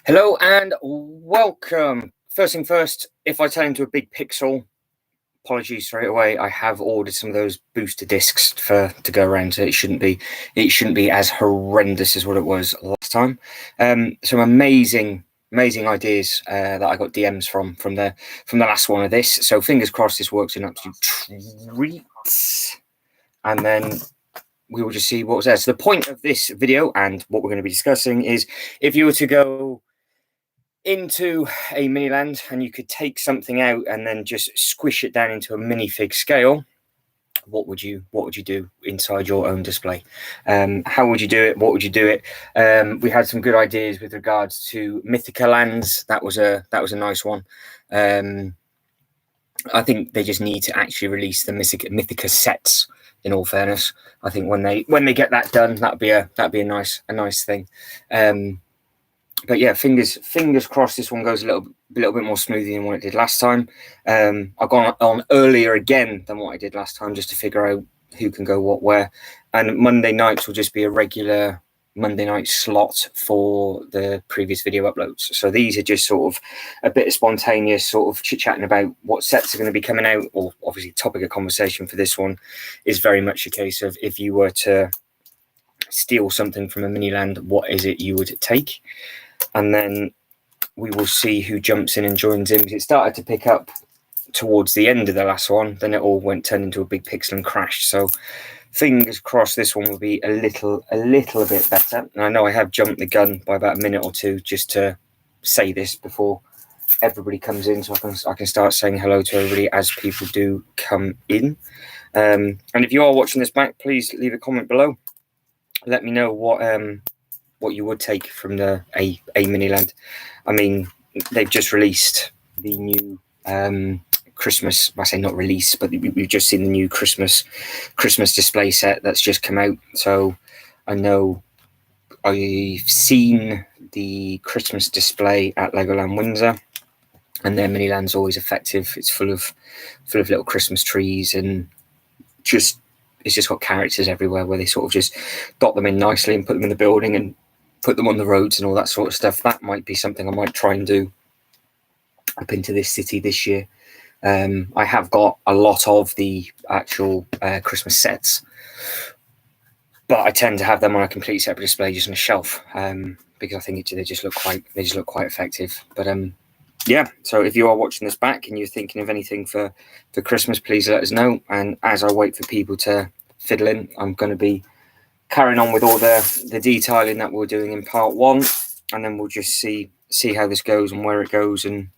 Hello and welcome. First thing first, if I turn into a big pixel, apologies straight away. I have ordered some of those booster discs to go around, so it shouldn't be as horrendous as what it was last time. Some amazing ideas that I got DMs from the last one of this. So fingers crossed this works in absolute treats. And then we will just see what was there. So the point of this video and what we're going to be discussing is if you were to go into a Miniland and you could take something out and then just squish it down into a minifig scale, what would you do inside your own display? How would you do it? What would you do it? We had some good ideas with regards to Mythica lands. That was a nice one. I think they just need to actually release the Mythica sets. In all fairness, I think when they get that done, that'd be a nice thing. But yeah, fingers crossed this one goes a little bit more smoothly than what it did last time. I've gone on earlier again than what I did last time just to figure out who can go what where. And Monday nights will just be a regular Monday night slot for the previous video uploads. So these are just sort of a bit of spontaneous sort of chit-chatting about what sets are going to be coming out, or obviously topic of conversation for this one is very much a case of if you were to steal something from a Miniland, what is it you would take? And then we will see who jumps in and joins in, because it started to pick up towards the end of the last one, then it all turned into a big pixel and crashed. So fingers crossed this one will be a little bit better. And I know I have jumped the gun by about a minute or two just to say this before everybody comes in, so I can start saying hello to everybody as people do come in. And if you are watching this back, please leave a comment below. Let me know what you would take from a Miniland. I mean, they've just released the new Christmas. I say not released, but we've just seen the new Christmas display set that's just come out. So I know I've seen the Christmas display at Legoland Windsor, and their Miniland's always effective. It's full of little Christmas trees, and it's just got characters everywhere where they sort of just dot them in nicely and put them in the building and put them on the roads and all that sort of stuff. That might be something I might try and do up into this city this year. I have got a lot of the actual Christmas sets, but I tend to have them on a completely separate display, just on a shelf, because I think they just look quite effective. But yeah, so if you are watching this back and you're thinking of anything for Christmas, please let us know. And as I wait for people to fiddle in, I'm going to be carrying on with all the detailing that we're doing in part one, and then we'll just see how this goes and where it goes, and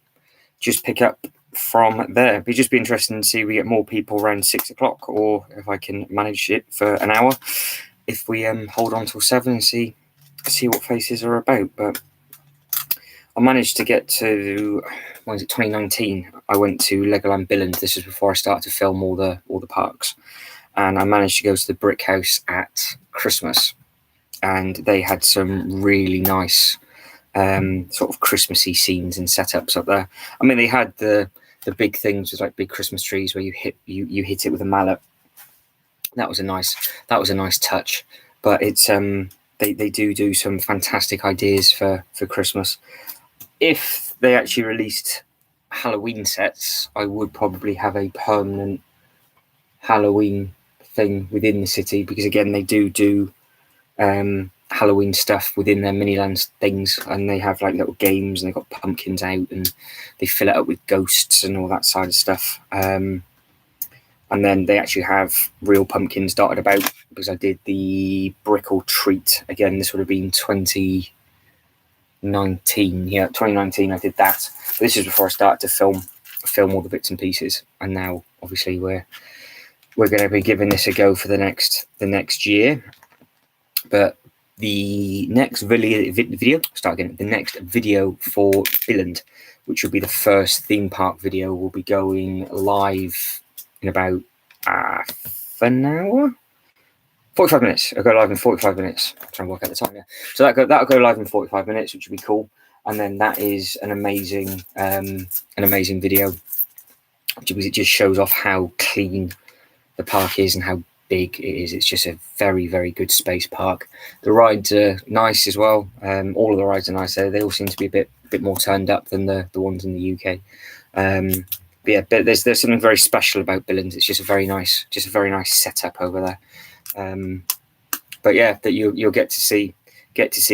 just pick up from there. It'd just be interesting to see if we get more people around 6 o'clock, or if I can manage it for an hour. If we hold on till 7 and see what faces are about. But I managed to get to 2019. I went to Legoland Billund. This is before I started to film all the parks. And I managed to go to the Brick House at Christmas, and they had some really nice sort of Christmassy scenes and setups up there. I mean, they had the big things with like big Christmas trees where you hit it with a mallet. That was a nice touch. But it's they do some fantastic ideas for Christmas. If they actually released Halloween sets, I would probably have a permanent Halloween thing within the city, because again they do Halloween stuff within their Miniland things, and they have like little games, and they've got pumpkins out, and they fill it up with ghosts and all that side of stuff. And then they actually have real pumpkins dotted about, because I did the Brick or Treat again. This would have been 2019. Yeah, 2019 I did that. But this is before I started to film all the bits and pieces, and now obviously we're going to be giving this a go for the next year. But the next video for Billund, which will be the first theme park video, will be going live in about an hour, 45 minutes. I'll go live in 45 minutes. I'm trying to work out the time. Yeah, so that'll go live in 45 minutes, which will be cool. And then that is an amazing video, because it just shows off how clean the park is and how big it is. It's just a very, very good space park. The rides are nice as well. All of the rides are nice. They all seem to be a bit more turned up than the ones in the UK. But yeah, but there's something very special about Billings. It's just a very nice setup over there. But yeah, that you'll get to see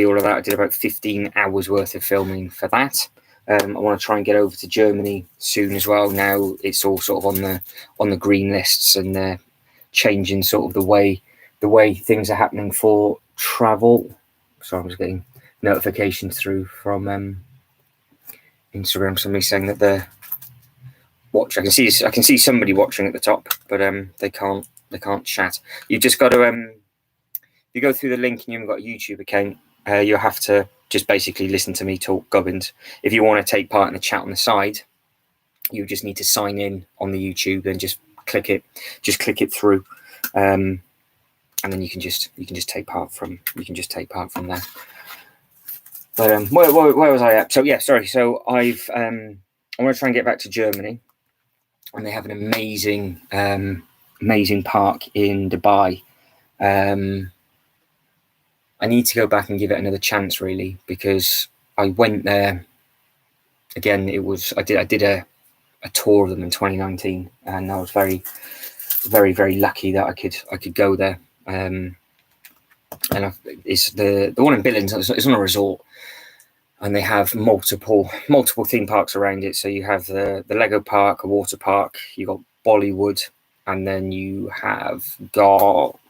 all of that. I did about 15 hours worth of filming for that. I want to try and get over to Germany soon as well. Now it's all sort of on the green lists, and they're changing sort of the way things are happening for travel. So I'm just getting notifications through from Instagram. Somebody saying that they're watching. I can see somebody watching at the top, but they can't chat. You've just got to if you go through the link and you haven't got a YouTube account, you'll have to just basically listen to me talk gubbins. If you want to take part in the chat on the side, you just need to sign in on the YouTube and just click it through, and then you can just take part from there. But where was I at? So yeah, sorry. So I want to try and get back to Germany, and they have an amazing park in Dubai. I need to go back and give it another chance, really, because I went there again. I did a tour of them in 2019, and I was very, very, very lucky that I could go there. And it's the one in Billings. It's on a resort, and they have multiple theme parks around it. So you have the Lego park, a water park. You got Bollywood, and then you have got,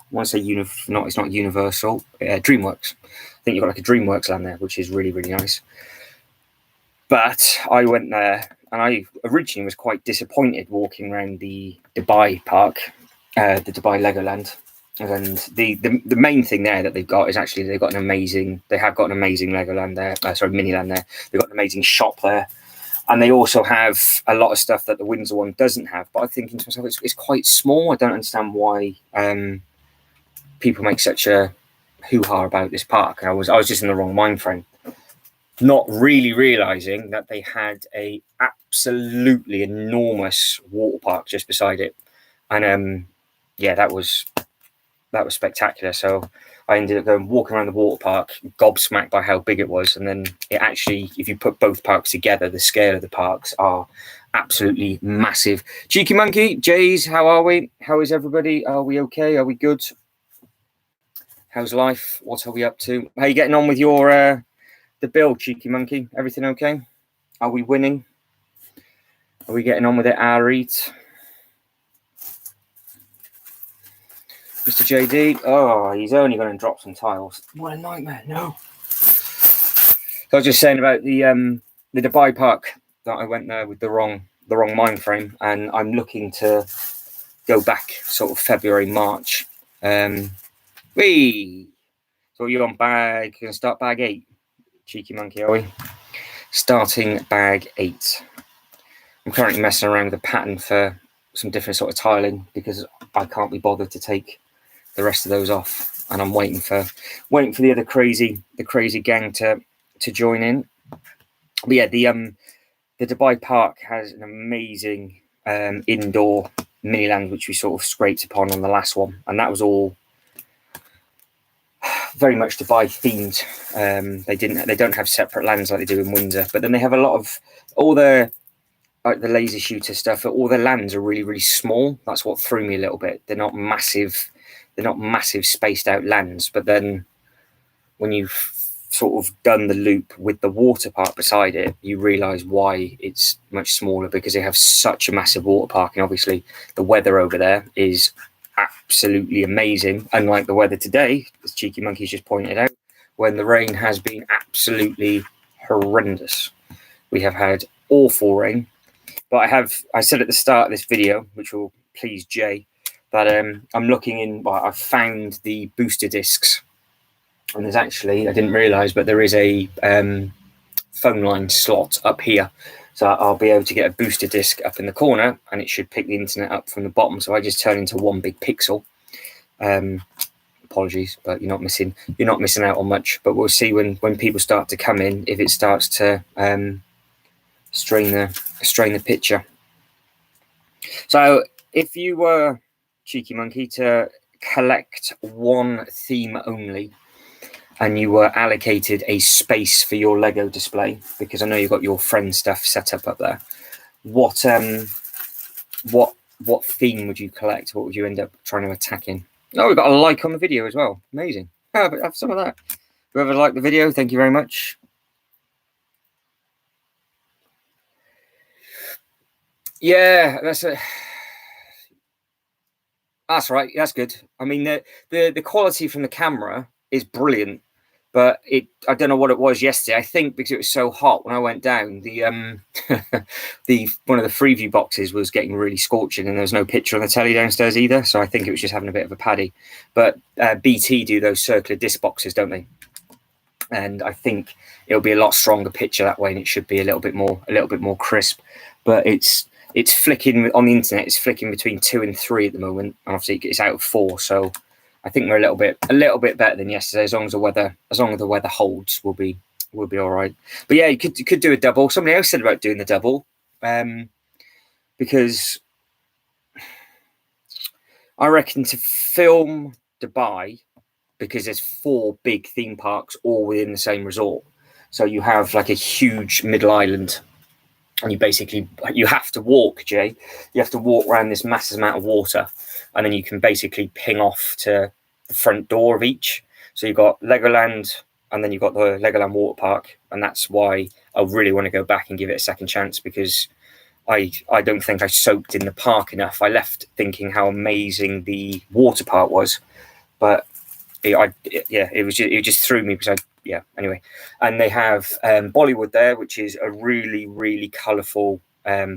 I want to say it's not Universal, DreamWorks. I think you've got like a DreamWorks land there, which is really, really nice. But I went there, and I originally was quite disappointed walking around the Dubai park, the Dubai Legoland. And the main thing there that they've got is actually they have got an amazing Legoland there. Miniland there. They've got an amazing shop there, and they also have a lot of stuff that the Windsor one doesn't have. But I'm thinking to myself, it's quite small. I don't understand why people make such a hoo-ha about this park. And I was just in the wrong mind frame, not really realizing that they had a absolutely enormous water park just beside it. And yeah, that was spectacular. So I ended up going walking around the water park, gobsmacked by how big it was. And then it actually, if you put both parks together, the scale of the parks are absolutely massive. Cheeky Monkey, Jays, how are we? How is everybody? Are we okay? Are we good? How's life? What are we up to? How are you getting on with your the build, Cheeky Monkey? Everything okay? Are we winning? Are we getting on with it? Our eat. Mr. JD, oh, he's only going to drop some tiles. What a nightmare! No. So I was just saying about the Dubai park that I went there with the wrong mind frame, and I'm looking to go back sort of February, March. So you're on bag. Going to start bag 8, Cheeky Monkey, are we? Starting bag 8. I'm currently messing around with a pattern for some different sort of tiling because I can't be bothered to take the rest of those off, and I'm waiting for the other crazy gang to join in. But yeah, the Dubai park has an amazing indoor Miniland, which we sort of scraped upon on the last one, and that was all very much Dubai themed. They don't have separate lands like they do in Windsor, but then they have a lot of all the like the laser shooter stuff. All their lands are really, really small. That's what threw me a little bit. They're not massive spaced out lands, but then when you've sort of done the loop with the water park beside it, you realize why it's much smaller, because they have such a massive water park, and obviously the weather over there is absolutely amazing, unlike the weather today, as Cheeky Monkey's just pointed out, when the rain has been absolutely horrendous. We have had awful rain, but I said at the start of this video, which will please Jay, that I'm looking in. Well, I've found the booster discs, and there's actually, I didn't realise, but there is a phone line slot up here, so I'll be able to get a booster disc up in the corner, and it should pick the internet up from the bottom. So I just turn into one big pixel. Apologies, but you're not missing out on much. But we'll see when people start to come in if it starts to strain the picture. So if you were cheeky monkey, to collect one theme only, and you were allocated a space for your Lego display, because I know you've got your friend stuff set up there, what theme would you collect? What would you end up trying to attack in? Oh, we've got a like on the video as well. Amazing. Oh, but have some of that. Whoever liked the video, thank you very much. Yeah, that's right. That's good. I mean, the quality from the camera is brilliant, but I don't know what it was yesterday. I think because it was so hot when I went down, the one of the Freeview boxes was getting really scorching, and there was no picture on the telly downstairs either. So I think it was just having a bit of a paddy. But BT do those circular disc boxes, don't they? And I think it'll be a lot stronger picture that way, and it should be a little bit more crisp. But it's flicking on the internet. It's flicking between 2 and 3 at the moment, and obviously it's out of 4. So I think we're a little bit better than yesterday. As long as the weather holds, we'll be all right. But yeah, you could do a double. Somebody else said about doing the double, because I reckon to film Dubai, because there's 4 big theme parks all within the same resort. So you have like a huge middle island, and you have to walk, Jay. You have to walk around this massive amount of water, and then you can basically ping off to the front door of each. So you've got Legoland, and then you've got the Legoland water park, and that's why I really want to go back and give it a second chance, because I don't think I soaked in the park enough. I left thinking how amazing the water park was, but it just threw me because anyway. And they have Bollywood there, which is a really, really colourful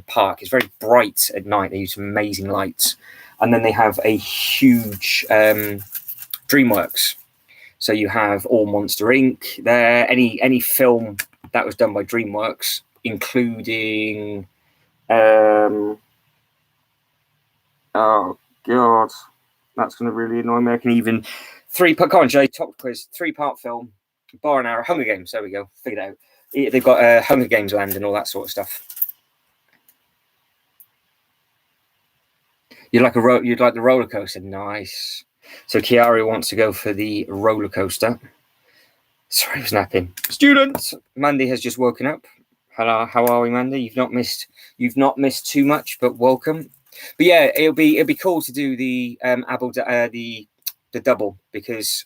park. It's very bright at night. They use amazing lights. And then they have a huge DreamWorks. So you have all Monster Inc. there. Any film that was done by DreamWorks, including oh god, that's going to really annoy me. I can even 3-part. Come on, Jay. Top quiz. 3-part film. Bar and Arrow. Hunger Games. There we go. Figured it out. They've got Hunger Games Land and all that sort of stuff. You'd like the roller coaster. Nice. So Chiari wants to go for the roller coaster. Sorry, I was napping. Students. Mandy has just woken up. Hello, how are we, Mandy? You've not missed too much, but welcome. But yeah, it'll be cool to do the the double, because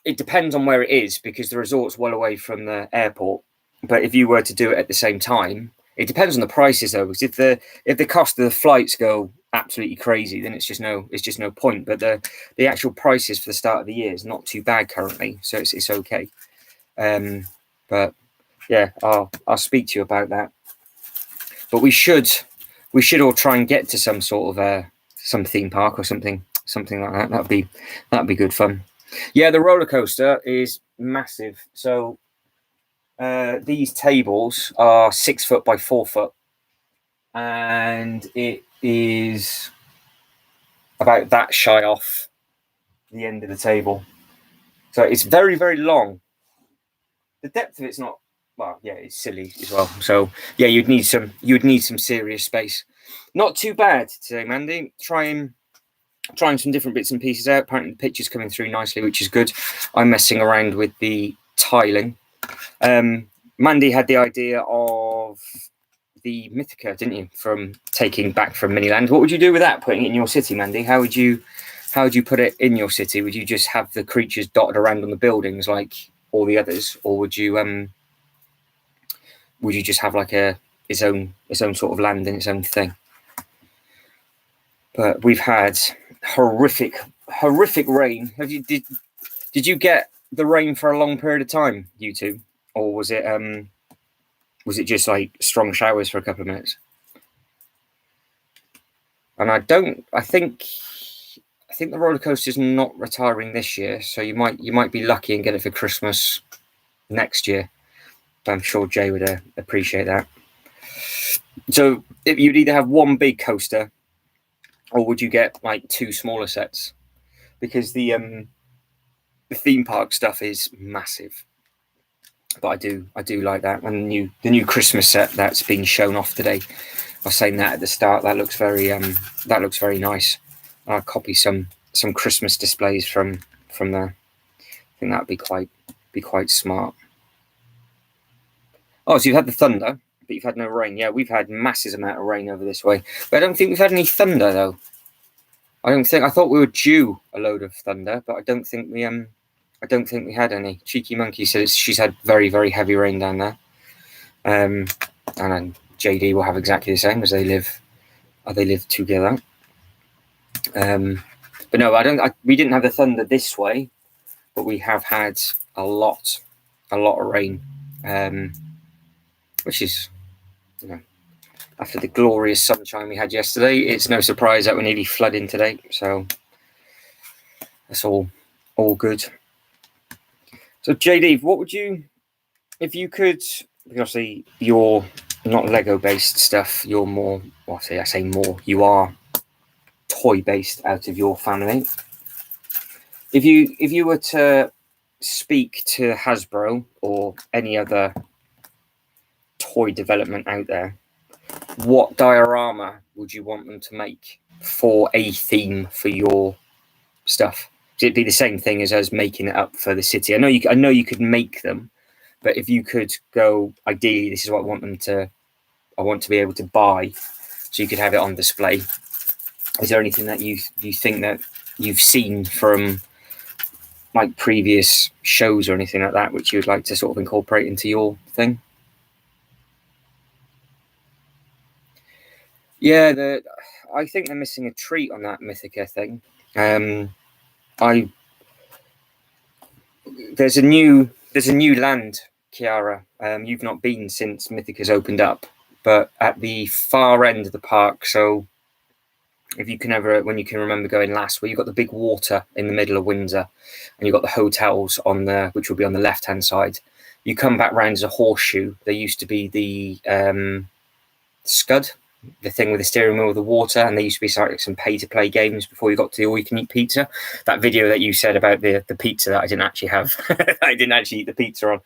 it depends on where it is, because the resort's well away from the airport. But if you were to do it at the same time, it depends on the prices though, because if the cost of the flights go absolutely crazy, then it's just no point. But the actual prices for the start of the year is not too bad currently, so it's okay. But yeah, I'll speak to you about that. But we should all try and get to some sort of some theme park or something like that. That'd be good fun. Yeah, the roller coaster is massive. So these tables are 6 foot by 4 foot, and it is about that shy off the end of the table. So it's very, very long. The depth of it's not, well, yeah, it's silly as well. So yeah, you'd need some serious space. Not too bad today, Mandy. Trying some different bits and pieces out. Apparently the picture's coming through nicely, which is good. I'm messing around with the tiling. Mandy had the idea of the Mythica, didn't you, from taking back from Miniland? What would you do with that, putting it in your city, Mandy? How would you put it in your city? Would you just have the creatures dotted around on the buildings like all the others, or would you just have like its own sort of land and its own thing? But we've had horrific rain. Did you get the rain for a long period of time, you two, or was it just like strong showers for a couple of minutes? And I think the roller coaster is not retiring this year, so you might be lucky and get it for Christmas next year. But I'm sure Jay would appreciate that. So if you'd either have one big coaster, or would you get like 2 smaller sets? Because the theme park stuff is massive. But I do like that. And the new Christmas set that's been shown off today. I was saying that at the start. That looks very nice. I'll copy some Christmas displays from there. I think that'd be quite smart. Oh, so you've had the thunder, but you've had no rain. Yeah, we've had massive amount of rain over this way, but I don't think we've had any thunder though. I thought we were due a load of thunder, but I don't think we had any. Cheeky Monkey says she's had very, very heavy rain down there. And then JD will have exactly the same as they live together. But no, we didn't have the thunder this way, but we have had a lot of rain, which is, after the glorious sunshine we had yesterday, it's no surprise that we're nearly flooding today. So that's all good. So JD, what would you, if you could, obviously you're not Lego based stuff, you're more, well, I say more, you are toy based out of your family. If you were to speak to Hasbro or any other toy development out there, what diorama would you want them to make for a theme for your stuff? It'd be the same thing as us making it up for the city. I know you could make them, but if you could go, ideally, this is what I want to be able to buy, so you could have it on display. Is there anything that you think that you've seen from like previous shows or anything like that, which you would like to sort of incorporate into your thing? Yeah, I think they're missing a treat on that Mythica thing. There's a new land, Kiara. You've not been since Mythica's opened up, but at the far end of the park. So if you can when you can remember going last, where you've got the big water in the middle of Windsor, and you've got the hotels which will be on the left hand side. You come back round as a horseshoe. There used to be the Scud, the thing with the steering wheel with the water, and there used to be some pay-to-play games before you got to the all-you-can-eat pizza. That video that you said about the pizza that I didn't actually have, I didn't actually eat the pizza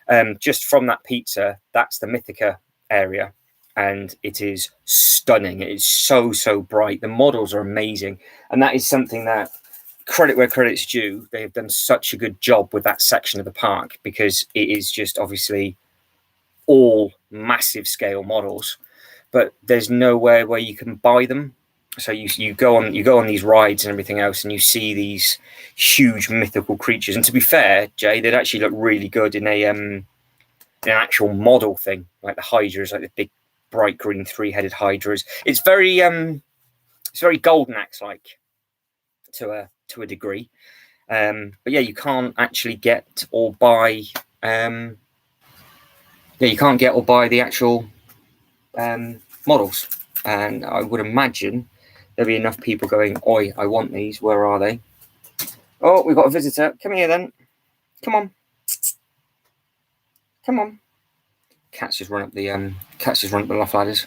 on. Just from that pizza, that's the Mythica area, and it is stunning. It is so bright. The models are amazing, and that is something that, credit where credit's due, they have done such a good job with that section of the park, because it is just obviously all massive scale models, but there's nowhere where you can buy them. So you go on these rides and everything else, and you see these huge mythical creatures. And to be fair, Jay, they'd actually look really good in an actual model thing, like the hydras, like the big bright green 3-headed hydras. It's very Golden Axe like to a degree. But yeah, you can't actually get or buy. You can't get or buy the actual models, and I would imagine there'll be enough people going, "Oi, I want these. Where are they?" Oh, we've got a visitor. Come here then. Come on. Cats just run up the loft ladders.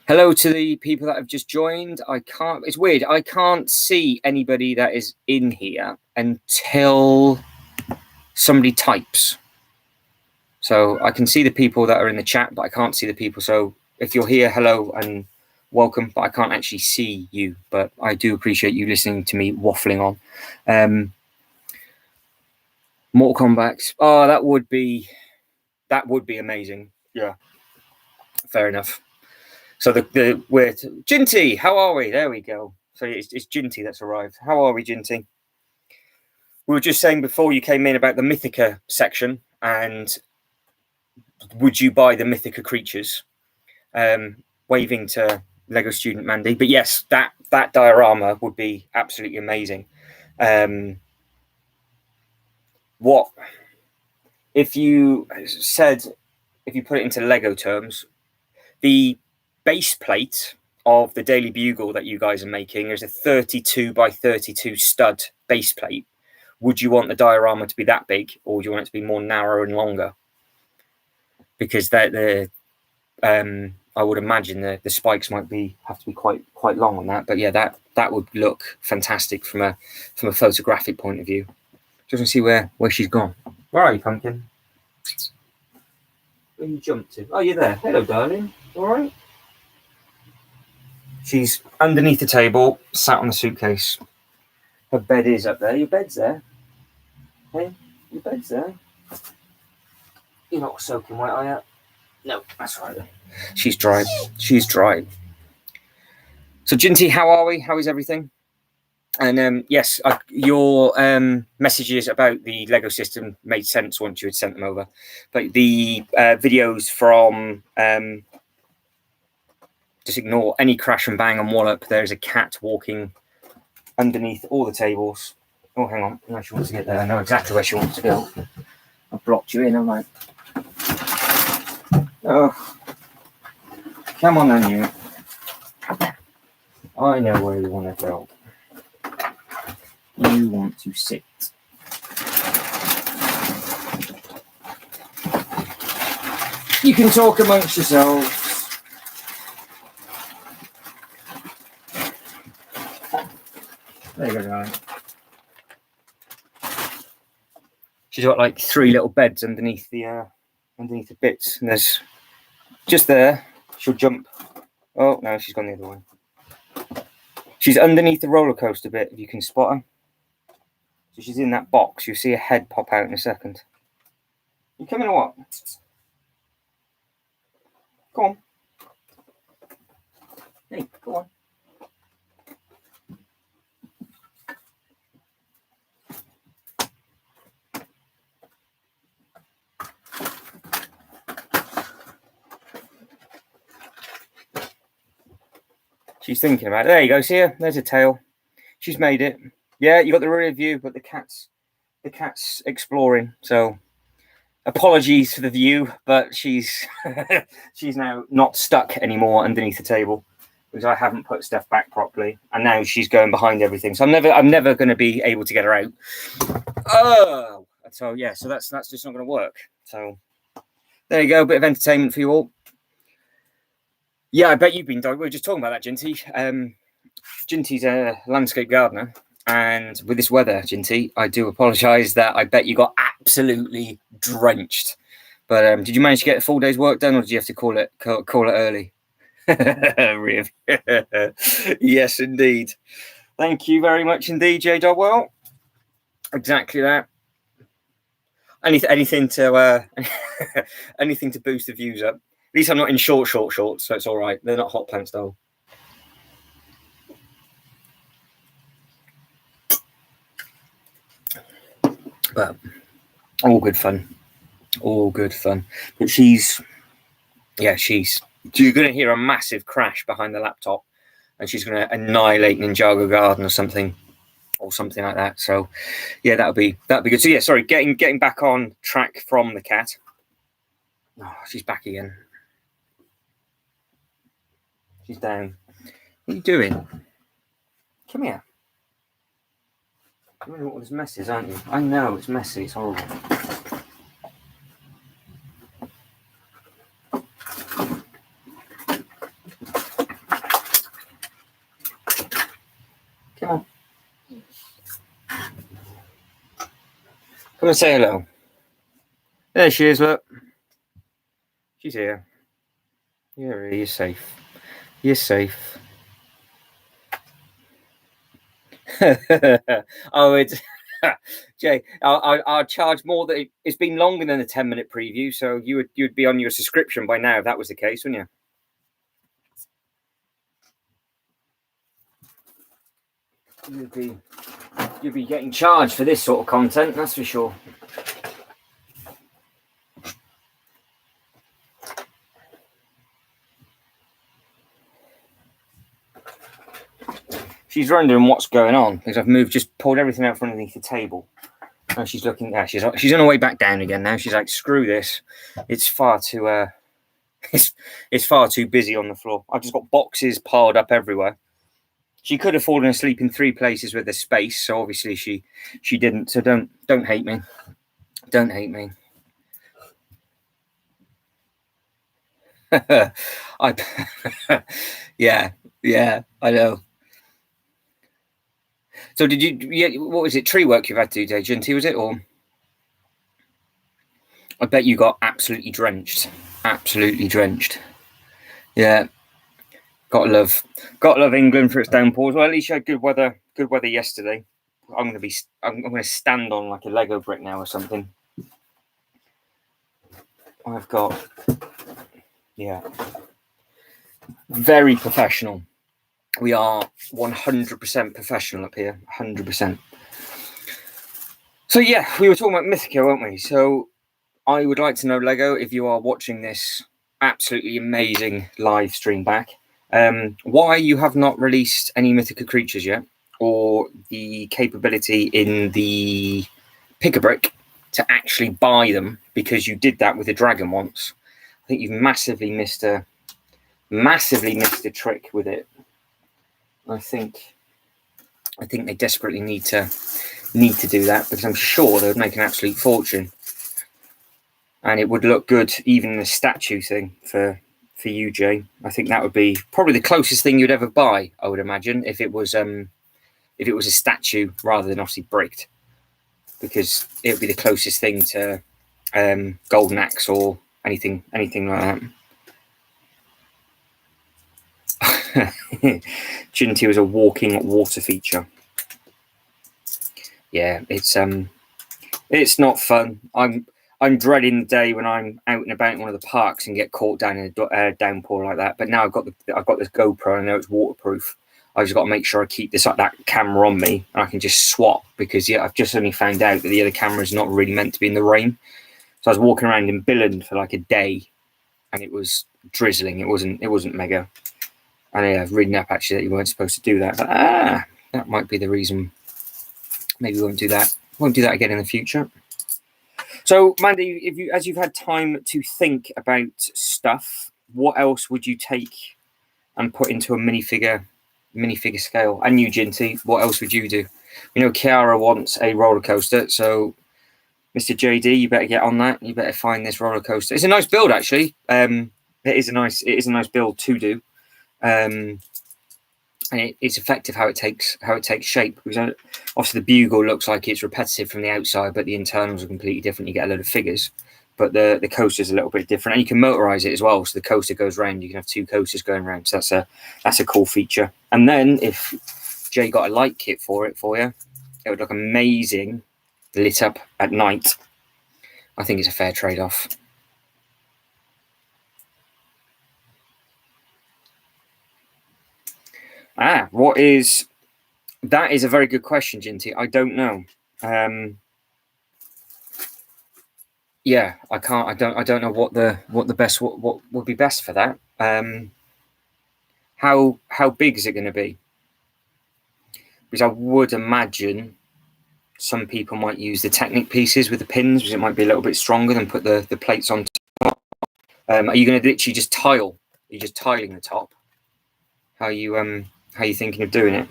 Hello to the people that have just joined. It's weird. I can't see anybody that is in here until somebody types. So I can see the people that are in the chat, but I can't see the people. So if you're here, hello and welcome, but I can't actually see you. But I do appreciate you listening to me waffling on. Mortal Kombat. Oh, that would be amazing. Yeah, fair enough. So we're Ginty, how are we? There we go. So it's Ginty that's arrived. How are we, Ginty? We were just saying before you came in about the Mythica section, and would you buy the Mythica creatures? Waving to Lego student Mandy, but yes, that diorama would be absolutely amazing. What if you put it into Lego terms, the base plate of the Daily Bugle that you guys are making is a 32 by 32 stud base plate. Would you want the diorama to be that big, or do you want it to be more narrow and longer? Because I would imagine the spikes have to be quite long on that. But yeah, that would look fantastic from a photographic point of view. Just want to see where she's gone. Where are you, Pumpkin? Where you jumped to? Oh, you're there. Hello, darling. All right. She's underneath the table, sat on the suitcase. Her bed is up there. Your bed's there. Hey, your bed's there. You're not soaking wet, are you? No, that's right. She's dry. She's dry. So, Ginty, how are we? How is everything? And yes, your messages about the Lego system made sense once you had sent them over. But the videos from just ignore any crash and bang and wallop. There's a cat walking underneath all the tables. Oh, hang on. No, she wants to get there. I know exactly where she wants to go. I've blocked you in, haven't I? Oh, come on then, you. I know where you want to go. You want to sit. You can talk amongst yourselves. There you go, darling. She's got like 3 little beds underneath the bits, and there's just there. She'll jump. Oh no, she's gone the other way. She's underneath the roller coaster bit. If you can spot her, so she's in that box. You'll see a head pop out in a second. You coming or what? Go on. Hey, go on. She's thinking about it. There you go. See her? There's a tail. She's made it. Yeah, you got the rear view, but the cat's exploring. So apologies for the view, but she's she's now not stuck anymore underneath the table because I haven't put stuff back properly, and now she's going behind everything. So I'm never going to be able to get her out. Oh, so yeah, so that's just not going to work. So there you go, a bit of entertainment for you all. Yeah, I bet you've been. We were just talking about that, Ginty. Ginty's a landscape gardener, and with this weather, Ginty, I do apologise that I bet you got absolutely drenched. But did you manage to get a full day's work done, or did you have to call it early? Yes, indeed. Thank you very much indeed, J. Dogwell. Exactly that. Anything to anything to boost the views up. At least I'm not in shorts, so it's all right. They're not hot pants though. But all good fun. But you're going to hear a massive crash behind the laptop, and she's going to annihilate Ninjago Garden or something like that. So yeah, that'll be good. So yeah, sorry, getting back on track from the cat. Oh, she's back again. She's down. What are you doing? Come here. You know what this mess is, aren't you? I know it's messy. It's horrible. Come on. Come and say hello. There she is, look. She's here. You're safe. You're safe. Oh, it's Jay. I'll charge more. That it's been longer than a 10-minute preview, so you'd be on your subscription by now if that was the case, wouldn't you? You'd be getting charged for this sort of content, that's for sure. She's wondering what's going on because I've just pulled everything out from underneath the table. And she's looking. Yeah, she's on her way back down again now. She's like, screw this. It's far too it's far too busy on the floor. I've just got boxes piled up everywhere. She could have fallen asleep in 3 places with the space, so obviously she didn't. So don't hate me. Don't hate me. yeah, I know. So did you? Yeah, what was it? Tree work you've had to do, Ginty? Was it or? I bet you got absolutely drenched. Absolutely drenched. Yeah. Gotta love England for its downpours. Well, at least you had good weather yesterday. I'm gonna stand on like a Lego brick now or something. I've got, yeah, very professional. We are 100% professional up here, 100%. So yeah, we were talking about Mythica, weren't we? So I would like to know, Lego, if you are watching this absolutely amazing live stream back, why you have not released any Mythica creatures yet, or the capability in the Pick-a-Brick to actually buy them, because you did that with a dragon once. I think you've massively missed a trick with it. I think they desperately need to do that, because I'm sure they would make an absolute fortune, and it would look good even in a statue thing for you, Jay. I think that would be probably the closest thing you'd ever buy, I would imagine, if it was a statue rather than obviously bricked, because it would be the closest thing to Golden Axe or anything like that. Ginty was a walking water feature. Yeah, it's not fun. I'm dreading the day when I'm out and about in one of the parks and get caught down in a downpour like that. But now I've got this GoPro, and I know it's waterproof. I've just got to make sure I keep that camera on me, and I can just swap, because I've just only found out that the other camera is not really meant to be in the rain. So I was walking around in Billund for like a day, and it was drizzling. It wasn't mega. And I was reading up actually that you weren't supposed to do that. But that might be the reason. Maybe we won't do that. Won't do that again in the future. So, Mandy, as you've had time to think about stuff, what else would you take and put into a minifigure scale? And you, Ginty, what else would you do? You know, Kiara wants a roller coaster, so Mr. JD, you better get on that. You better find this roller coaster. It's a nice build, actually. It is a nice build to do. And it's effective how it takes shape, because obviously the bugle looks like it's repetitive from the outside, but the internals are completely different. You get a load of figures, but the coaster is a little bit different, and you can motorize it as well. So the coaster goes round. You can have two coasters going round. So that's a cool feature. And then if Jay got a light kit for you, it would look amazing lit up at night. I think it's a fair trade-off. That is a very good question, Ginty. I don't know. Yeah, I can't. I don't know what would be best for that. How big is it going to be? Because I would imagine some people might use the Technic pieces with the pins, because it might be a little bit stronger than put the plates on top. Are you going to literally just tile? Are you just tiling the top? How are you thinking of doing it?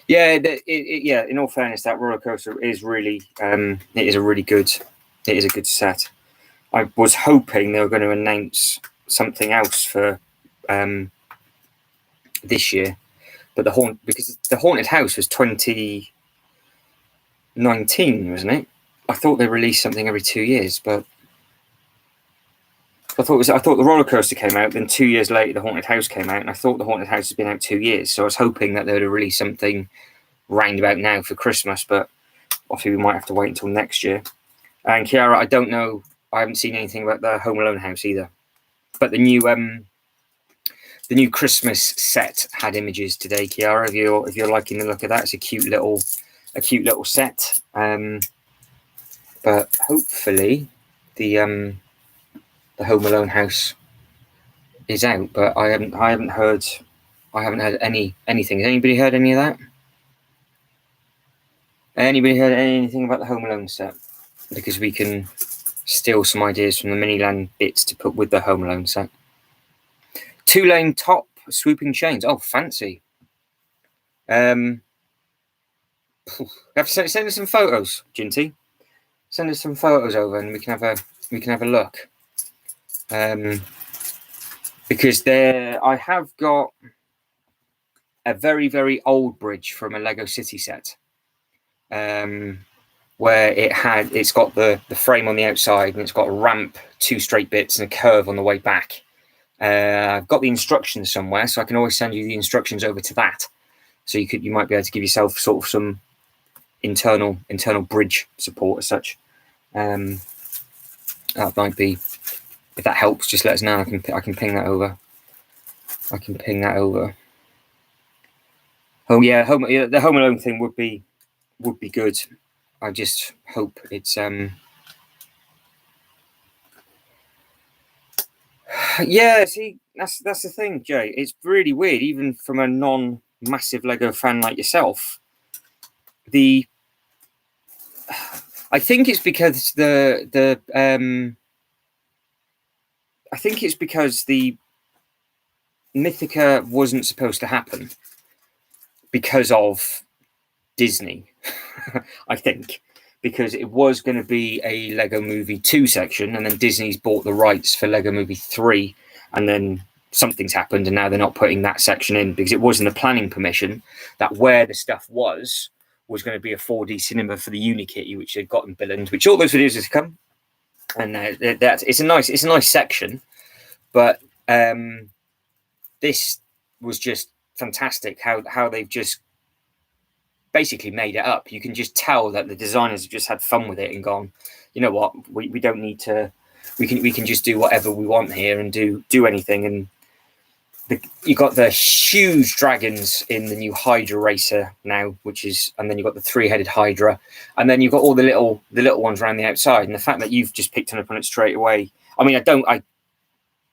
Yeah, yeah. In all fairness, that roller coaster is really it is a good set. I was hoping they were going to announce something else for this year, but because the Haunted House was 2019, wasn't it? I thought they released something every 2 years, but I thought the roller coaster came out, then 2 years later the Haunted House came out, and I thought the Haunted House has been out 2 years, so I was hoping that they would have released something round about now for Christmas, but obviously we might have to wait until next year. And Kiara, I don't know, I haven't seen anything about the Home Alone house either, but the new Christmas set had images today, Kiara. If you're liking the look of that, it's a cute little set. But hopefully the Home Alone house is out. But I haven't heard anything. Has anybody heard any of that? Anybody heard anything about the Home Alone set? Because we can steal some ideas from the Miniland bits to put with the Home Alone set. 2-lane top swooping chains. Oh, fancy. Have to send us some photos, Ginty. Send us some photos over, and we can have a look. Because I have got a very, very old bridge from a Lego City set, where it's got the frame on the outside, and it's got a ramp, 2 straight bits, and a curve on the way back. I've got the instructions somewhere, so I can always send you the instructions over to that. So you might be able to give yourself sort of some internal bridge support as such. That might be, if that helps, just let us know. I can ping that over. Oh yeah, the Home Alone thing would be good. I just hope it's yeah. See, that's the thing, Jay. It's really weird, even from a non-massive Lego fan like yourself. I think it's because the Mythica wasn't supposed to happen because of Disney. I think because it was going to be a Lego Movie 2 section, and then Disney's bought the rights for Lego Movie 3, and then something's happened, and now they're not putting that section in because it was in the planning permission that where the stuff was going to be a 4D cinema for the Unikitty, which they've got in Billund, which all those videos have come. And it's a nice section, but this was just fantastic. How they've just basically made it up. You can just tell that the designers have just had fun with it and gone, you know what, we don't need to. We can just do whatever we want here and do anything. And you got the huge dragons in the new Hydra Racer now, and then you've got the 3-headed Hydra, and then you've got all the little ones around the outside. And the fact that you've just picked up on it straight away. I mean, I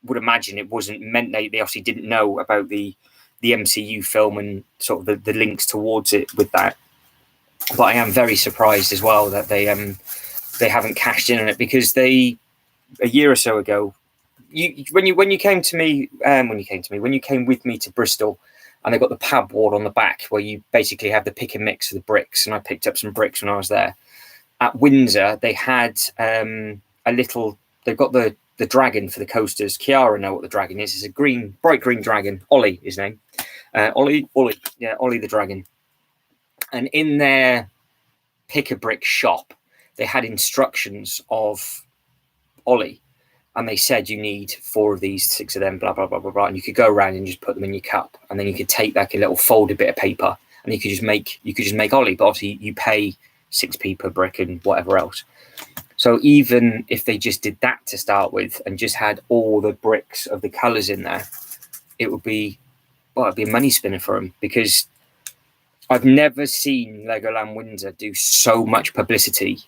would imagine it wasn't meant. They obviously didn't know about the MCU film and sort of the links towards it with that. But I am very surprised as well that they haven't cashed in on it, because a year or so ago, when you came with me to Bristol, and they got the pad board on the back where you basically have the pick and mix of the bricks, and I picked up some bricks when I was there. At Windsor, they had they've got the dragon for the coasters. Kiara know what the dragon is. It's a bright green dragon. Ollie, his name. Ollie the dragon. And in their pick-a-brick shop, they had instructions of Ollie. And they said you need 4 of these, 6 of them, blah, blah, blah, blah, blah. And you could go around and just put them in your cup. And then you could take like a little folded bit of paper, and you could just make Ollie. But obviously you pay 6p per brick and whatever else. So even if they just did that to start with and just had all the bricks of the colours in there, it'd be a money spinner for them, because I've never seen Legoland Windsor do so much publicity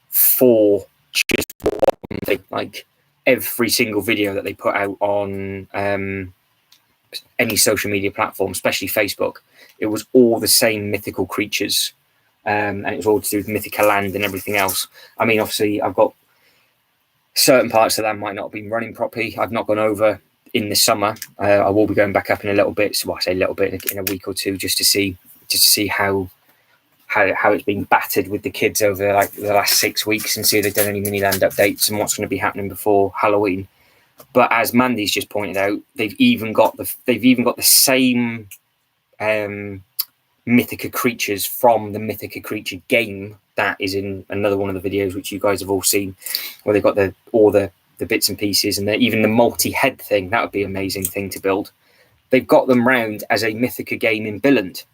for just one thing. Like every single video that they put out on any social media platform, especially Facebook, it was all the same mythical creatures. And it was all to do with Mythica Land and everything else. I mean, obviously, I've got certain parts of that might not have been running properly. I've not gone over in the summer. I will be going back up in a little bit. So I say a little bit, in a week or two, just to see how it's been battered with the kids over like the last 6 weeks, and see if they've done any Miniland updates and what's going to be happening before Halloween. But as Mandy's just pointed out, they've even got the same Mythica creatures from the Mythica creature game that is in another one of the videos which you guys have all seen, where they've got all the bits and pieces, and even the multi-head thing. That would be an amazing thing to build. They've got them round as a Mythica game in Billund.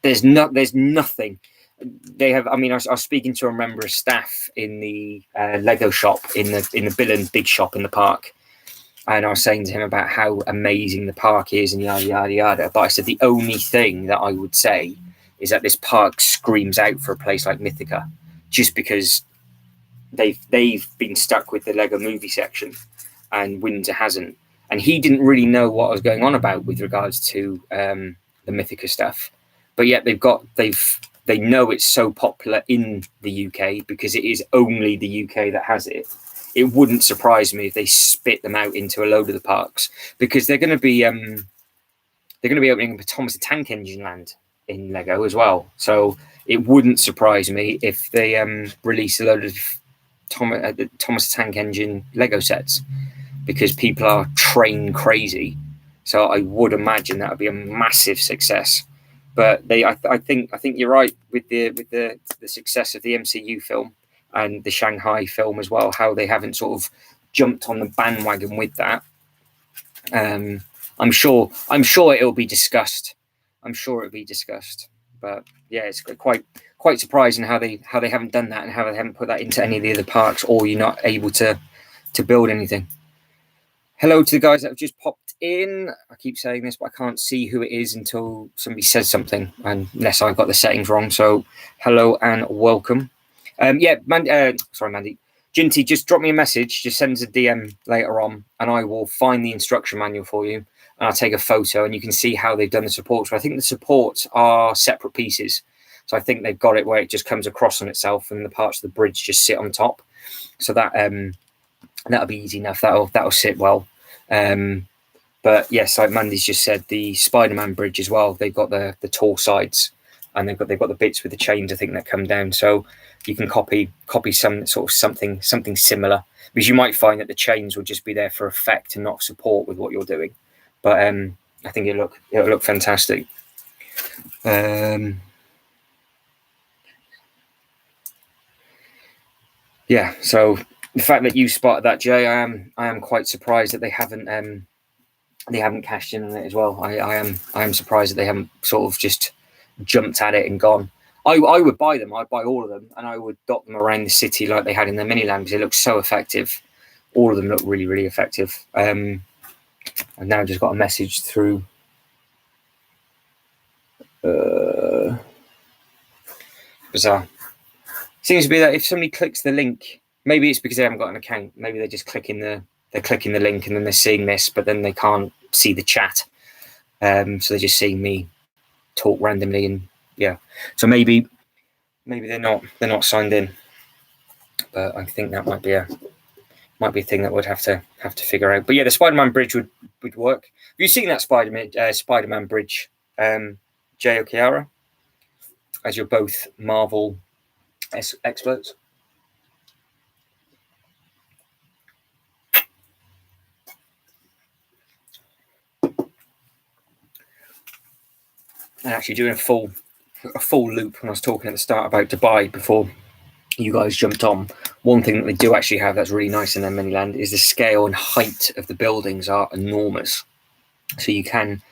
There's nothing. They have. I mean, I was speaking to a member of staff in the Lego shop in the Billund big shop in the park, and I was saying to him about how amazing the park is and yada yada yada. But I said the only thing that I would say is that this park screams out for a place like Mythica, just because they've been stuck with the Lego Movie section, and Windsor hasn't. And he didn't really know what I was going on about with regards to the Mythica stuff. But yet they know it's so popular in the UK because it is only the UK that has it. It wouldn't surprise me if they spit them out into a load of the parks, because they're going to be opening a Thomas the Tank Engine Land in Lego as well. So it wouldn't surprise me if they release a load of Thomas the Tank Engine Lego sets, because people are train crazy. So I would imagine that would be a massive success. But I think you're right with the success of the MCU film and the Shanghai film as well. How they haven't sort of jumped on the bandwagon with that. I'm sure it'll be discussed. But yeah, it's quite surprising how they haven't done that and how they haven't put that into any of the other parks, or you're not able to build anything. Hello to the guys that have just popped in. I keep saying this, but I can't see who it is until somebody says something, unless I've got the settings wrong. So hello and welcome. Sorry, Mandy. Ginty, just drop me a message. Just send us a DM later on, and I will find the instruction manual for you. And I'll take a photo, and you can see how they've done the supports. So I think the supports are separate pieces. So I think they've got it where it just comes across on itself, and the parts of the bridge just sit on top. So that that'll be easy enough. That'll sit well. But yes, like Mandy's just said, the Spider-Man bridge as well. They've got the tall sides, and they've got the bits with the chains, I think, that come down. So you can copy some sort of something similar, because you might find that the chains will just be there for effect and not support with what you're doing. But I think it'll look fantastic. Yeah, so the fact that you spotted that, Jay, I am quite surprised that they haven't cashed in on it as well. I am surprised that they haven't sort of just jumped at it and gone. I would buy them. I'd buy all of them, and I would dot them around the city like they had in the Miniland, because it looks so effective. All of them look really, really effective. I've now just got a message through. Bizarre. Seems to be that if somebody clicks the link, maybe it's because they haven't got an account. Maybe they're just clicking the link and then they're seeing this, but then they can't see the chat. So they're just seeing me talk randomly, and yeah. So maybe they're not signed in. But I think that might be a thing that we'd have to figure out. But yeah, the Spider-Man bridge would work. Have you seen that Spider-Man bridge, Jay or Kiara? As you're both Marvel experts. And actually doing a full loop when I was talking at the start about Dubai before you guys jumped on. One thing that they do actually have that's really nice in their Miniland is the scale and height of the buildings are enormous. So you can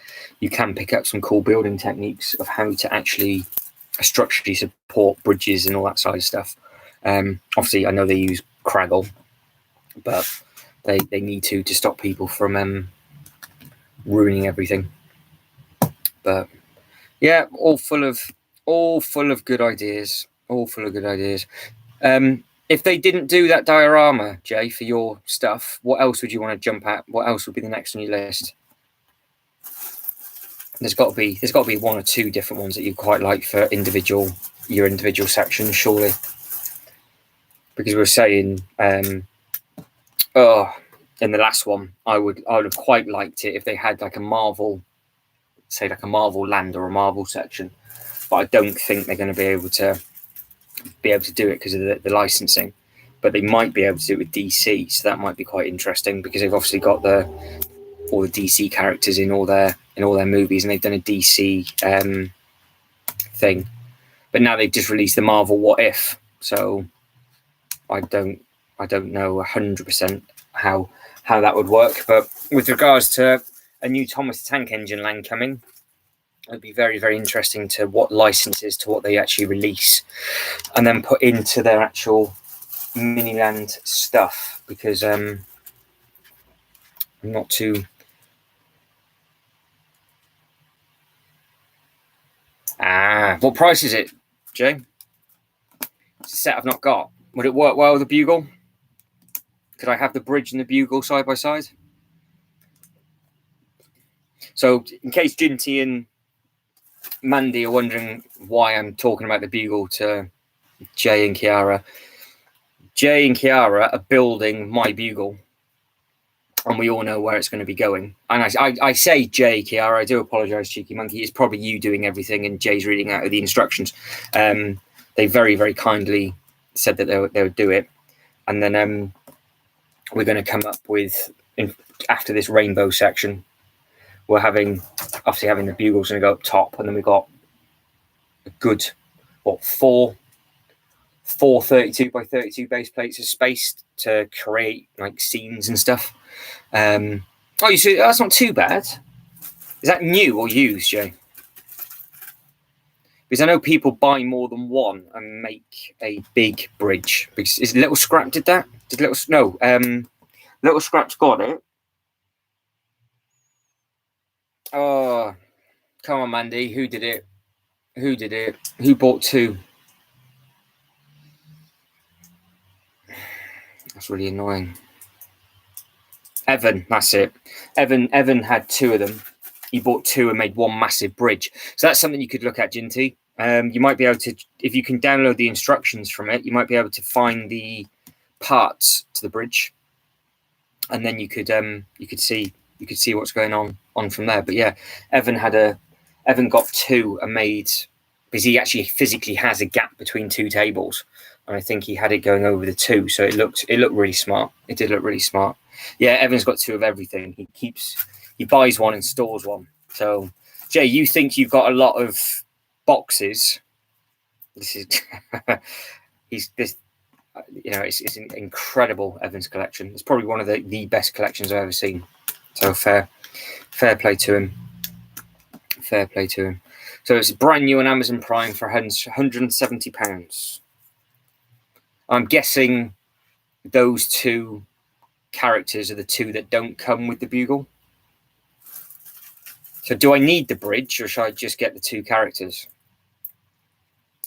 pick up some cool building techniques of how to actually structurally support bridges and all that side of stuff. Obviously, I know they use Craggle, but they need to stop people from ruining everything. But yeah, all full of good ideas. If they didn't do that diorama, Jay, for your stuff, what else would you want to jump at? What else would be the next on your list? There's got to be one or two different ones that you quite like for your individual sections, surely. Because we were saying, in the last one, I would have quite liked it if they had like a Marvel land or a Marvel section, but I don't think they're going to be able to do it because of the licensing. But they might be able to do it with DC, so that might be quite interesting, because they've obviously got all the DC characters in all their movies, and they've done a DC thing. But now they've just released the Marvel What If, so I don't know 100% how that would work. But with regards to a new Thomas the Tank Engine land coming, it'd be very, very interesting to what licenses to what they actually release and then put into their actual Miniland stuff, because I'm not too. What price is it, Jay? It's a set I've not got. Would it work well with the Bugle? Could I have the bridge and the Bugle side by side? So, in case Ginty and Mandy are wondering why I'm talking about the Bugle to Jay and Kiara are building my Bugle, and we all know where it's going to be going. And I say Jay, Kiara, I do apologise, Cheeky Monkey. It's probably you doing everything and Jay's reading out of the instructions. They very, very kindly said that they would do it. And then we're going to come up with, after this rainbow section, we're having the Bugle's going to go up top, and then we've got a good, what, four 32 by 32 base plates of space to create like scenes and stuff. Oh, you see, that's not too bad. Is that new or used, Jay? Because I know people buy more than one and make a big bridge. Because is Little Scrap did that? Did Little Scrap's got it. Oh, come on, Mandy. Who did it? Who bought two? That's really annoying. Evan, that's it. Evan had two of them. He bought two and made one massive bridge. So that's something you could look at, Ginty. You might be able to, if you can download the instructions from it, you might be able to find the parts to the bridge, and then you could see what's going on from there. But yeah, Evan got two and made, because he actually physically has a gap between two tables, and I think he had it going over the two, so it looked really smart. It did look really smart. Yeah, Evan's got two of everything. He buys one and stores one. So Jay, you think you've got a lot of boxes? This is it's an incredible Evans collection. It's probably one of the best collections I've ever seen. So fair play to him. Fair play to him. So it's brand new on Amazon Prime for £170. I'm guessing those two characters are the two that don't come with the bugle. So do I need the bridge, or should I just get the two characters?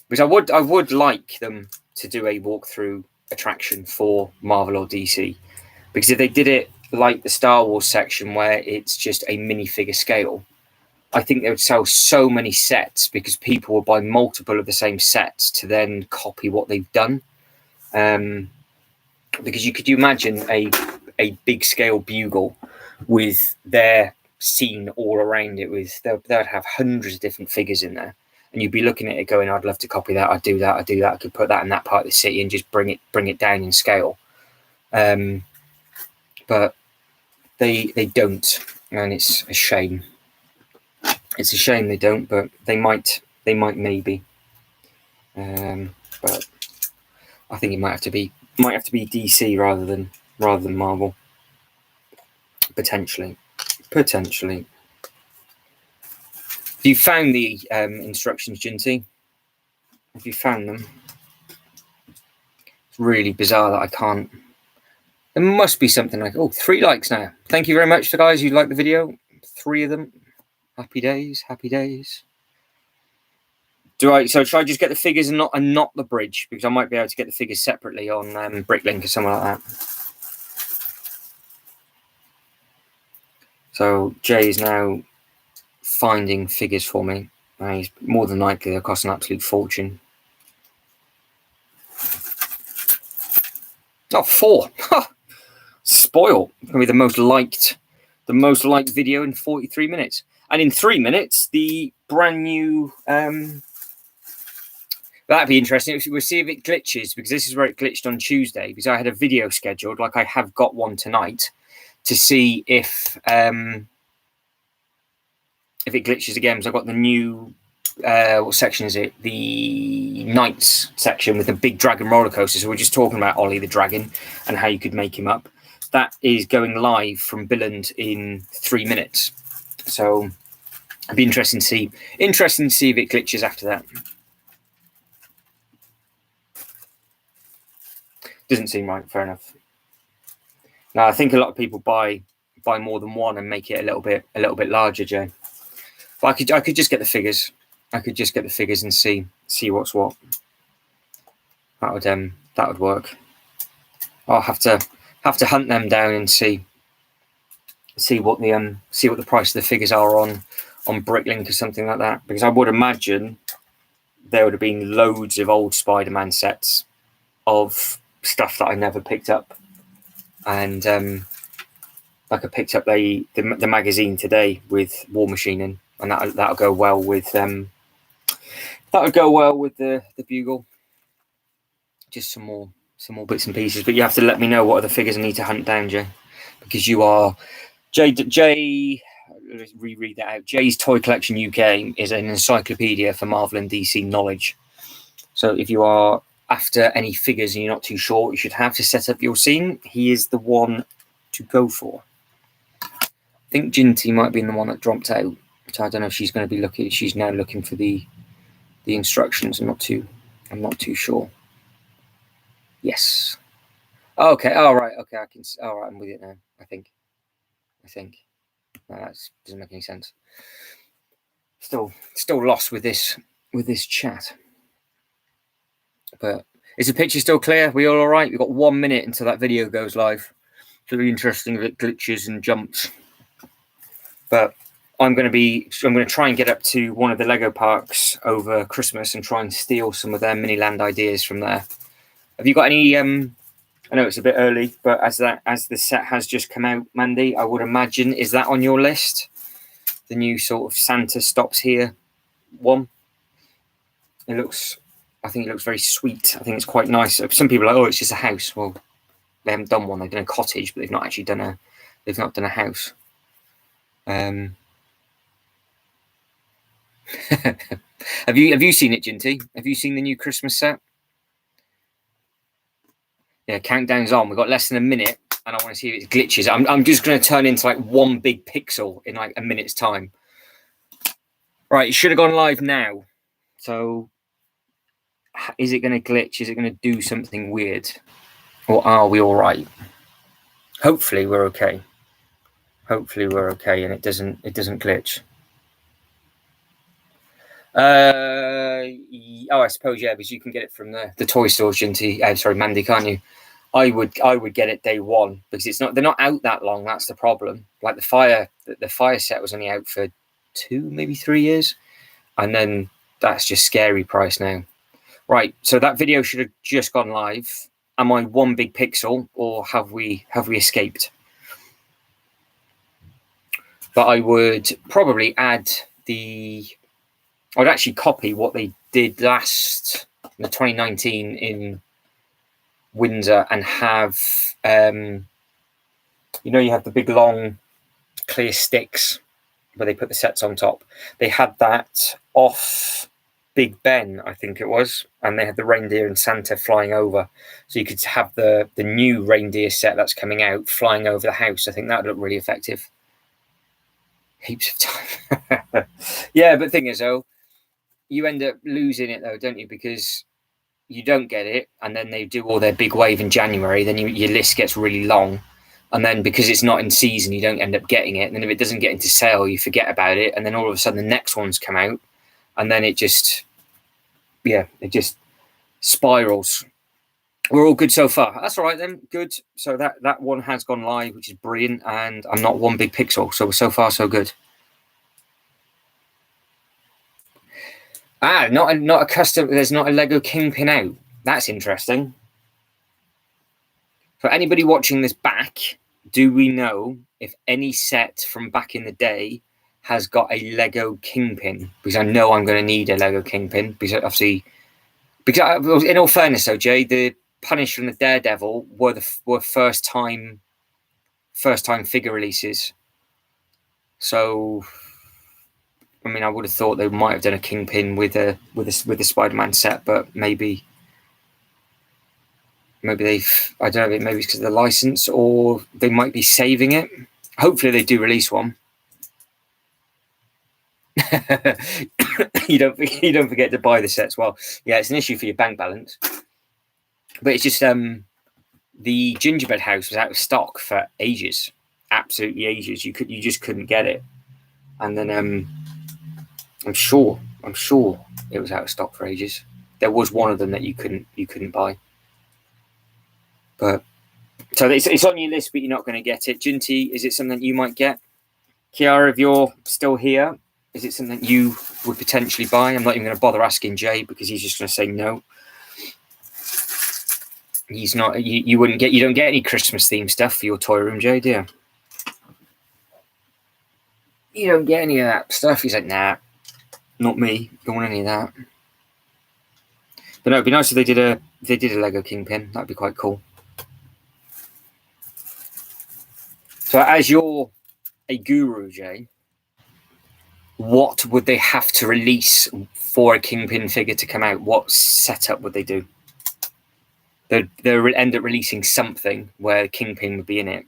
Because I would like them to do a walkthrough attraction for Marvel or DC. Because if they did it like the Star Wars section where it's just a minifigure scale, I think they would sell so many sets because people will buy multiple of the same sets to then copy what they've done. Because could you imagine a big scale bugle with their scene all around it, they'd have hundreds of different figures in there, and you'd be looking at it going, I'd love to copy that, I'd do that, I could put that in that part of the city and just bring it down in scale. But they don't, and it's a shame. It's a shame they don't, but they might maybe. But I think it might have to be DC rather than Marvel. Potentially. Have you found the instructions, Ginty? Have you found them? It's really bizarre that I can't. There must be something like 3 likes now. Thank you very much to guys who liked the video. 3 of them. Happy days. So should I just get the figures and not the bridge? Because I might be able to get the figures separately on Bricklink or something like that. So Jay is now finding figures for me. He's more than likely they'll cost an absolute fortune. Oh, 4. Spoil. It's gonna be the most liked video in 43 minutes. And in 3 minutes, the brand new that'd be interesting. We'll see if it glitches, because this is where it glitched on Tuesday, because I had a video scheduled, like I have got one tonight, to see if it glitches again. Because I've got the new what section is it? The Knights section with the big dragon roller coaster. So we're just talking about Ollie the Dragon and how you could make him up. That is going live from Billund in 3 minutes. So it'd be interesting to see if it glitches after that. Doesn't seem right. Fair enough. Now I think a lot of people buy more than one and make it a little bit larger, Jay. But I could just get the figures. I could just get the figures and see what's what. That would work. I'll have to hunt them down and see what the price of the figures are on Bricklink or something like that. Because I would imagine there would have been loads of old Spider-Man sets of stuff that I never picked up, and like I picked up the magazine today with War Machine in, and that'll go well with the bugle. Just some more bits and pieces, but you have to let me know what other figures I need to hunt down, Jay, because you are Jay. reread that out. Jay's Toy Collection UK is an encyclopedia for Marvel and DC knowledge. So if you are after any figures and you're not too sure what you should have to set up your scene, he is the one to go for. I think Ginty might be the one that dropped out, which I don't know if she's going to be looking. She's now looking for the instructions. I'm not too sure. Yes. Okay. All right. Okay. I can. All right. I'm with it now. I think. No, that doesn't make any sense. Still lost with this chat. But is the picture still clear? We all right? We've got 1 minute until that video goes live. It's really interesting if it glitches and jumps. But I'm going to try and get up to one of the Lego parks over Christmas and try and steal some of their Miniland ideas from there. Have you got any? I know it's a bit early, but as the set has just come out, Mandy, I would imagine, is that on your list? The new sort of Santa stops here one. I think it looks very sweet. I think it's quite nice. Some people are like, oh, it's just a house. Well, they haven't done one. They've done a cottage, but they've not actually done a house. Have you seen it, Ginty? Have you seen the new Christmas set? Yeah, countdown's on. We've got less than a minute, and I want to see if it glitches. I'm just going to turn into like one big pixel in like a minute's time. Right, it should have gone live now. So, is it going to glitch? Is it going to do something weird, or are we all right? Hopefully, we're okay. Hopefully, we're okay, and it doesn't glitch. I suppose, yeah, because you can get it from the toy stores, Ginty. Sorry, Mandy, can't you? I would get it day one because they're not out that long. That's the problem. Like the fire set was only out for 2, maybe 3 years, and then that's just scary price now. Right, so that video should have just gone live. Am I one big pixel, or have we escaped? But I would probably I'd actually copy what they did last in 2019 in Windsor and have, you have the big long clear sticks where they put the sets on top. They had that off Big Ben, I think it was, and they had the reindeer and Santa flying over. So you could have the new reindeer set that's coming out flying over the house. I think that would look really effective. Heaps of time. Yeah, but the thing is, though, you end up losing it, though, don't you? Because you don't get it, and then they do all their big wave in January, then your list gets really long. And then because it's not in season, you don't end up getting it. And then if it doesn't get into sale, you forget about it. And then all of a sudden the next one's come out. And then it just spirals. We're all good so far. That's all right then. Good. So that one has gone live, which is brilliant. And I'm not one big pixel. So far, so good. Not a custom. There's not a Lego Kingpin out. That's interesting. For anybody watching this back, do we know if any set from back in the day has got a Lego Kingpin? Because I know I'm going to need a Lego Kingpin. Because obviously, in all fairness, though, Jay, the Punisher and the Daredevil were first time figure releases. So, I mean, I would have thought they might have done a Kingpin with the Spider-Man set, but maybe they've, I don't know, maybe it's because of the license, or they might be saving it. Hopefully they do release one. you don't forget to buy the sets. Well, yeah, it's an issue for your bank balance. But it's just the gingerbread house was out of stock for ages. Absolutely ages. You just couldn't get it. And then I'm sure it was out of stock for ages. There was one of them that you couldn't buy. But so it's on your list, but you're not going to get it. Ginty, is it something you might get? Kiara, if you're still here, is it something you would potentially buy? I'm not even going to bother asking Jay because he's just going to say no. He's not. You don't get any Christmas themed stuff for your toy room, Jay, do you? You don't get any of that stuff. He's like, nah, not me. Don't want any of that. But no, it'd be nice if they did a Lego Kingpin. That'd be quite cool. So as you're a guru, Jay, what would they have to release for a Kingpin figure to come out? What setup would they do? They'll end up releasing something where Kingpin would be in it.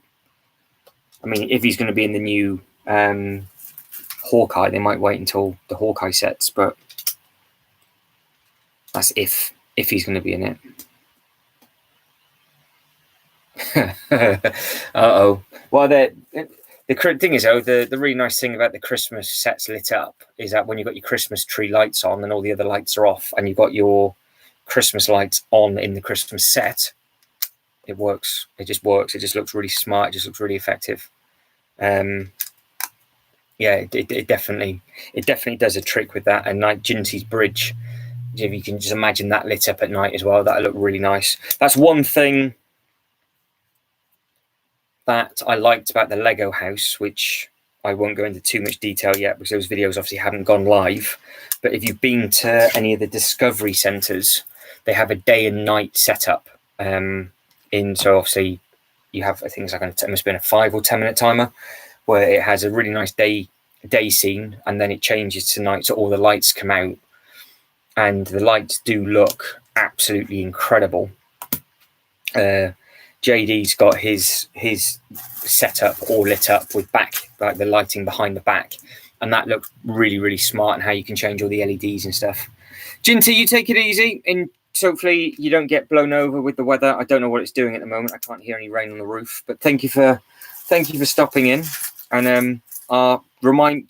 I mean, if he's going to be in the new Hawkeye, they might wait until the Hawkeye sets, but that's if he's going to be in it. Uh-oh. Well, the thing is, though, the really nice thing about the Christmas sets lit up is that when you've got your Christmas tree lights on and all the other lights are off, and you've got your Christmas lights on in the Christmas set, it works. It just works. It just looks really smart. It just looks really effective. Yeah, it definitely does a trick with that. And like Jinty's bridge, if you can just imagine that lit up at night as well, that'll look really nice. That's one thing that I liked about the Lego house, which I won't go into too much detail yet because those videos obviously haven't gone live. But if you've been to any of the Discovery Centres, they have a day and night setup. So obviously you have, I think it's like it must have been a 5 or 10 minute timer where it has a really nice day scene, and then it changes to night, so all the lights come out, and the lights do look absolutely incredible. JD's got his setup all lit up with like the lighting behind the back, and that looks really, really smart, and how you can change all the LEDs and stuff. Jinty, you take it easy, and hopefully you don't get blown over with the weather. I don't know what it's doing at the moment. I can't hear any rain on the roof, but thank you for stopping in, and remind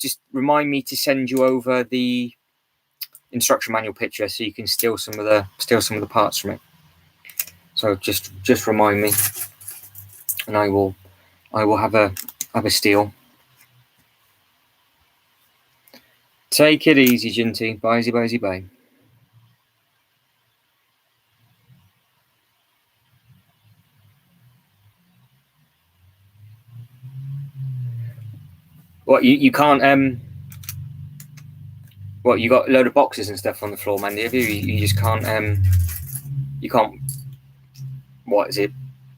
me to send you over the instruction manual picture so you can steal some of the parts from it. So just remind me, and I will have a steal. Take it easy, Jinty. Bye, bye. What, you can't what, you got a load of boxes and stuff on the floor, Mandy? Have you? You just can't you can't. What is it?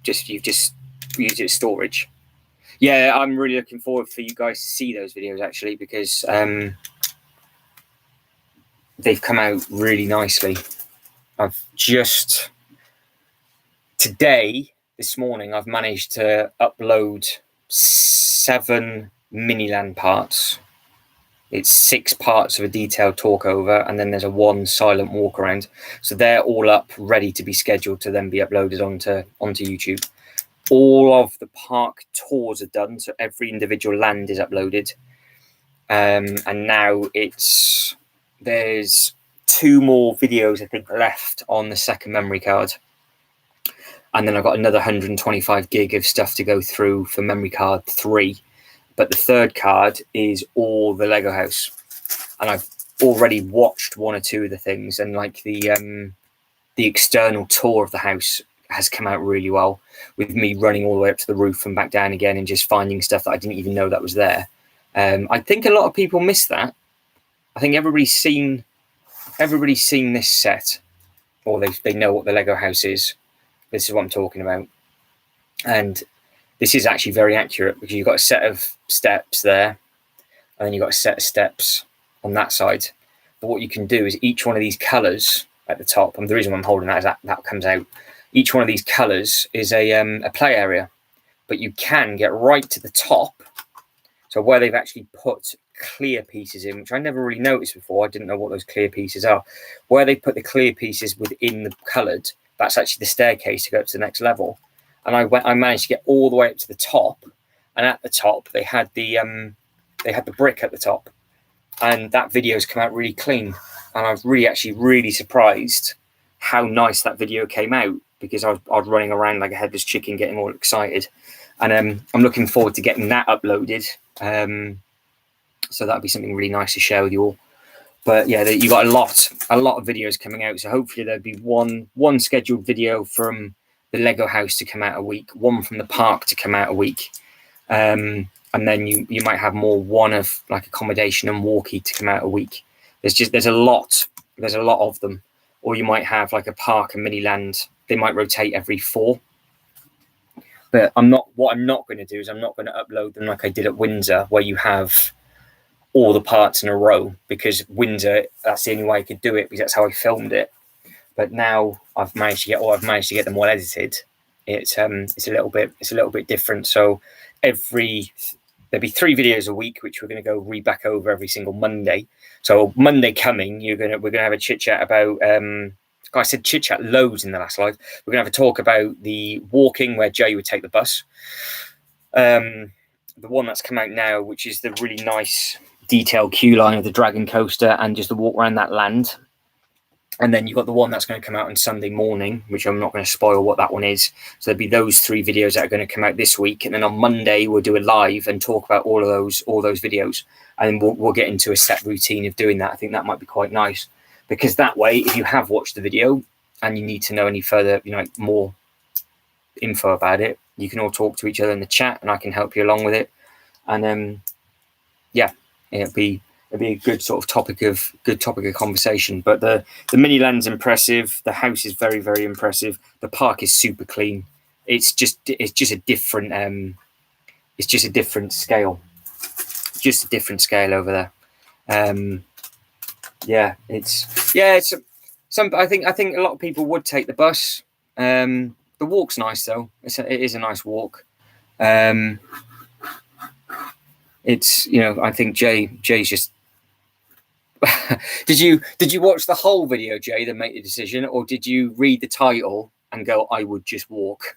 You've just used it as storage. Yeah, I'm really looking forward for you guys to see those videos actually, because they've come out really nicely. I've just this morning I've managed to upload 7 Miniland parts. It's 6 parts of a detailed talk over, and then there's a 1 silent walk around. So they're all up, ready to be scheduled to then be uploaded onto YouTube. All of the park tours are done, so every individual land is uploaded. And now there's 2 more videos I think left on the second memory card. And then I've got another 125 gig of stuff to go through for memory card 3. But the third card is all the Lego house, and I've already watched 1 or 2 of the things, and like the external tour of the house has come out really well, with me running all the way up to the roof and back down again, and just finding stuff that I didn't even know that was there. I think a lot of people miss that. I think everybody's seen this set, or they know what the Lego house is. This is what I'm talking about, and this is actually very accurate, because you've got a set of steps there, and then you've got a set of steps on that side. But what you can do is each one of these colours at the top, and the reason why I'm holding that is that comes out. Each one of these colours is a play area, but you can get right to the top. So where they've actually put clear pieces in, which I never really noticed before. I didn't know what those clear pieces are. Where they put the clear pieces within the coloured, that's actually the staircase to go up to the next level. And I managed to get all the way up to the top, and at the top they had the brick at the top, and that video's come out really clean. And I was really surprised how nice that video came out, because I was running around like a headless chicken, getting all excited, and I'm looking forward to getting that uploaded. So that'll be something really nice to share with you all. But yeah, you got a lot of videos coming out. So hopefully there'll be one scheduled video from the Lego house to come out a week, 1 from the park to come out a week, and then you might have one of like accommodation and walkie to come out a week. There's a lot of them. Or you might have like a park and Miniland. They might rotate every 4. But what I'm not going to do is I'm not going to upload them like I did at Windsor, where you have all the parts in a row, because Windsor, that's the only way I could do it, because that's how I filmed it. But now I've managed to get them all edited. It's a little bit different. So there'll be 3 videos a week, which we're going to go read back over every single Monday. So Monday coming, we're going to have a chit chat about. I said chit chat loads in the last live. We're going to have a talk about the walking, where Jay would take the bus. The one that's come out now, which is the really nice detailed queue line of the Dragon Coaster and just the walk around that land. And then you've got the one that's going to come out on Sunday morning, which I'm not going to spoil what that one is. So there'll be those 3 videos that are going to come out this week. And then on Monday, we'll do a live and talk about all those videos. And we'll get into a set routine of doing that. I think that might be quite nice, because that way, if you have watched the video and you need to know any further, more info about it, you can all talk to each other in the chat, and I can help you along with it. And it'll be a good sort of topic of conversation. But the Miniland's impressive. The house is very, very impressive. The park is super clean. It's just a different scale. Just a different scale over there. I think a lot of people would take the bus. The walk's nice though. It is a nice walk. I think Jay's just. Did you watch the whole video, Jay, that made the decision, or did you read the title and go, I would just walk?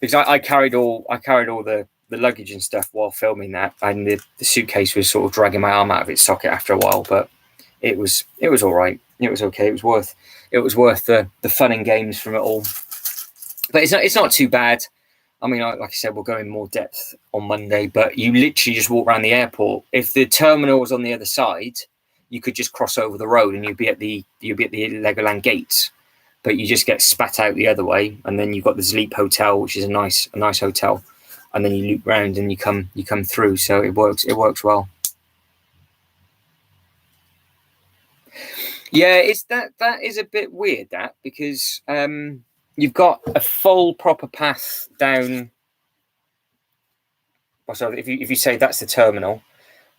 Because I carried all the luggage and stuff while filming that, and the suitcase was sort of dragging my arm out of its socket after a while, but it was all right. It was okay. It was worth the fun and games from it all. But it's not too bad. I mean, like I said, we'll go in more depth on Monday, but you literally just walk around the airport. If the terminal was on the other side, you could just cross over the road and you'd be at the Legoland gates. But you just get spat out the other way, and then you've got the Sleep Hotel, which is a nice hotel, and then you loop round and you come through. So it works well. Yeah, that is a bit weird, because you've got a full proper path down. So if you say that's the terminal,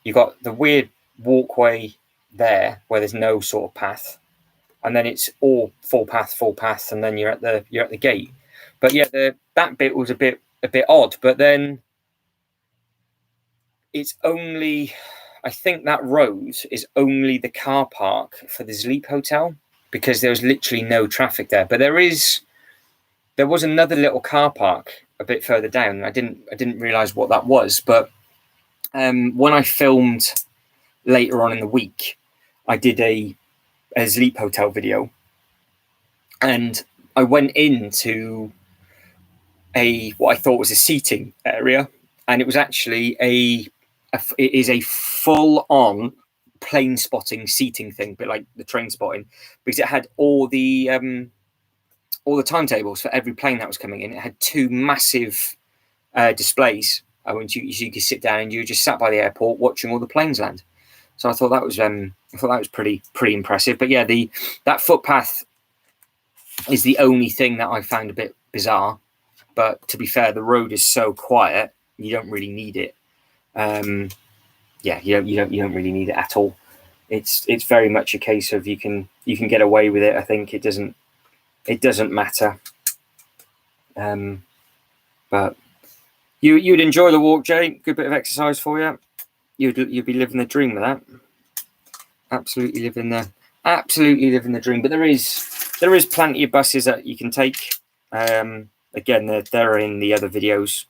you've got the weird walkway there where there's no sort of path, and then it's all full path, and then you're at the gate. But yeah, that bit was a bit odd. But then it's only, I think that road is only the car park for the Sleep Hotel, because there's literally no traffic there. But there was another little car park a bit further down. I didn't realize what that was, but when I filmed later on in the week, I did a Sleep Hotel video, and I went into what I thought was a seating area, and it was actually it is a full-on plane spotting seating thing, but like the train spotting, because it had all the timetables for every plane that was coming in. It had 2 massive displays when you could sit down and you just sat by the airport watching all the planes land. So I thought that was pretty impressive. But yeah, that footpath is the only thing that I found a bit bizarre. But to be fair, the road is so quiet, you don't really need it. You don't really need it at all. It's very much a case of you can get away with it. I think it doesn't matter. But you'd enjoy the walk, Jay. Good bit of exercise for you. You'd be living the dream with that. Absolutely living the dream. But there is plenty of buses that you can take. Again, they're in the other videos.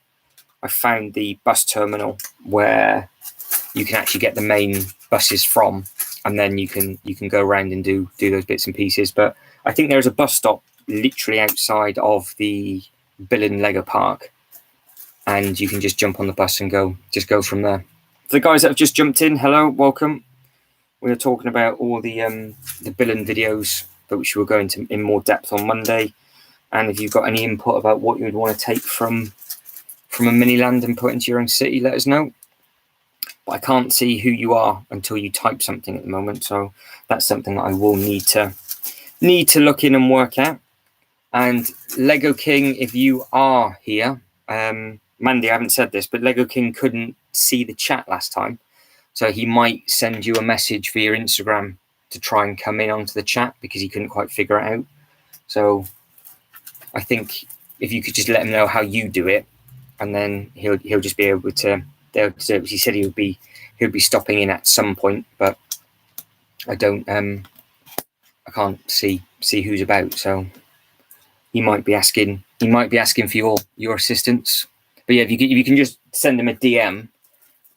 I found the bus terminal where you can actually get the main buses from, and then you can go around and do those bits and pieces. But I think there's a bus stop literally outside of the Billund Lego Park, and you can just jump on the bus and go from there. For the guys that have just jumped in, hello, welcome. We are talking about all the Billund videos, but which we'll go into in more depth on Monday. And if you've got any input about what you would want to take from a Miniland and put into your own city, let us know. But I can't see who you are until you type something at the moment, so that's something that I will need to look in and work out. And Lego King, if you are here, Mandy, I haven't said this, but Lego King couldn't see the chat last time, So he might send you a message via Instagram to try and come in onto the chat because he couldn't quite figure it out. So I think if you could just let him know how you do it, and then he'll just be able to. He said he'll be stopping in at some point, but I I can't see who's about. So he might be asking for your assistance. But yeah, if you can just send him a DM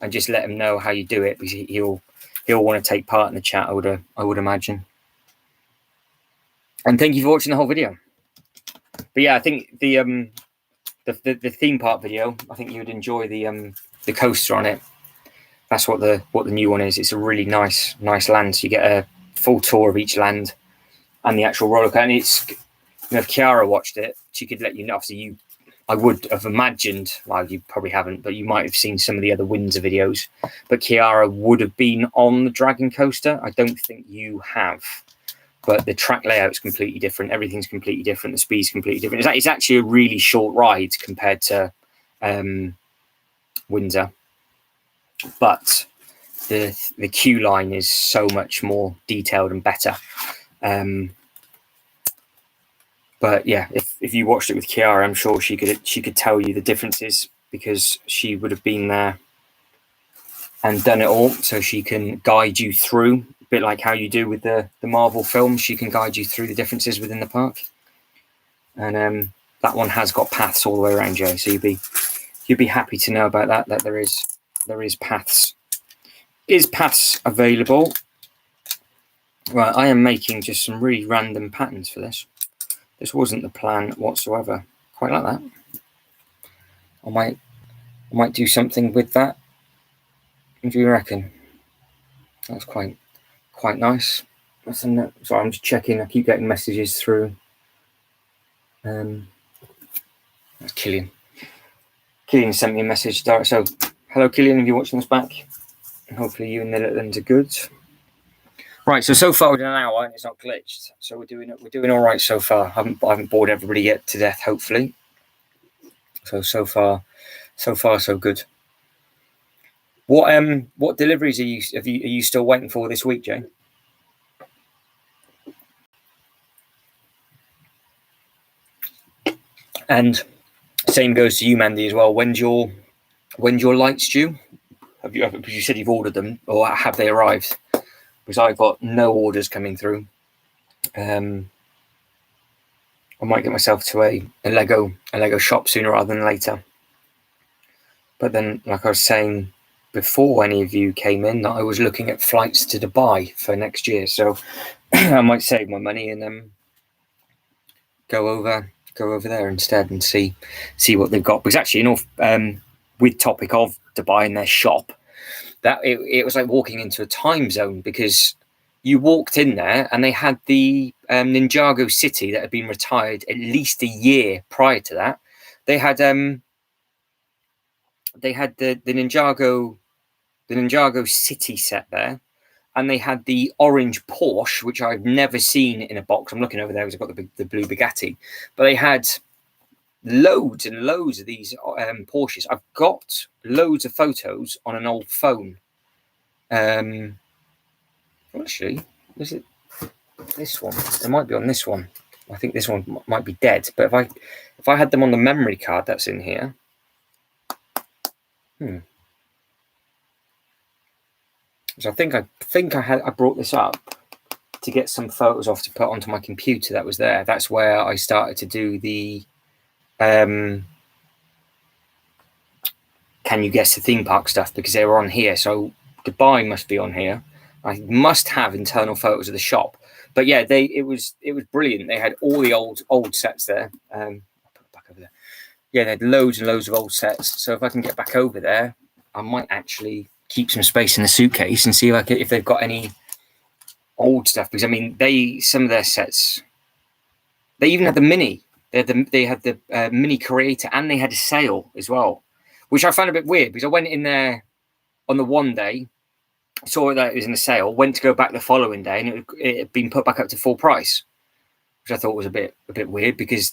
and just let him know how you do it, because he'll want to take part in the chat. I would imagine. And thank you for watching the whole video. But yeah, I think the theme park video, I think you would enjoy the coaster on it. That's what the new one is. It's a really nice land. So you get a full tour of each land and the actual roller coaster. And it's, if Kiara watched it, she could let you know. Obviously, I would have imagined, well, you probably haven't, but you might have seen some of the other Windsor videos. But Kiara would have been on the Dragon coaster. I don't think you have. But the track layout is completely different. Everything's completely different. The speed's completely different. It's actually a really short ride compared to Windsor. But the queue line is so much more detailed and better. But yeah, if you watched it with Kiara, I'm sure she could tell you the differences, because she would have been there and done it all. So she can guide you through, a bit like how you do with the Marvel films. She can guide you through the differences within the park. And that one has got paths all the way around, Joe. So you'd be happy to know about that. That there is paths. Is paths available? Right, I am making just some really random patterns for this. This wasn't the plan whatsoever. Quite like that. I might do something with that. What do you reckon? That's quite nice. Sorry, I'm just checking. I keep getting messages through. That's Killian. Killian sent me a message. So, hello, Killian. If you're watching this back, hopefully you and the little ones are good. Right. So far we've done an hour and it's not glitched. So we're doing all right so far. I haven't bored everybody yet to death. Hopefully. So far so good. What deliveries are you still waiting for this week, Jay? And same goes to you, Mandy, as well. When's your lights due? You said you've ordered them, or have they arrived? Because I've got no orders coming through. I might get myself to a Lego shop sooner rather than later. But then, like I was saying before any of you came in, that I was looking at flights to Dubai for next year. So I might save my money and go over there instead and see what they've got. Because actually, with topic of Dubai and their shop, that it was like walking into a time zone, because you walked in there and they had the Ninjago City that had been retired at least a year prior to that. They had the Ninjago City set there, and they had the orange Porsche, which I've never seen in a box. I'm looking over there because I've got the blue Bugatti, but they had loads and loads of these Porsches. I've got loads of photos on an old phone. Actually, was it this one? It might be on this one. I think this one might be dead. But if I had them on the memory card that's in here, So I think I brought this up to get some photos off to put onto my computer that was there. That's where I started to do the can you guess the theme park stuff, because they were on here. So Dubai must be on here. I must have internal photos of the shop. But yeah, it was brilliant. They had all the old sets there. I'll put it back over there. Yeah, they had loads and loads of old sets. So if I can get back over there, I might actually keep some space in the suitcase and see if they've got any old stuff. Because I mean, some of their sets, they even had the Mini. They had the Mini Creator, and they had a sale as well, which I found a bit weird, because I went in there on the one day, saw that it was in a sale, went to go back the following day, and it had been put back up to full price, which I thought was a bit weird, because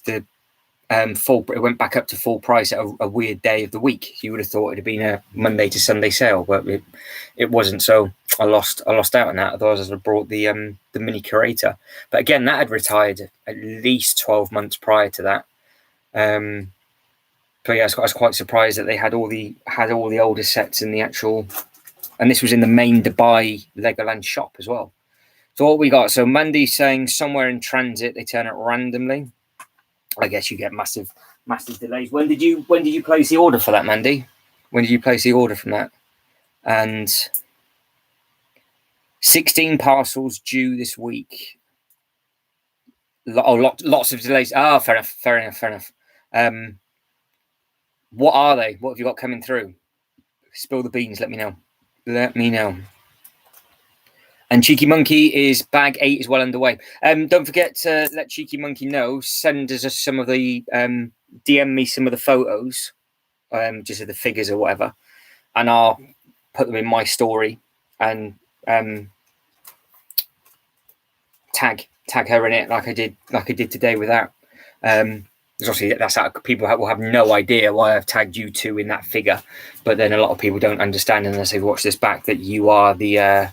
It went back up to full price at a weird day of the week. You would have thought it'd have been a Monday to Sunday sale, but it wasn't. So I lost out on that. Otherwise, I would have brought the Mini Curator. But again, that had retired at least 12 months prior to that. But yeah, I was quite surprised that they had all the older sets in the actual, and this was in the main Dubai Legoland shop as well. So what we got? So Mandy's saying somewhere in transit they turn it randomly. I guess you get massive delays. When did you place the order for that, Mandy? When did you place the order from that? And 16 parcels due this week. Lots of delays. Oh, fair enough. What are they? What have you got coming through? Spill the beans. Let me know. And Cheeky Monkey is bag 8 is well underway. Don't forget to let Cheeky Monkey know. Send us some of the DM me some of the photos, just of the figures or whatever, and I'll put them in my story and tag her in it like I did today with that. Because obviously that's how people will have no idea why I've tagged you two in that figure, but then a lot of people don't understand unless they've watched this back that you are the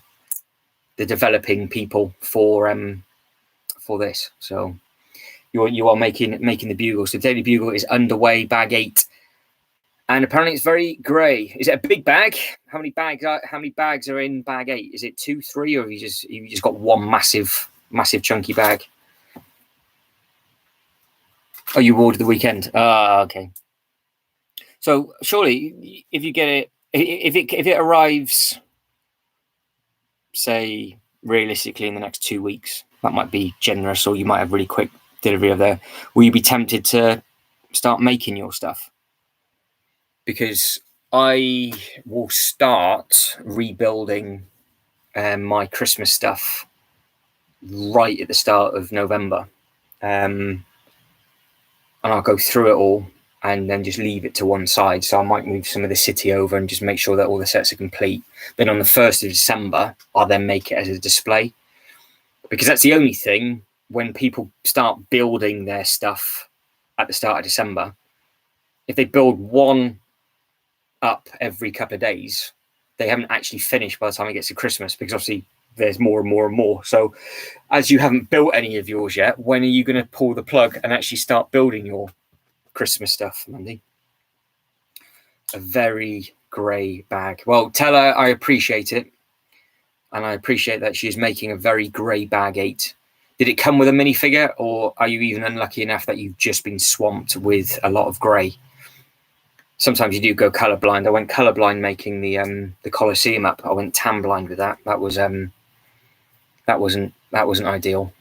developing people for this. So you are making the bugle. So Daily Bugle is underway, bag 8, and apparently it's very grey. Is it a big bag? How many bags are in bag 8? Is it 2, 3, or have you just got one massive chunky bag? Oh, you ordered the weekend. Okay. So surely, if you get it, if it arrives, say realistically in the next 2 weeks, that might be generous, or you might have really quick delivery of there. Will you be tempted to start making your stuff? Because I will start rebuilding my Christmas stuff right at the start of November, and I'll go through it all and then just leave it to one side. So I might move some of the city over and just make sure that all the sets are complete. Then on the 1st of December, I'll then make it as a display, because that's the only thing when people start building their stuff at the start of December. If they build one up every couple of days, they haven't actually finished by the time it gets to Christmas, because obviously there's more and more and more. So as you haven't built any of yours yet, when are you going to pull the plug and actually start building your Christmas stuff, Mandy? A very grey bag. Well, tell her I appreciate it, and I appreciate that she's making a very grey bag 8. Did it come with a minifigure, or are you even unlucky enough that you've just been swamped with a lot of grey? Sometimes you do go colorblind. I went colorblind making the Colosseum up. I went tan blind with that. That wasn't ideal.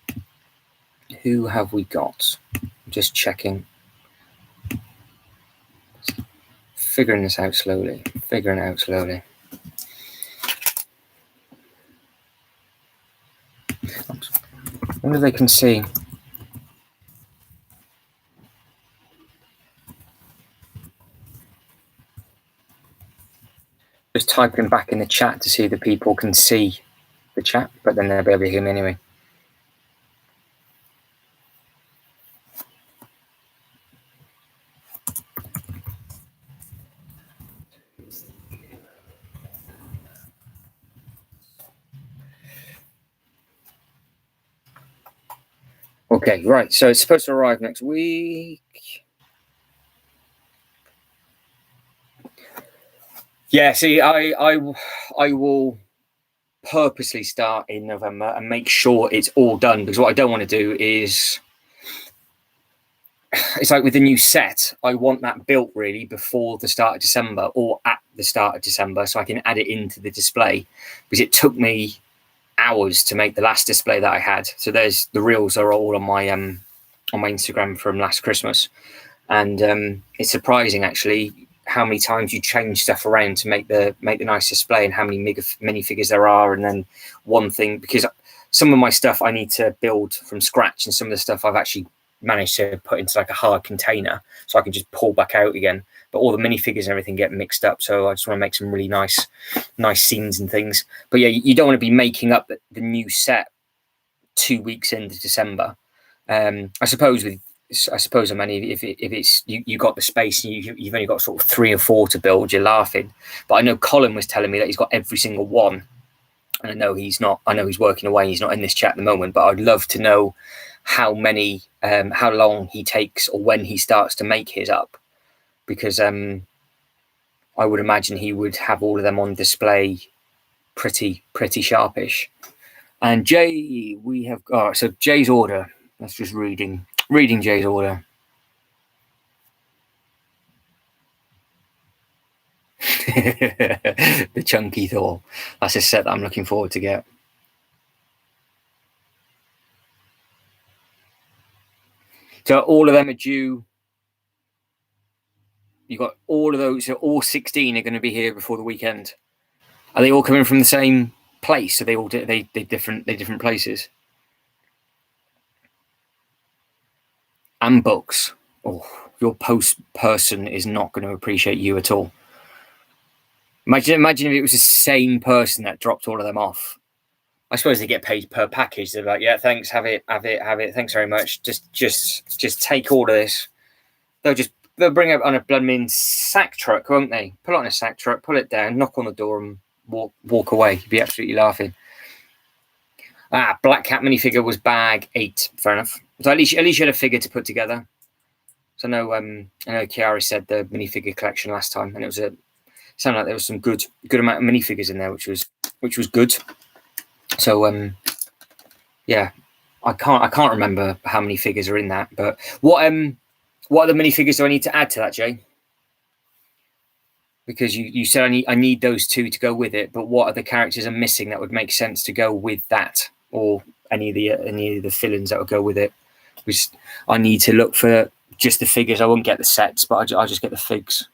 Who have we got? Just checking. Figuring it out slowly. I wonder if they can see. Just typing back in the chat to see if the people can see the chat, but then they'll be able to hear me anyway. Okay, right. So it's supposed to arrive next week. Yeah, see, I will purposely start in November and make sure it's all done, because what I don't want to do is, it's like with the new set, I want that built really before the start of December, or at the start of December, so I can add it into the display, because it took me hours to make the last display that I had. So there's the reels are all on my Instagram from last Christmas, and it's surprising actually how many times you change stuff around to make the nice display, and how many minifigures there are. And then one thing, because some of my stuff I need to build from scratch, and some of the stuff I've actually managed to put into like a hard container so I can just pull back out again, but all the minifigures and everything get mixed up. So I just want to make some really nice scenes and things. But yeah, you don't want to be making up the new set 2 weeks into December. I suppose with I suppose, I mean, if it's you got the space and you've only got sort of 3 or 4 to build, you're laughing. But I know Colin was telling me that he's got every single one, and I know he's not. I know he's working away. He's not in this chat at the moment, but I'd love to know how many, how long he takes, or when he starts to make his up, because I would imagine he would have all of them on display pretty sharpish. And Jay, we have so Jay's order. That's just reading Jay's order. The chunky Thor. That's a set that I'm looking forward to get. So all of them are due. You got all of those. So all 16 are going to be here before the weekend. Are they all coming from the same place? So they different places. And books. Oh, your post person is not going to appreciate you at all. Imagine if it was the same person that dropped all of them off. I suppose they get paid per package. They're like, yeah, thanks, have it. Thanks very much. Just take all of this. They'll bring it on a blooming sack truck, won't they? Put it on a sack truck, pull it down, knock on the door, and walk away. You'd be absolutely laughing. Black Cat minifigure was bag 8. Fair enough. So at least you had a figure to put together. So I know Chiara said the minifigure collection last time, and it sounded like there was some good amount of minifigures in there, which was good. So yeah, I can't remember how many figures are in that, but what other minifigures do I need to add to that, Jay? Because you said I need those 2 to go with it, but what other characters are missing that would make sense to go with that, or any of the fill-ins that would go with it? I need to look for just the figures. I won't get the sets, but I'll just get the figs.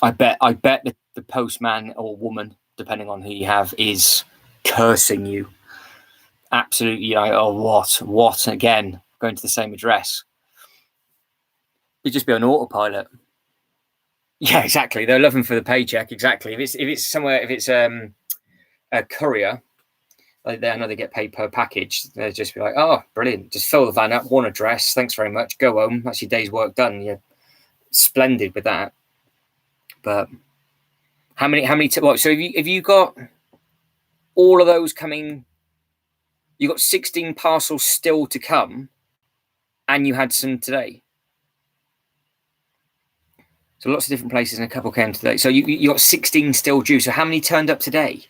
I bet the postman or woman, depending on who you have, is cursing you. Absolutely, what again? Going to the same address. You'd just be on autopilot. Yeah, exactly. They're looking for the paycheck. Exactly. If it's somewhere, if it's a courier, I know they get paid per package. They'll just be like, oh, brilliant. Just fill the van up, one address. Thanks very much. Go home. That's your day's work done. You're splendid with that. But how many? So have you got all of those coming? You got 16 parcels still to come, and you had some today. So lots of different places, and a couple came today. So you got 16 still due. So how many turned up today?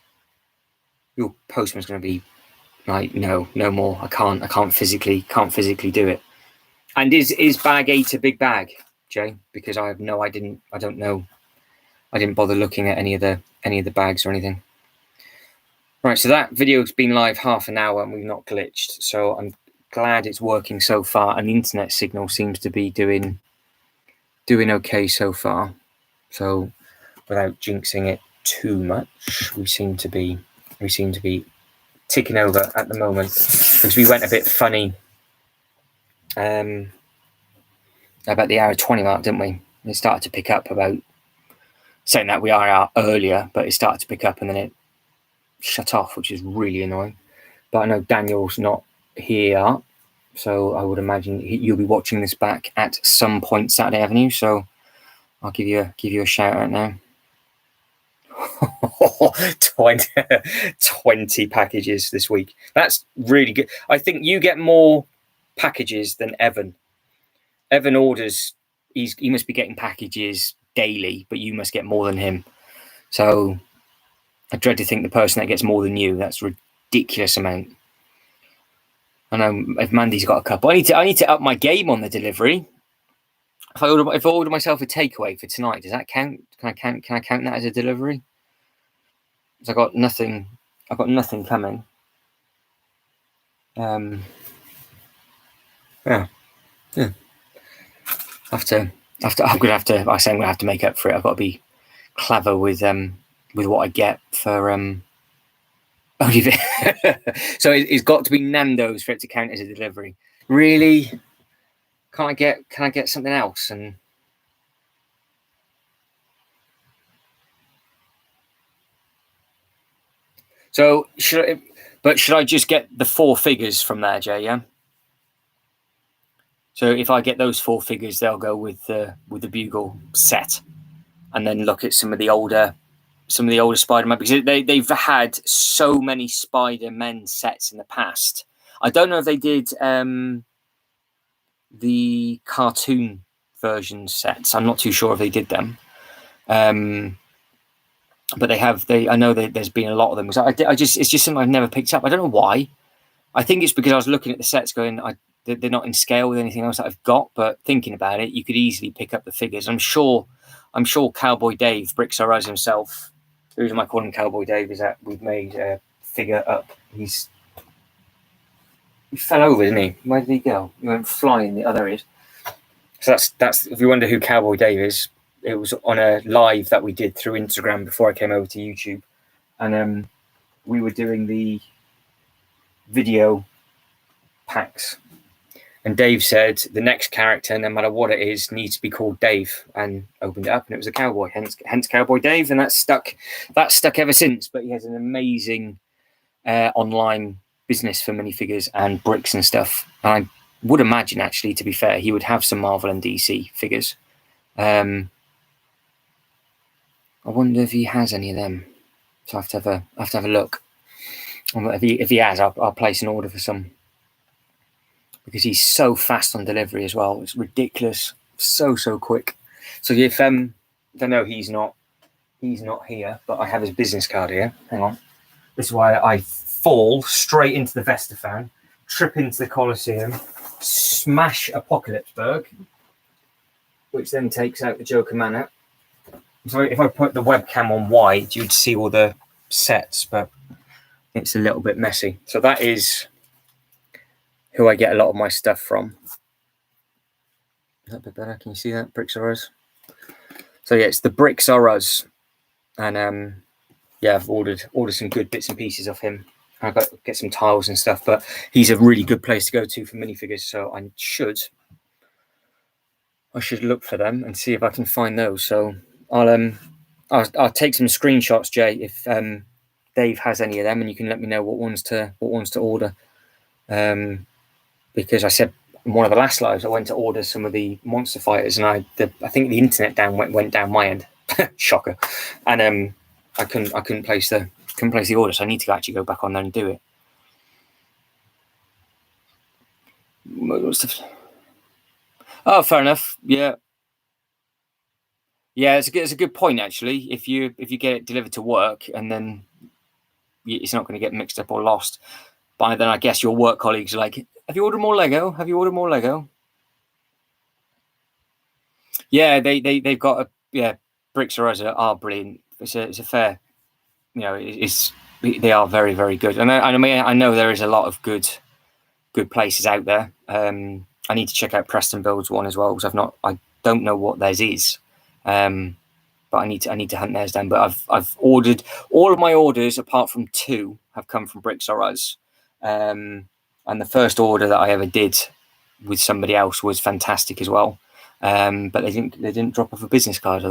Your postman's going to be like, no more. I can't physically do it. And is bag 8 a big bag, Jay? Because I don't know. I didn't bother looking at any of the bags or anything. Right, so that video's been live half an hour and we've not glitched. So I'm glad it's working so far, and the internet signal seems to be doing okay so far. So without jinxing it too much, we seem to be ticking over at the moment, because we went a bit funny about the hour 20 mark, didn't we? It started to pick up, about saying that we are out earlier, but it started to pick up and then it shut off, which is really annoying. But I know Daniel's not here, so I would imagine you'll be watching this back at some point Saturday Avenue. So I'll give you a shout out now. 20 packages this week. That's really good. I think you get more packages than Evan. Evan orders. He must be getting packages daily, but you must get more than him. So I dread to think the person that gets more than you. That's a ridiculous amount. I know if Mandy's got a couple. I need to up my game on the delivery. If I order myself a takeaway for tonight, does that count? Can I count that as a delivery? Because I've got nothing coming. Yeah. I'm gonna have to make up for it. I've got to be clever with what I get for So it's got to be Nando's for it to count as a delivery. Really? Can I get something else? And so should I just get the 4 figures from there, Jay? Yeah. So if I get those 4 figures, they'll go with the Bugle set, and then look at some of the older Spider-Man, because they've had so many Spider-Man sets in the past. I don't know if they did the cartoon version sets. I'm not too sure if they did them. But they have. I know there's been a lot of them. So it's just something I've never picked up. I don't know why. I think it's because I was looking at the sets going, they're not in scale with anything else that I've got. But thinking about it, you could easily pick up the figures. I'm sure Cowboy Dave, Bricks R Us himself, the reason I call him Cowboy Dave is that we've made a figure up. He fell over, didn't he? Where did he go? He went flying. The other is. So that's if you wonder who Cowboy Dave is, it was on a live that we did through Instagram before I came over to YouTube, and we were doing the video packs, and Dave said the next character, no matter what it is, needs to be called Dave, and opened it up and it was a cowboy, hence Cowboy Dave, and that's stuck ever since. But he has an amazing online business for minifigures and bricks and stuff, and I would imagine, actually, to be fair, he would have some Marvel and DC figures. I wonder if he has any of them. So I have to have a look. If he has, I'll place an order for some, because he's so fast on delivery as well. It's ridiculous, so quick. So if I know he's not here, but I have his business card here. Hang on. This is why I fall straight into the Vestafan, trip into the Colosseum, smash Apocalypseburg, which then takes out the Joker Manor. So if I put the webcam on wide, you'd see all the sets, but it's a little bit messy. So that is who I get a lot of my stuff from. Is that a bit better? Can you see that? Bricks R Us. So yeah, it's the Bricks R Us, and yeah, I've ordered some good bits and pieces off him. I've got to get some tiles and stuff, but he's a really good place to go to for minifigures. So I should look for them and see if I can find those. So I'll take some screenshots, Jay, if Dave has any of them, and you can let me know what ones to order. Because I said in one of the last lives I went to order some of the monster fighters, and I think the internet went down my end. Shocker. And I couldn't place the order, so I need to actually go back on there and do it. Oh, fair enough. Yeah, it's a good point, actually. If you get it delivered to work, and then it's not going to get mixed up or lost. But then I guess your work colleagues are like, "Have you ordered more Lego? Have you ordered more Lego?" Yeah, they've got Bricks R Us are brilliant. It's a fair, they are very, very good. And I know there is a lot of good places out there. I need to check out Preston Build's one as well, because I don't know what theirs is. But I need to hunt theirs down. But I've ordered all of my orders apart from 2 have come from Bricks R Us. And the first order that I ever did with somebody else was fantastic as well. But they didn't drop off a business card.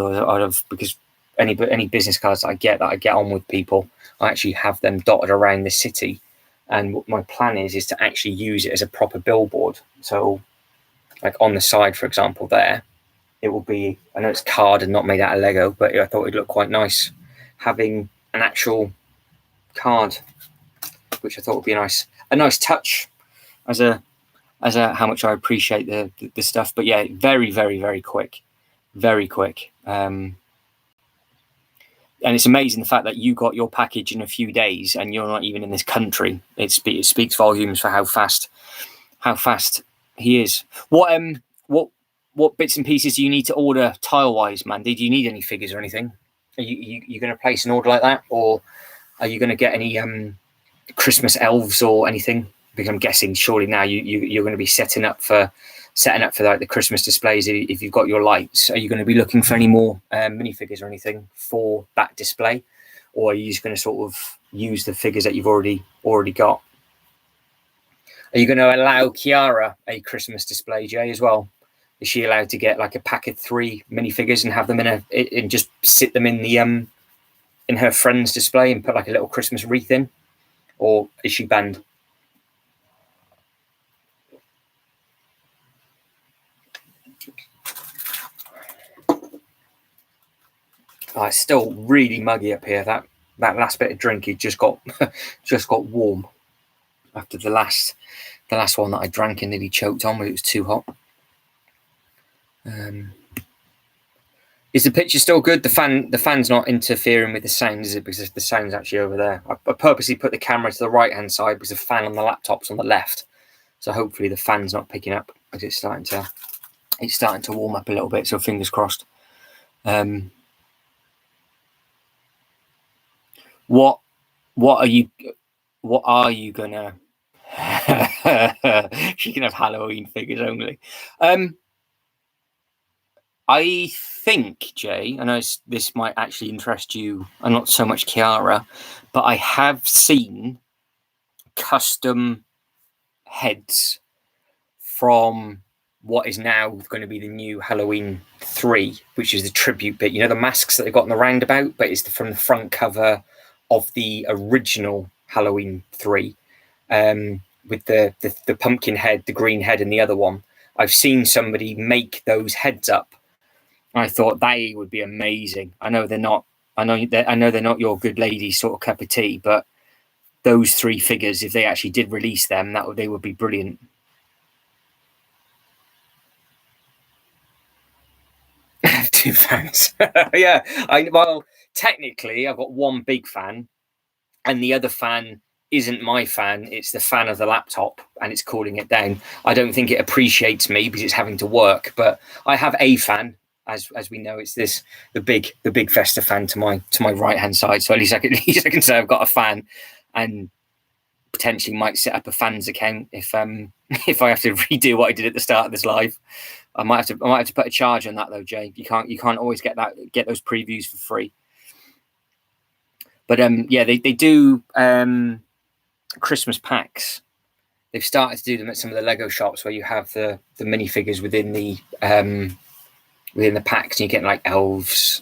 Because any business cards that I get on with people, I actually have them dotted around the city. And what my plan is to actually use it as a proper billboard. So, like on the side, for example, there, it will be, I know it's card and not made out of Lego, but I thought it'd look quite nice having an actual card, which I thought would be a nice touch as a how much I appreciate the stuff. But yeah, very, very, very quick, very quick. And it's amazing the fact that you got your package in a few days and you're not even in this country. It speaks volumes for how fast he is. What bits and pieces do you need to order tile-wise, Mandy? Do you need any figures or anything? Are you going to place an order like that, or are you going to get any Christmas elves or anything? Because I'm guessing surely now you're going to be setting up for like the Christmas displays. If you've got your lights, are you going to be looking for any more minifigures or anything for that display, or are you just going to sort of use the figures that you've already got? Are you going to allow Kiara a Christmas display, Jay, as well? Is she allowed to get like a pack of 3 minifigures and have them and just sit them in the in her friend's display and put like a little Christmas wreath in, or is she banned? Oh, it's still really muggy up here. That last bit of drink, it just got just got warm after the last one that I drank and nearly choked on, but it was too hot. Is the picture still good? The fan's not interfering with the sound, is it? Because the sound's actually over there. I purposely put the camera to the right-hand side because the fan on the laptop's on the left. So hopefully the fan's not picking up because it's starting to warm up a little bit. So fingers crossed. What are you gonna? She can have Halloween figures only. I think, Jay, I know this might actually interest you, and not so much Kiara, but I have seen custom heads from what is now going to be the new Halloween 3, which is the tribute bit. You know, the masks that they've got in the roundabout, but it's from the front cover of the original Halloween 3, with the pumpkin head, the green head, and the other one. I've seen somebody make those heads up. I thought they would be amazing. I know they're not. I know they're not your good lady sort of cup of tea, but those 3 figures, if they actually did release them, they would be brilliant. I have 2 fans. Yeah. Well, technically, I've got one big fan, and the other fan isn't my fan. It's the fan of the laptop, and it's cooling it down. I don't think it appreciates me because it's having to work. But I have a fan. As we know, it's the big Vesta fan to my right hand side. So at least I can say I've got a fan, and potentially might set up a fans account if I have to redo what I did at the start of this live. I might have to put a charge on that though, Jay. You can't always get those previews for free. But yeah, they do Christmas packs. They've started to do them at some of the Lego shops where you have the minifigures within the packs, and you get like elves,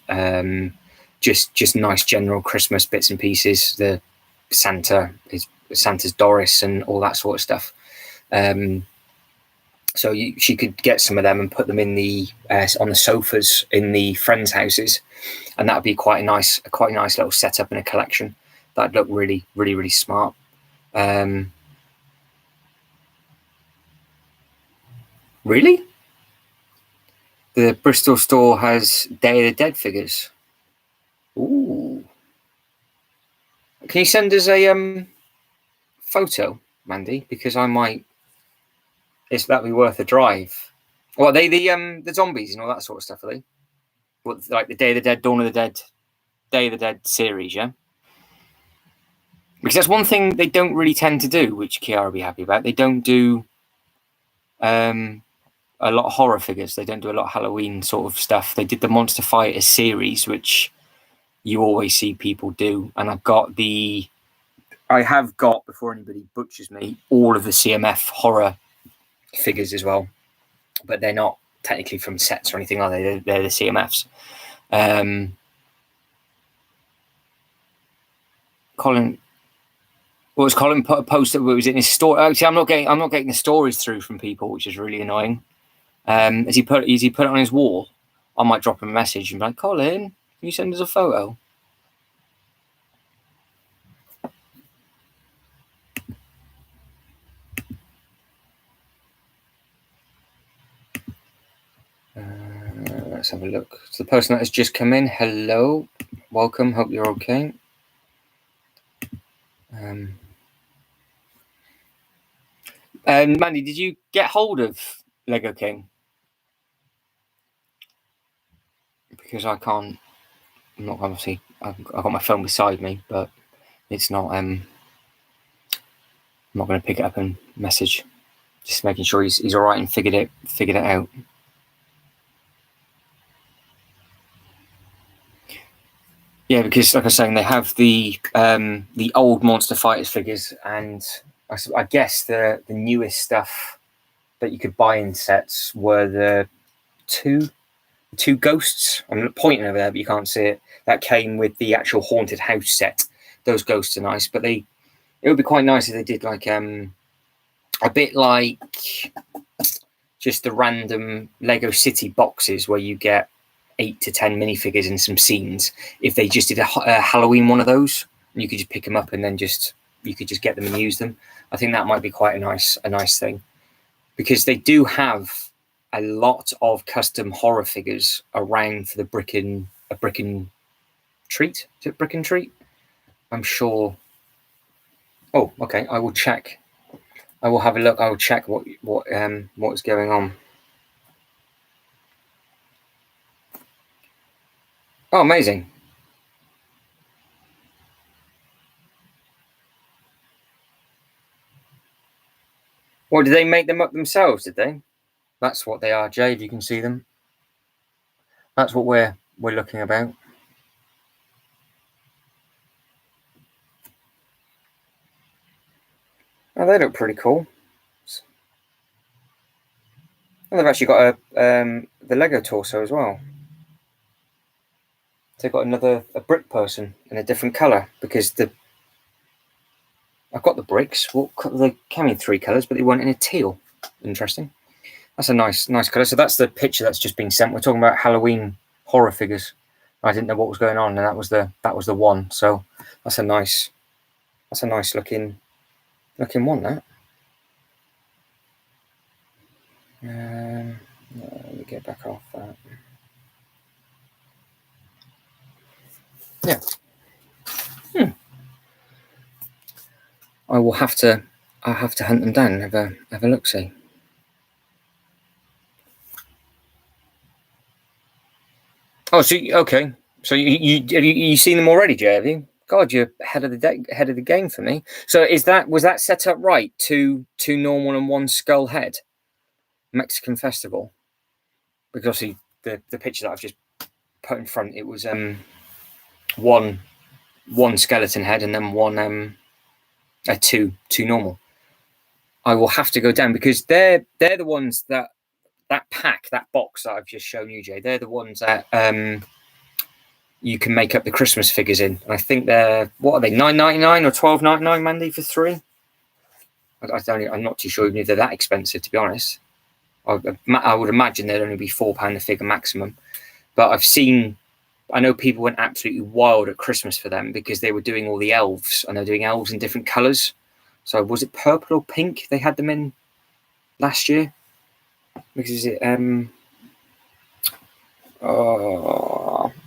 just nice general Christmas bits and pieces. The Santa's Doris and all that sort of stuff. So she could get some of them and put them in on the sofas in the friends' houses, and that would be quite a nice little setup in a collection. That'd look really, really, really smart. Really? The Bristol store has Day of the Dead figures. Ooh. Can you send us a photo, Mandy? Because I might. That'd be worth a drive. Well, are they the zombies and all that sort of stuff, are they? What, like the Day of the Dead, Dawn of the Dead, Day of the Dead series, yeah? Because that's one thing they don't really tend to do, which Kiara will be happy about. They don't do a lot of horror figures. They don't do a lot of Halloween sort of stuff. They did the Monster Fighters series, which you always see people do. And I have got, before anybody butchers me, all of the CMF horror figures as well. But they're not technically from sets or anything, are they? They're the CMFs. Colin put a post that was in his story. Actually, I'm not getting the stories through from people, which is really annoying. Has he put it on his wall? I might drop him a message and be like, Colin, can you send us a photo? Let's have a look. So the person that has just come in, hello, welcome, hope you're okay. Mandy, did you get hold of Lego King? Because I can't. I'm not obviously. I've got my phone beside me, but it's not. I'm not going to pick it up and message. Just making sure he's all right and figured it out. Yeah, because like I was saying, they have the old Monster Fighters figures, and I guess the newest stuff that you could buy in sets were the two ghosts. I'm pointing over there, but you can't see it. That came with the actual haunted house set. Those ghosts are nice, but it would be quite nice if they did like a bit like just the random Lego City boxes where you get 8 to 10 minifigures and some scenes, if they just did a Halloween one of those, and you could just pick them up and then you could just get them and use them. I think that might be quite a nice thing, because they do have a lot of custom horror figures around for the Brick and Treat. Is it Brick and Treat? I'm sure. Oh, okay. I will check. I will have a look. I will check what's going on. Oh, amazing. Well, did they make them up themselves, did they? That's what they are, Jay, if you can see them. That's what we're looking about. Oh, they look pretty cool. And they've actually got the Lego torso as well. They've got a brick person in a different colour, because I've got the bricks. Well, they came in 3 colours, but they weren't in a teal. Interesting. That's a nice colour. So that's the picture that's just been sent. We're talking about Halloween horror figures. I didn't know what was going on, and that was the one. So that's a nice looking one. That. Let me get back off that. Yeah. I'll have to hunt them down and have a look see. Oh, so okay. So you seen them already, Jay? Have you? God, you're ahead of the game for me. So was that set up right? Two normal and 1 skull head, Mexican festival. Because obviously the picture that I've just put in front, it was one skeleton head and then one two normal. I will have to go down, because they're the ones that box that I've just shown you, Jay. They're the ones that you can make up the Christmas figures in. And I think they're, what are they, $9.99 or $12.99, Mandy, for 3? I'm not too sure even if they're that expensive, to be honest. I would imagine they'd only be £4 a figure maximum. But I know people went absolutely wild at Christmas for them, because they were doing all the elves, and they're doing elves in different colours. So was it purple or pink they had them in last year? Because it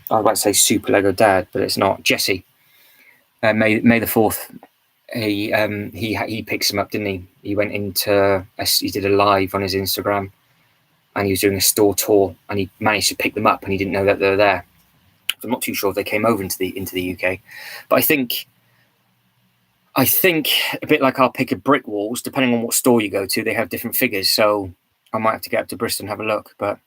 I was about to say Super Lego Dad, but it's not. Jesse, May the 4th, he picks them up, didn't he? He went he did a live on his Instagram, and he was doing a store tour, and he managed to pick them up, and he didn't know that they were there. I'm not too sure if they came over into the UK, but I think a bit like our pick of brick walls, depending on what store you go to, they have different figures. So I might have to get up to Bristol and have a look, but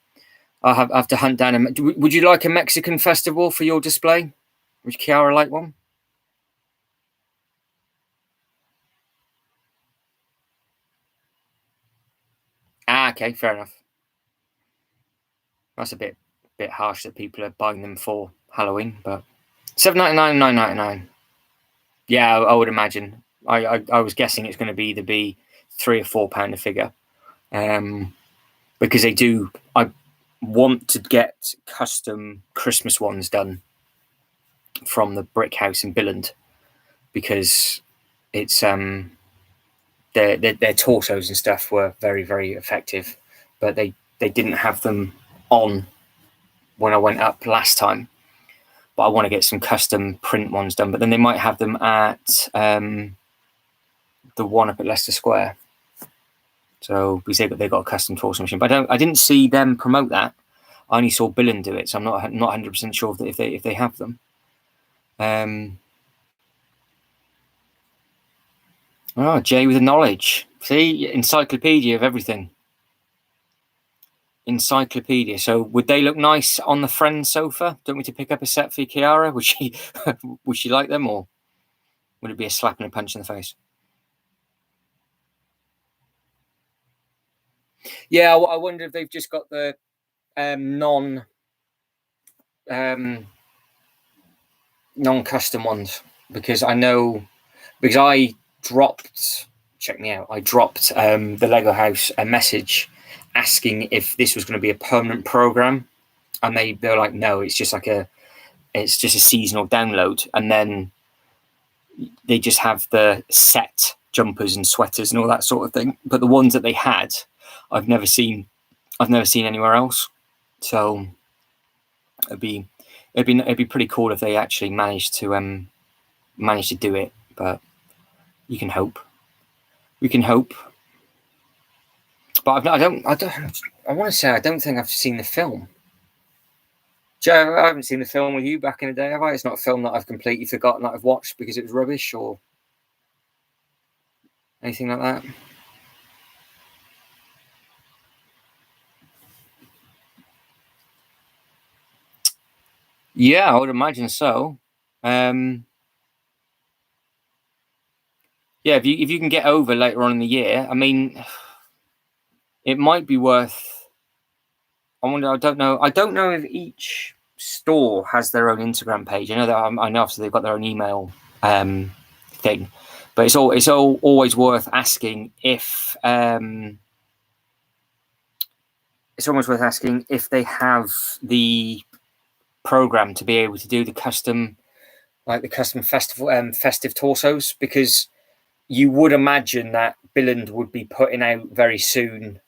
I'll have to hunt down. Would you like a Mexican festival for your display? Would Kiara like one? Okay, fair enough. That's a bit harsh that people are buying them for Halloween, but $7.99 and $9.99. Yeah, I would imagine. I was guessing it's going to either be £3 or £4 a figure, because they do. I want to get custom Christmas ones done from the brick house in Billund, because it's their torsos and stuff were very, very effective, but they didn't have them on when I went up last time. But I want to get some custom print ones done. But then they might have them at the one up at Leicester Square. So we say that they got a custom torso machine, but I didn't see them promote that. I only saw Billund do it, so I'm not 100% sure if they have them. Oh, Jay with the knowledge. See, encyclopedia of everything. Encyclopedia. So would they look nice on the friend sofa? Don't we to pick up a set for Kiara? Would she like them, or would it be a slap and a punch in the face? Yeah, I wonder if they've just got the non-custom ones, because I dropped. Check me out. I dropped the Lego House a message asking if this was going to be a permanent program, and they're like, no, it's just a seasonal download, and then they just have the set jumpers and sweaters and all that sort of thing. But the ones that they had, I've never seen anywhere else. So it'd be pretty cool if they actually managed to do it. But you can hope. We can hope. But I want to say I don't think I've seen the film. Joe, I haven't seen the film with you back in the day, have I? It's not a film that I've completely forgotten that I've watched because it was rubbish or anything like that. Yeah, I would imagine so. Yeah, if you can get over later on in the year, I mean, it might be worth. I wonder. I don't know if each store has their own Instagram page. I know that I know obviously they've got their own email thing, but it's always worth asking if it's almost worth asking if they have the program to be able to do the custom festive torsos, because you would imagine that Billund would be putting out very soon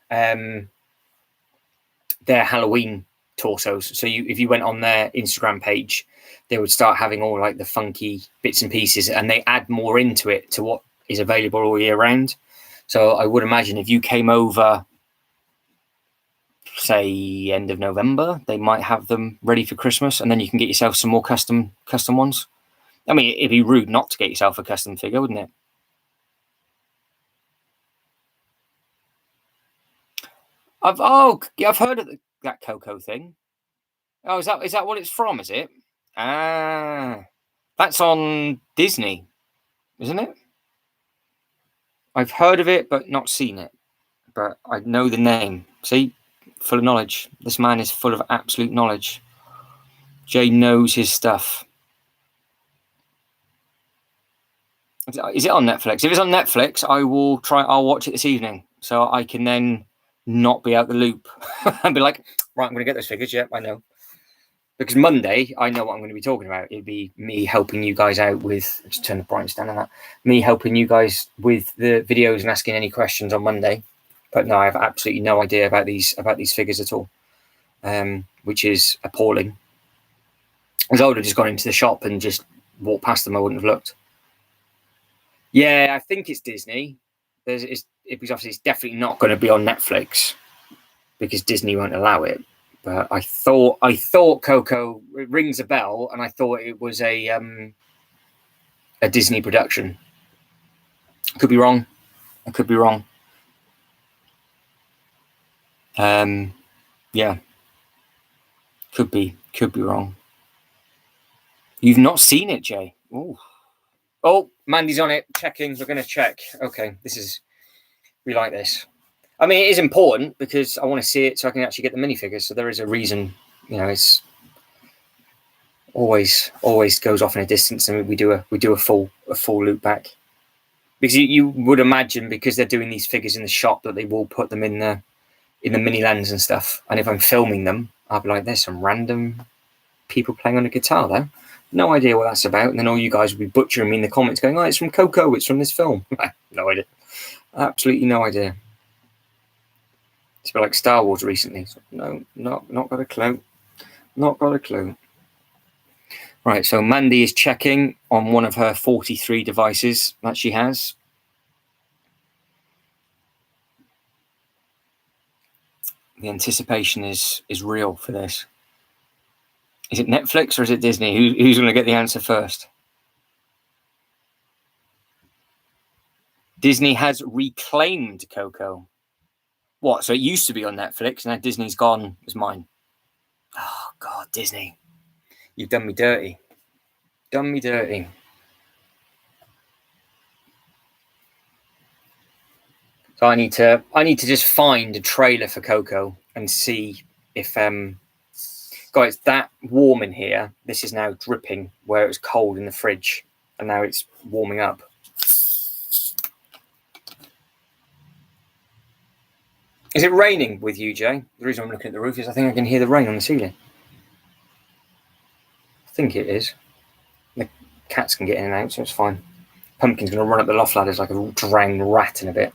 their Halloween torsos. So if you went on their Instagram page, they would start having all like the funky bits and pieces, and they add more into it to what is available all year round. So I would imagine if you came over, say end of November, they might have them ready for Christmas, and then you can get yourself some more custom ones. I mean, it'd be rude not to get yourself a custom figure, wouldn't it? I've heard of that Coco thing. Oh, is that what it's from? Is it? Ah, that's on Disney, isn't it? I've heard of it, but not seen it. But I know the name. See, full of knowledge. This man is full of absolute knowledge. Jay knows his stuff. Is it on Netflix? If it's on Netflix, I'll watch it this evening, so I can then not be out the loop and be like, right, I'm going to get those figures. Yeah, I know. Because Monday, I know what I'm going to be talking about. It'd be me helping you guys out with, just turn the brightness down on that, me helping you guys with the videos and asking any questions on Monday. But no, I have absolutely no idea about these figures at all, which is appalling. As I would have just gone into the shop and just walked past them, I wouldn't have looked. Yeah, I think it's Disney. Because obviously it's definitely not going to be on Netflix because Disney won't allow it. But I thought Coco, it rings a bell, and I thought it was a Disney production. Could be wrong. I could be wrong. Yeah. Could be wrong. You've not seen it, Jay? Ooh. Oh, Mandy's on it. Checking. We're going to check. Okay, we like this. I mean, it is important because I want to see it so I can actually get the minifigures. So there is a reason, it's always goes off in a distance, and we do a full loop back, because you would imagine, because they're doing these figures in the shop, that they will put them in the Minilands and stuff. And if I'm filming them, I'll be like, there's some random people playing on a guitar there. No idea what that's about. And then all you guys will be butchering me in the comments going, oh, it's from Coco, it's from this film. No idea. Absolutely no idea. It's a bit like Star Wars recently. So no, not got a clue. Not got a clue. Right, so Mandy is checking on one of her 43 devices that she has. The anticipation is real for this. Is it Netflix or is it Disney? Who's going to get the answer first? Disney has reclaimed Coco. What? So it used to be on Netflix, and now Disney's gone as mine. Oh, God, Disney. You've done me dirty. Done me dirty. So I need to just find a trailer for Coco and see if God, it's that warm in here. This is now dripping where it was cold in the fridge, and now it's warming up. Is it raining with you, Jay? The reason I'm looking at the roof is I think I can hear the rain on the ceiling. I think it is. The cats can get in and out, so it's fine. Pumpkin's going to run up the loft ladders like a drowned rat in a bit.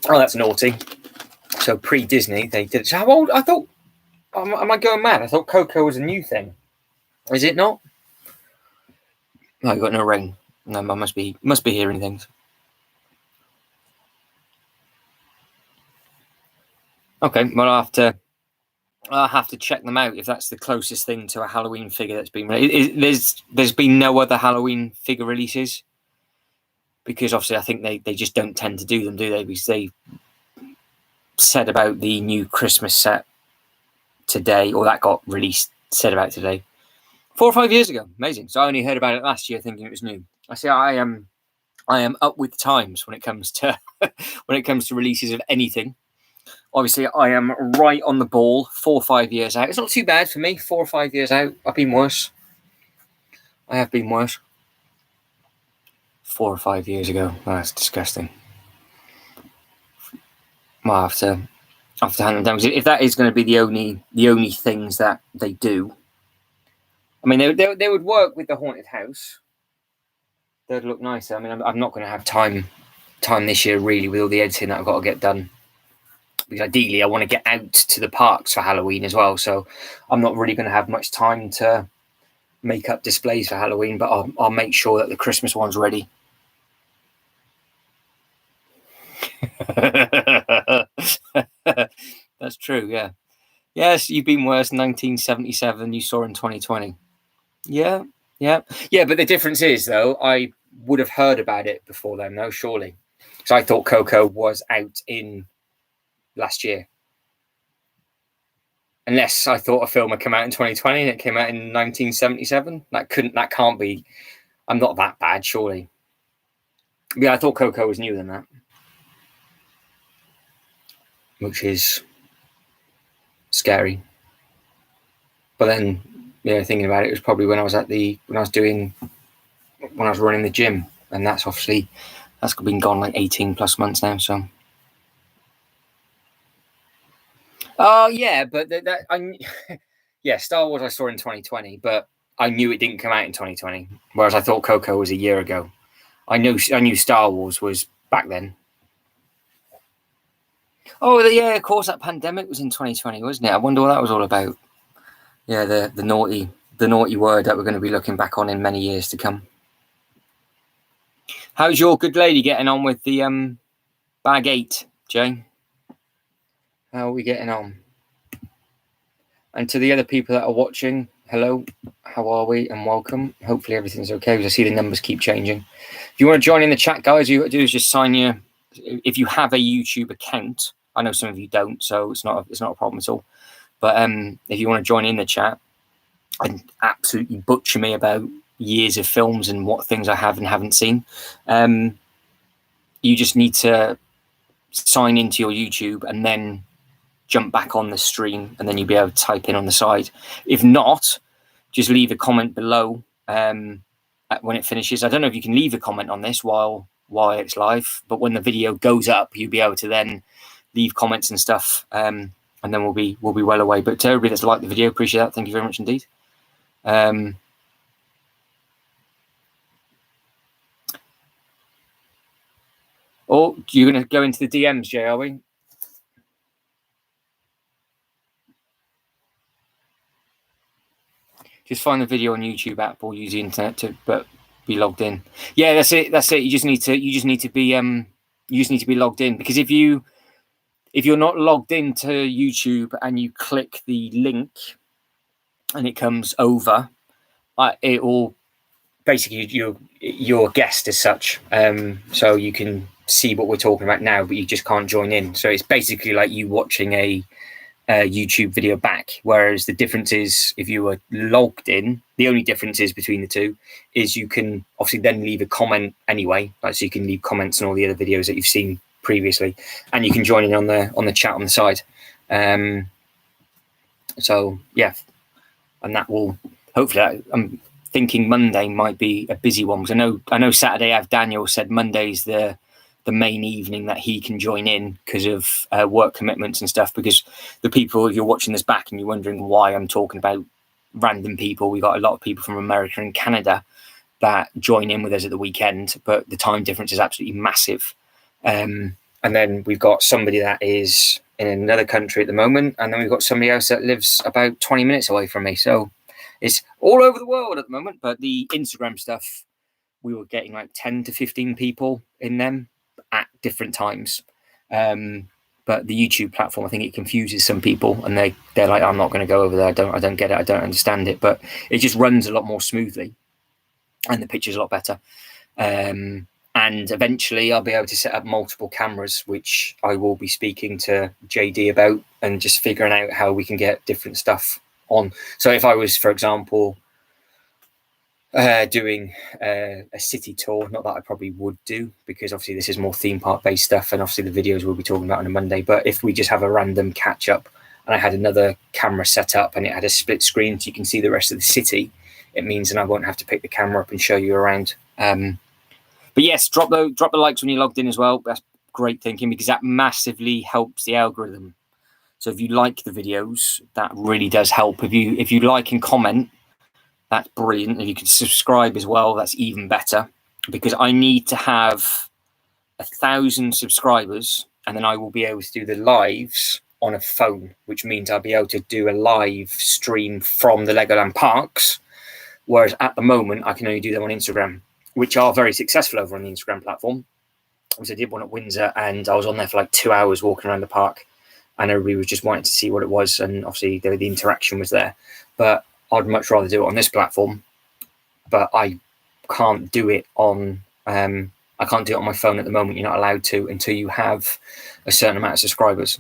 Oh, that's naughty. So pre-Disney, they did it. So how old? I thought, am I going mad? I thought Coco was a new thing. Is it not? No, you got no rain. No, I must be hearing things. Okay, well I'll have to check them out if that's the closest thing to a Halloween figure that's been released. There's been no other Halloween figure releases, because obviously I think they just don't tend to do them, do they? Because they said about the new Christmas set today, or that got released, said about today, 4 or 5 years ago. Amazing. So I only heard about it last year thinking it was new. I say I am up with the times when it comes to releases of anything. Obviously, I am right on the ball. 4 or 5 years out. It's not too bad for me. 4 or 5 years out. I've been worse. I have been worse. 4 or 5 years ago. Oh, that's disgusting. Well, I have to hand them down. If that is going to be the only things that they do, I mean, they would work with the haunted house. They'd look nicer. I mean, I'm not going to have time this year really with all the editing that I've got to get done. Because ideally I want to get out to the parks for Halloween as well, so I'm not really going to have much time to make up displays for Halloween, but I'll make sure that the Christmas one's ready. That's true, yeah. Yes, you've been worse in 1977 you saw in 2020. Yeah, but the difference is, though, I would have heard about it before then, though, surely. So I thought Coco was out in last year, unless I thought a film had come out in 2020 and it came out in 1977. That can't be. I'm not that bad, surely. Yeah, I thought Coco was newer than that, which is scary. But then, thinking about it, it was probably when I was running the gym, and that's been gone like 18 plus months now. So. Oh yeah, but Star Wars I saw in 2020, but I knew it didn't come out in 2020. Whereas I thought Coco was a year ago. I knew Star Wars was back then. Oh yeah, of course that pandemic was in 2020, wasn't it? I wonder what that was all about. Yeah, the naughty word that we're going to be looking back on in many years to come. How's your good lady getting on with the bag 8, Jane? How are we getting on? And to the other people that are watching, hello, how are we? And welcome. Hopefully everything's okay, because I see the numbers keep changing. If you want to join in the chat, guys, you do is just sign if you have a YouTube account. I know some of you don't, so it's not a problem at all. But if you want to join in the chat and absolutely butcher me about years of films and what things I have and haven't seen, you just need to sign into your YouTube and then jump back on the stream, and then you'll be able to type in on the side. If not, just leave a comment below when it finishes. I don't know if you can leave a comment on this while it's live, but when the video goes up, you'll be able to then leave comments and stuff, and then we'll be well away. But to everybody that's liked the video, appreciate that. Thank you very much indeed. Oh, you're going to go into the DMs, Jay, are we? Just find the video on YouTube app or use the internet to be logged in. Yeah, that's it. You just need to be logged in, because if you're not logged into YouTube and you click the link and it comes over, it will basically you're a guest as such. So you can see what we're talking about now, but you just can't join in. So it's basically like you watching a YouTube video back, whereas the difference is if you were logged in, the only difference is between the two is you can obviously then leave a comment anyway, like, so you can leave comments on all the other videos that you've seen previously, and you can join in on the chat on the side. So yeah, and that will hopefully, I'm thinking Monday might be a busy one, because I know Saturday I have Daniel said Monday's the the main evening that he can join in because of work commitments and stuff. Because the people, if you're watching this back and you're wondering why I'm talking about random people, we got a lot of people from America and Canada that join in with us at the weekend, but the time difference is absolutely massive. And then we've got somebody that is in another country at the moment, and then we've got somebody else that lives about 20 minutes away from me. So it's all over the world at the moment. But the Instagram stuff, we were getting like 10 to 15 people in them at different times. But the YouTube platform, I think it confuses some people, and they're like, I'm not going to go over there. I don't get it. I don't understand it. But it just runs a lot more smoothly, and the picture's a lot better. And eventually I'll be able to set up multiple cameras, which I will be speaking to JD about and just figuring out how we can get different stuff on. So if I was, for example, doing a city tour, not that I probably would do, because obviously this is more theme park based stuff, and obviously the videos we'll be talking about on a Monday. But if we just have a random catch up and I had another camera set up and it had a split screen so you can see the rest of the city, it means that I won't have to pick the camera up and show you around. But yes, drop the likes when you're logged in as well. That's great thinking, because that massively helps the algorithm. So if you like the videos, that really does help. If you like and comment, that's brilliant. If you can subscribe as well, that's even better, because I need to have 1,000 subscribers, and then I will be able to do the lives on a phone, which means I'll be able to do a live stream from the Legoland parks. Whereas at the moment, I can only do them on Instagram, which are very successful over on the Instagram platform. I did one at Windsor, and I was on there for like 2 hours walking around the park, and everybody was just wanting to see what it was, and obviously the interaction was there. But I'd much rather do it on this platform, but I can't do it on I can't do it on my phone at the moment. You're not allowed to until you have a certain amount of subscribers.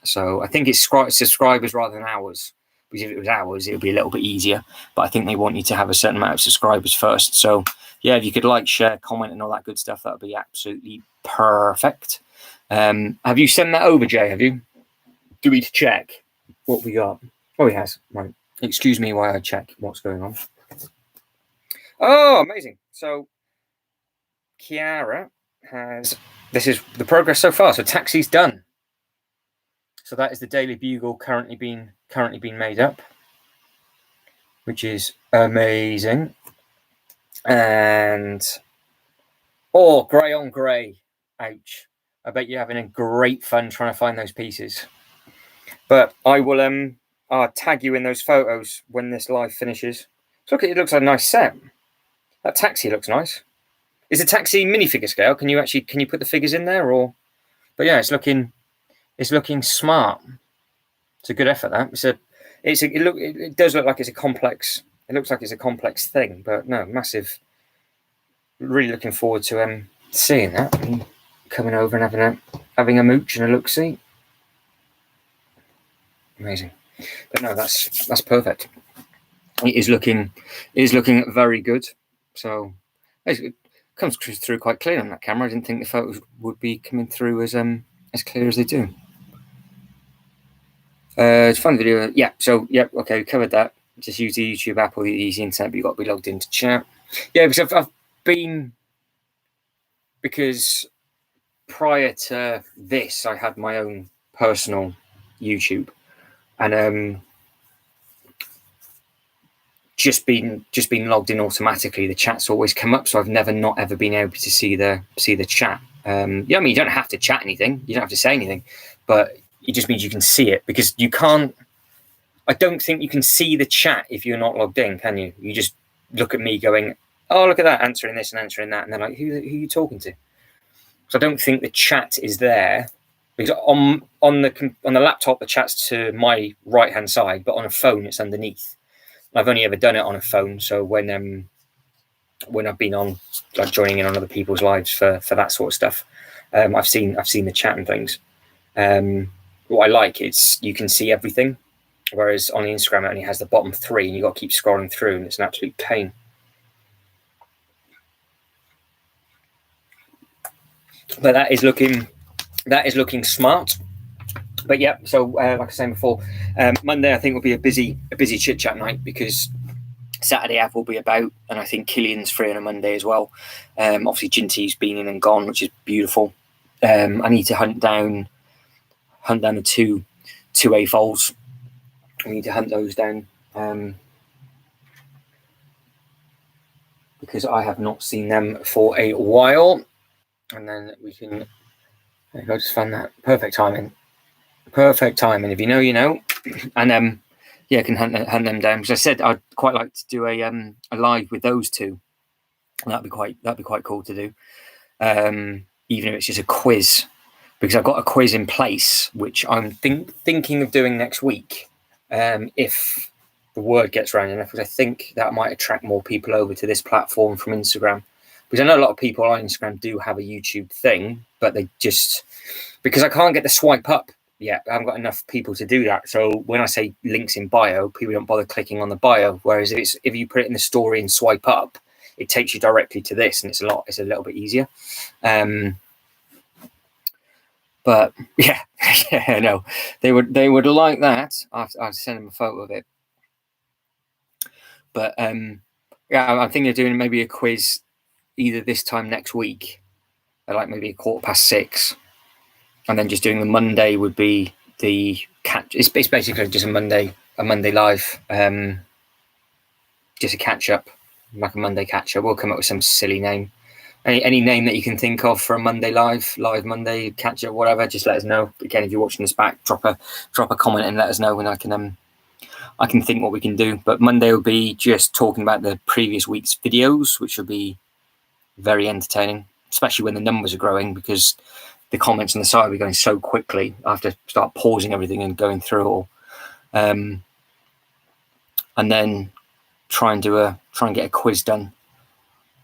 So I think it's subscribers rather than hours. Because if it was hours, it would be a little bit easier. But I think they want you to have a certain amount of subscribers first. So yeah, if you could like, share, comment, and all that good stuff, that would be absolutely perfect. Have you sent that over, Jay? Have you? Do we check what we got? Oh, he has. Right. Excuse me while I check what's going on. Oh, amazing. So Kiara has, this is the progress so far. So taxi's done. So that is the Daily Bugle currently being made up, which is amazing. And grey on grey. Ouch. I bet you're having a great fun trying to find those pieces. But I will I'll tag you in those photos when this live finishes. So look, it looks like a nice set. That taxi looks nice. Is the taxi minifigure scale? Can you put the figures in there, or? But yeah, it's looking smart. It's a good effort. That it does look like it's a complex. It looks like it's a complex thing, but no, massive. Really looking forward to seeing that and coming over and having a mooch and a look see. Amazing. But no, that's perfect. It is looking very good. So it comes through quite clear on that camera. I didn't think the photos would be coming through as clear as they do. It's a fun video. Yeah. So yeah. Okay, we covered that. Just use the YouTube app or the easy internet, but you've got to be logged into chat. Yeah, because I've been, because prior to this, I had my own personal YouTube, and just been logged in automatically. The chat's always come up, so I've never not ever been able to see the chat. Yeah, I mean, you don't have to chat anything, you don't have to say anything, but it just means you can see it, because you can't. I don't think you can see the chat if you're not logged in, can you? You just look at me going, oh, look at that, answering this and answering that, and they're like, who are you talking to? So I don't think the chat is there, because on the laptop the chat's to my right hand side, but on a phone it's underneath. I've only ever done it on a phone, so when I've been on, like, joining in on other people's lives for that sort of stuff, I've seen the chat and things. What I like is you can see everything, whereas on the Instagram it only has the bottom 3, and you've got to keep scrolling through, and it's an absolute pain. But that is looking smart. But yeah, so like I was saying before, Monday I think will be a busy chit chat night, because Saturday Av will be about, and I think Killian's free on a Monday as well. Obviously Ginty's been in and gone, which is beautiful. I need to hunt down the two A-foals. I need to hunt those down because I have not seen them for a while. And then we can. I just found that perfect timing. If you know, you know. And yeah, I can hunt them down. Because I said I'd quite like to do a live with those two. That'd be quite cool to do. Even if it's just a quiz, because I've got a quiz in place, which I'm thinking of doing next week. If the word gets around enough, because I think that might attract more people over to this platform from Instagram. Because I know a lot of people on Instagram do have a YouTube thing, but they just, because I can't get the swipe up yet, I haven't got enough people to do that. So when I say links in bio, people don't bother clicking on the bio. Whereas if you put it in the story and swipe up, it takes you directly to this, and it's a little bit easier. But yeah, no, they would like that. I'll send them a photo of it. But yeah, I'm thinking of doing maybe a quiz either this time next week, at like maybe 6:15, and then just doing the Monday would be the catch. It's basically just a Monday live, just a catch up, like a Monday catch up. We'll come up with some silly name. Any name that you can think of for a Monday live Monday catch up, whatever. Just let us know. Again, if you're watching this back, drop a comment and let us know, and I can think what we can do. But Monday will be just talking about the previous week's videos, which will be very entertaining, especially when the numbers are growing, because the comments on the side will be going so quickly. I have to start pausing everything and going through it all, and then try and get a quiz done.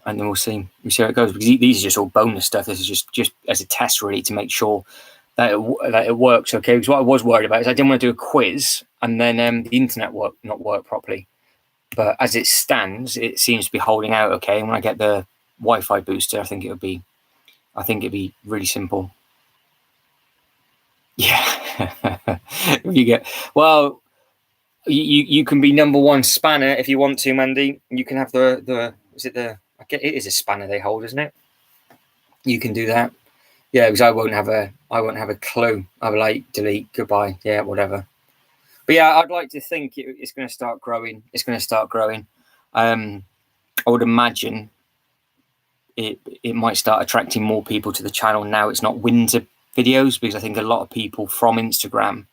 And then we'll see how it goes, because these are just all bonus stuff. This is just as a test, really, to make sure that it works okay. Because what I was worried about is I didn't want to do a quiz and then the internet not work properly. But as it stands, it seems to be holding out okay. And when I get the Wi-Fi booster, I think it'd be really simple. Yeah, you can be number one spanner if you want to, Mandy. You can have it is a spanner they hold, isn't it? You can do that. Yeah, because I won't have a clue. I'll be like, delete, goodbye. Yeah, whatever. But yeah, I'd like to think it's going to start growing. I would imagine it might start attracting more people to the channel now. It's not Windsor videos, because I think a lot of people from Instagram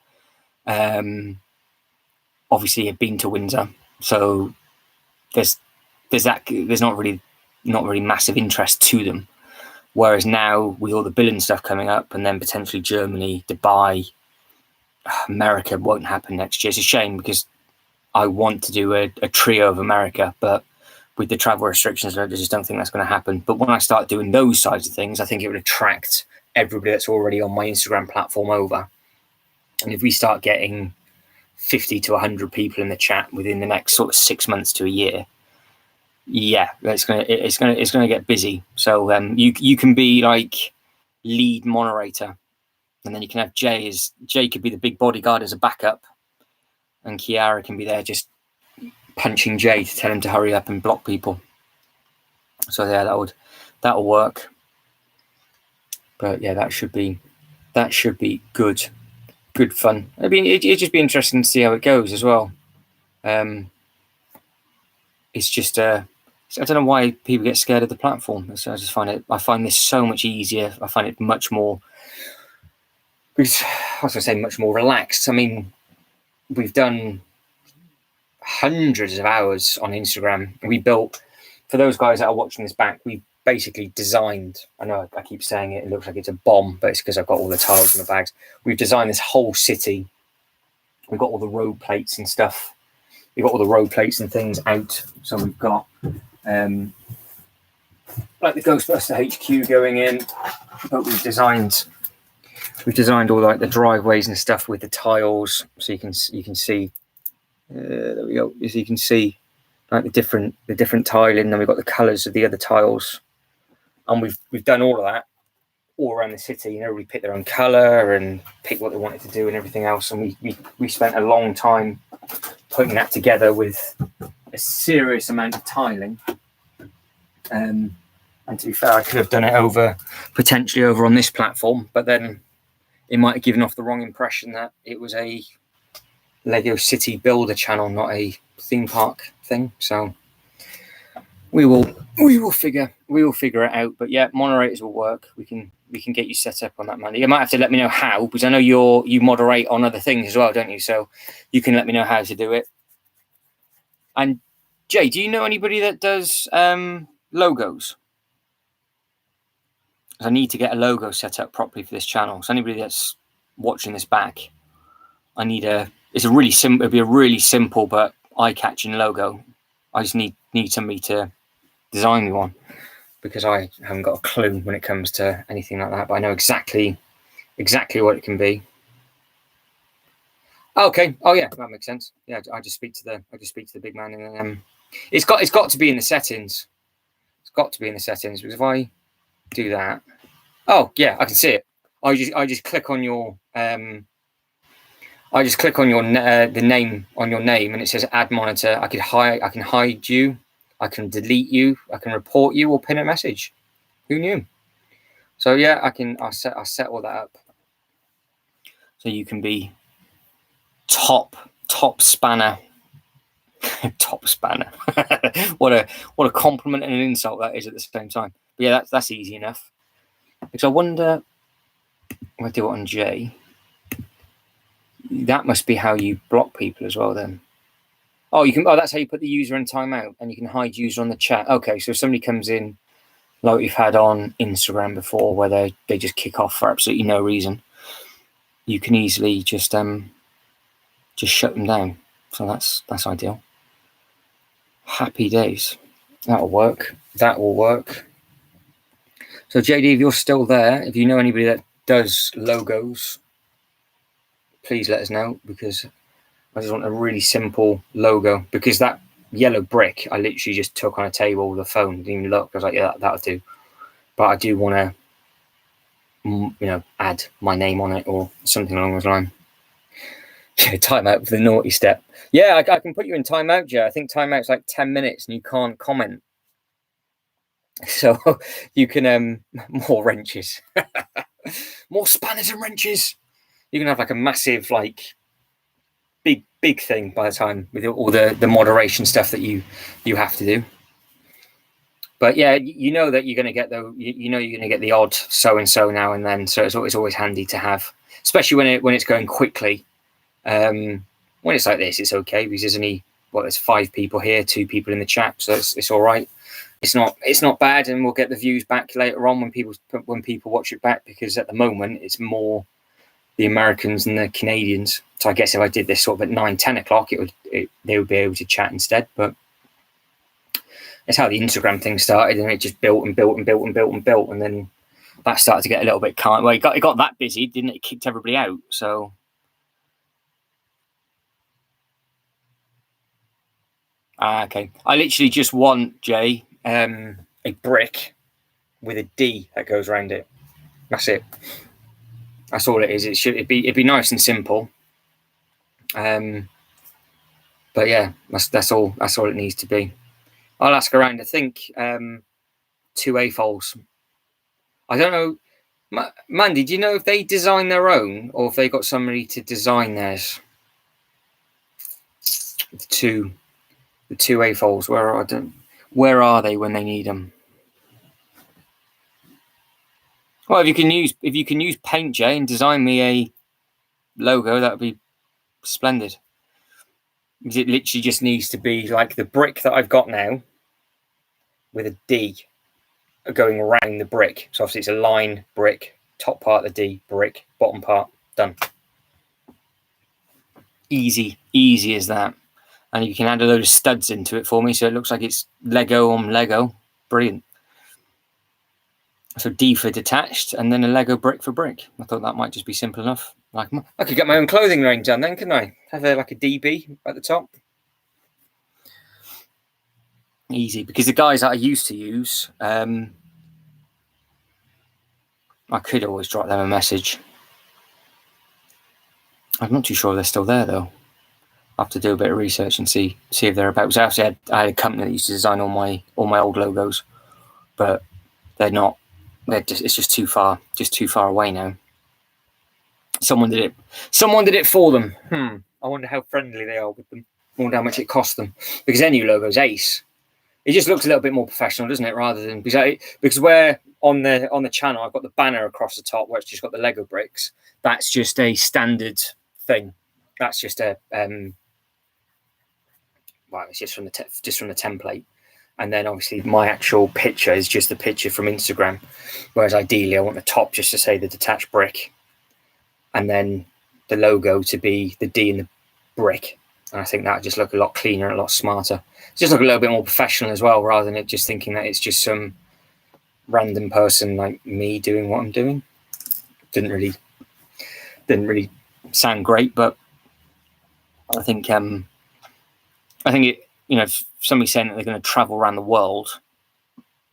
obviously have been to Windsor, so there's not really massive interest to them. Whereas now, with all the billing stuff coming up, and then potentially Germany, Dubai, America won't happen next year. It's a shame, because I want to do a trio of America, but with the travel restrictions, I just don't think that's going to happen. But when I start doing those sides of things, I think it would attract everybody that's already on my Instagram platform over. And if we start getting 50 to 100 people in the chat within the next sort of 6 months to a year, yeah, it's gonna get busy. So you can be like lead moderator, and then you can have Jay could be the big bodyguard as a backup, and Kiara can be there just punching Jay to tell him to hurry up and block people. So yeah, that'll work. But yeah, that should be good fun. I mean, it'd just be interesting to see how it goes as well. It's just I don't know why people get scared of the platform. So I find this so much easier. I find it much more, because I was going to say much more relaxed. I mean, we've done hundreds of hours on Instagram. We built, for those guys that are watching this back, we basically designed, I know I keep saying it looks like it's a bomb, but it's because I've got all the tiles in the bags. We've designed this whole city. We've got all the road plates and stuff. We've got all the road plates and things out. So we've got like the Ghostbuster HQ going in, but we've designed all like the driveways and stuff with the tiles, so you can see. There we go. As you can see, like the different tiling. Then we've got the colours of the other tiles, and we've done all of that all around the city. Everybody picked their own colour and picked what they wanted to do and everything else. And we spent a long time putting that together with a serious amount of tiling. And to be fair, I could have done it potentially over on this platform, but then it might have given off the wrong impression that it was a Lego City Builder channel, not a theme park thing. So we will figure it out. But yeah, moderators will work. We can get you set up on that, Mandy. You might have to let me know how, because I know you moderate on other things as well, don't you? So you can let me know how to do it. And Jay, do you know anybody that does logos? I need to get a logo set up properly for this channel. So anybody that's watching this back, it'd be a really simple but eye-catching logo. I just need somebody to design me one, because I haven't got a clue when it comes to anything like that, but I know exactly what it can be. Okay. Oh yeah, that makes sense. Yeah, I just speak to the big man, and then it's got to be in the settings. It's got to be in the settings, because if I do that, oh yeah, I can see it. I just click on your the name on your name, and it says add monitor. I can hide you, I can delete you, I can report you, or pin a message. Who knew? So yeah, I'll set all that up, so you can be top spanner. Top spanner. what a compliment and an insult that is at the same time. But yeah, that's easy enough. Because I wonder, if I do it on J, that must be how you block people as well then. Oh, that's how you put the user in timeout, and you can hide user on the chat. Okay, so if somebody comes in, like we've had on Instagram before, where they just kick off for absolutely no reason, you can easily just shut them down. So that's ideal. Happy days. That'll work. That will work. So JD, if you're still there, if you know anybody that does logos, please let us know, because I just want a really simple logo. Because that yellow brick, I literally just took on a table with a phone, didn't even look. I was like, yeah, that'll do. But I do want to, add my name on it or something along those lines. Yeah, timeout for the naughty step. Yeah, I can put you in timeout, Joe. I think timeout's like 10 minutes and you can't comment. So you can more wrenches. More spanners and wrenches. You can have like a massive, like big thing by the time, with all the moderation stuff that you have to do. But yeah, you know that you're going to get you're going to get the odd so and so now and then. So it's always handy to have, especially when it's going quickly. When it's like this, it's okay, because there's only there's 5 people here, 2 people in the chat, so it's all right. It's not bad, and we'll get the views back later on when people watch it back, because at the moment it's more the Americans and the Canadians. So I guess if I did this sort of at 9-10 o'clock, they would be able to chat instead. But it's how the Instagram thing started, and it just built and built and built and built and built, and then that started to get a little bit well, it got that busy, didn't it? It kicked everybody out. So okay, I literally just want, Jay, a brick with a D that goes around it. That's it. That's all it is. It'd be nice and simple. But yeah, that's all it needs to be. I'll ask around. I think 2 AFOLs. I don't know. Mandy, do you know if they design their own or if they got somebody to design theirs? The two AFOLs. Where are they when they need them? Well, if you can use Paint, Jay, and design me a logo, that would be splendid. Because it literally just needs to be like the brick that I've got now, with a D going around the brick. So obviously it's a line brick, top part of the D, brick, bottom part, done. Easy as that. And you can add a load of studs into it for me, so it looks like it's Lego on Lego. Brilliant. So D for detached, and then a Lego brick for brick. I thought that might just be simple enough. Like, I could get my own clothing range done then, couldn't I? Have like a DB at the top. Easy, because the guys that I used to use, I could always drop them a message. I'm not too sure they're still there though. I'll have to do a bit of research and see if they're about. Because I had a company that used to design all my old logos, but they're not. It's just too far away now. Someone did it for them. I wonder how friendly they are with them. I wonder how much it cost them. Because their new logo's ace. It just looks a little bit more professional, doesn't it? Rather than because where on the channel I've got the banner across the top where it's just got the Lego bricks. That's just a standard thing. That's just a it's just from the template. And then obviously my actual picture is just the picture from Instagram. Whereas ideally I want the top just to say the detached brick, and then the logo to be the D in the brick. And I think that would just look a lot cleaner, a lot smarter. Just look a little bit more professional as well, rather than it just thinking that it's just some random person like me doing what I'm doing. Didn't really sound great, but I think it, if somebody's saying that they're going to travel around the world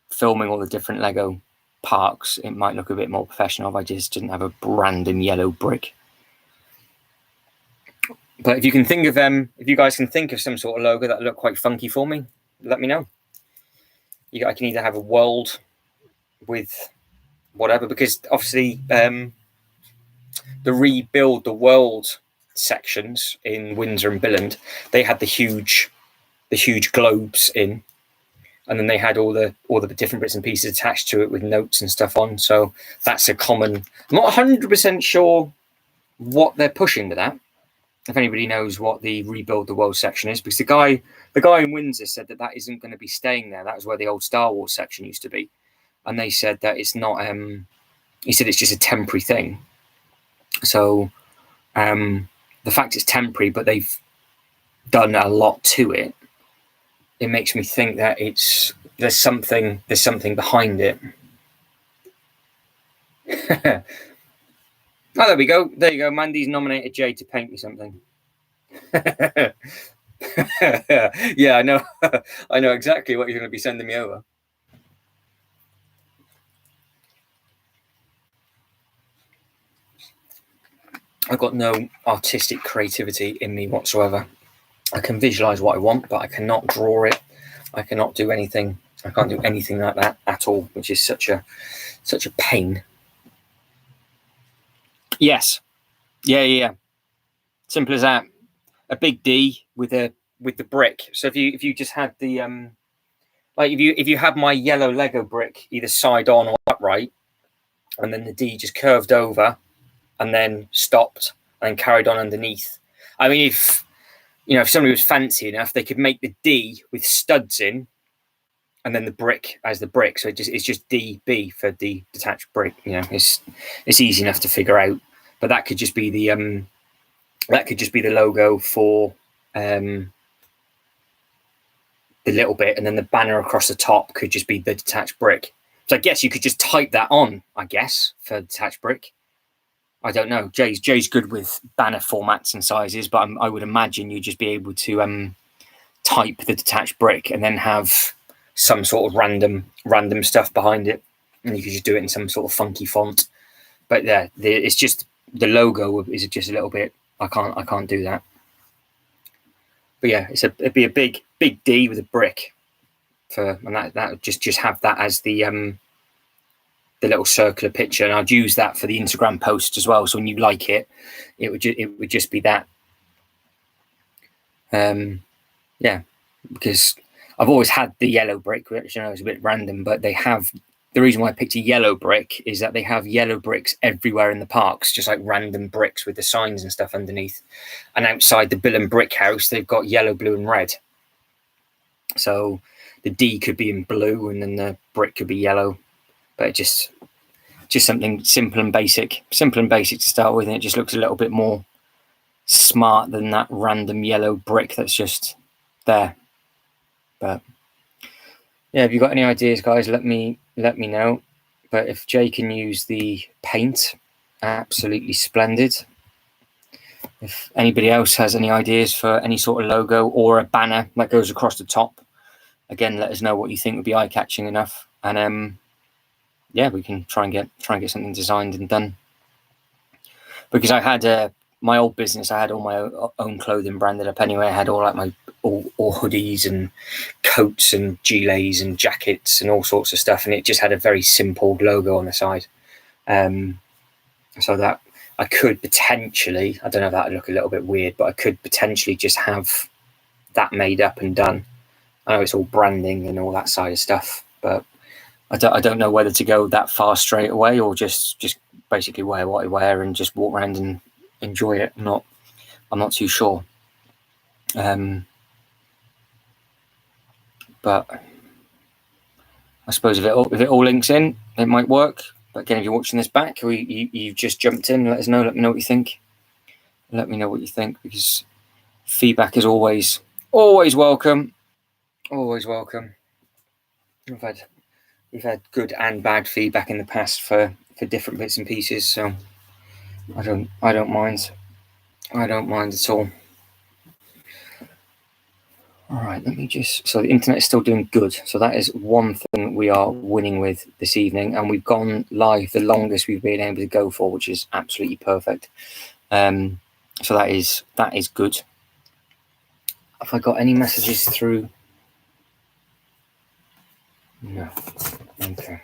filming all the different Lego parks, it might look a bit more professional if I just didn't have a random yellow brick. But if you can think of if you guys can think of some sort of logo that look quite funky for me, let me know. I can either have a world with whatever, because obviously the rebuild the world sections in Windsor and Billund, they had the huge globes in, and then they had all the different bits and pieces attached to it with notes and stuff on. So that's a common. I'm not 100% sure what they're pushing with that. If anybody knows what the rebuild the world section is, because the guy in Windsor said that isn't going to be staying there. That was where the old Star Wars section used to be, and they said that it's not. He said it's just a temporary thing. So the fact it's temporary, but they've done a lot to it, it makes me think that there's something behind it. Oh, there we go. There you go. Mandy's nominated Jay to paint me something. Yeah, I know. I know exactly what you're going to be sending me over. I've got no artistic creativity in me whatsoever. I can visualize what I want, but I cannot draw it. I cannot do anything. I can't do anything like that at all, which is such a pain. Yes. Yeah. Simple as that. A big D with the brick. So if you just had the like if you had my yellow Lego brick either side on or upright, and then the D just curved over and then stopped and carried on underneath. I mean, if somebody was fancy enough, they could make the D with studs in, and then the brick as the brick. So it's just DB for the detached brick. It's easy enough to figure out. But that could just be the logo for the little bit, and then the banner across the top could just be the detached brick. So I guess you could just type that on, I guess, for detached brick. I don't know. Jay's good with banner formats and sizes, but I would imagine you'd just be able to type the detached brick and then have some sort of random stuff behind it, and you could just do it in some sort of funky font. But yeah, it's just the logo is just a little bit. I can't do that. But yeah, it'd be a big D with a brick and that would just have that as the little circular picture, and I'd use that for the Instagram post as well. So when you like it, it would just be that. Yeah, because I've always had the yellow brick, which is a bit random, but they have. The reason why I picked a yellow brick is that they have yellow bricks everywhere in the parks, just like random bricks with the signs and stuff underneath. And outside the Billund Brick House, they've got yellow, blue, and red. So the D could be in blue, and then the brick could be yellow. But just something simple and basic to start with, and it just looks a little bit more smart than that random yellow brick that's just there. But yeah, if you've got any ideas, guys, let me know. But if Jay can use the paint, absolutely splendid. If anybody else has any ideas for any sort of logo or a banner that goes across the top, again, let us know what you think would be eye-catching enough, and yeah, we can try and get something designed and done. Because I had my old business, I had all my own clothing branded up anyway. I had all like my all hoodies and coats and gilets and jackets and all sorts of stuff, and it just had a very simple logo on the side. So that I could potentially, I don't know if that would look a little bit weird, but I could potentially just have that made up and done. I know it's all branding and all that side of stuff, but I don't know whether to go that far straight away or just basically wear what I wear and just walk around and enjoy it. I'm not too sure. But I suppose if it all links in, it might work. But again, if you're watching this back or you've just jumped in, let us know. Let me know what you think. Let me know what you think, because feedback is always welcome. Always welcome. We've had good and bad feedback in the past for different bits and pieces, so I don't mind. I don't mind at all. All right, let me just. So the internet is still doing good. So that is one thing we are winning with this evening, and we've gone live the longest we've been able to go for, which is absolutely perfect. So that is good. Have I got any messages through? No. Okay.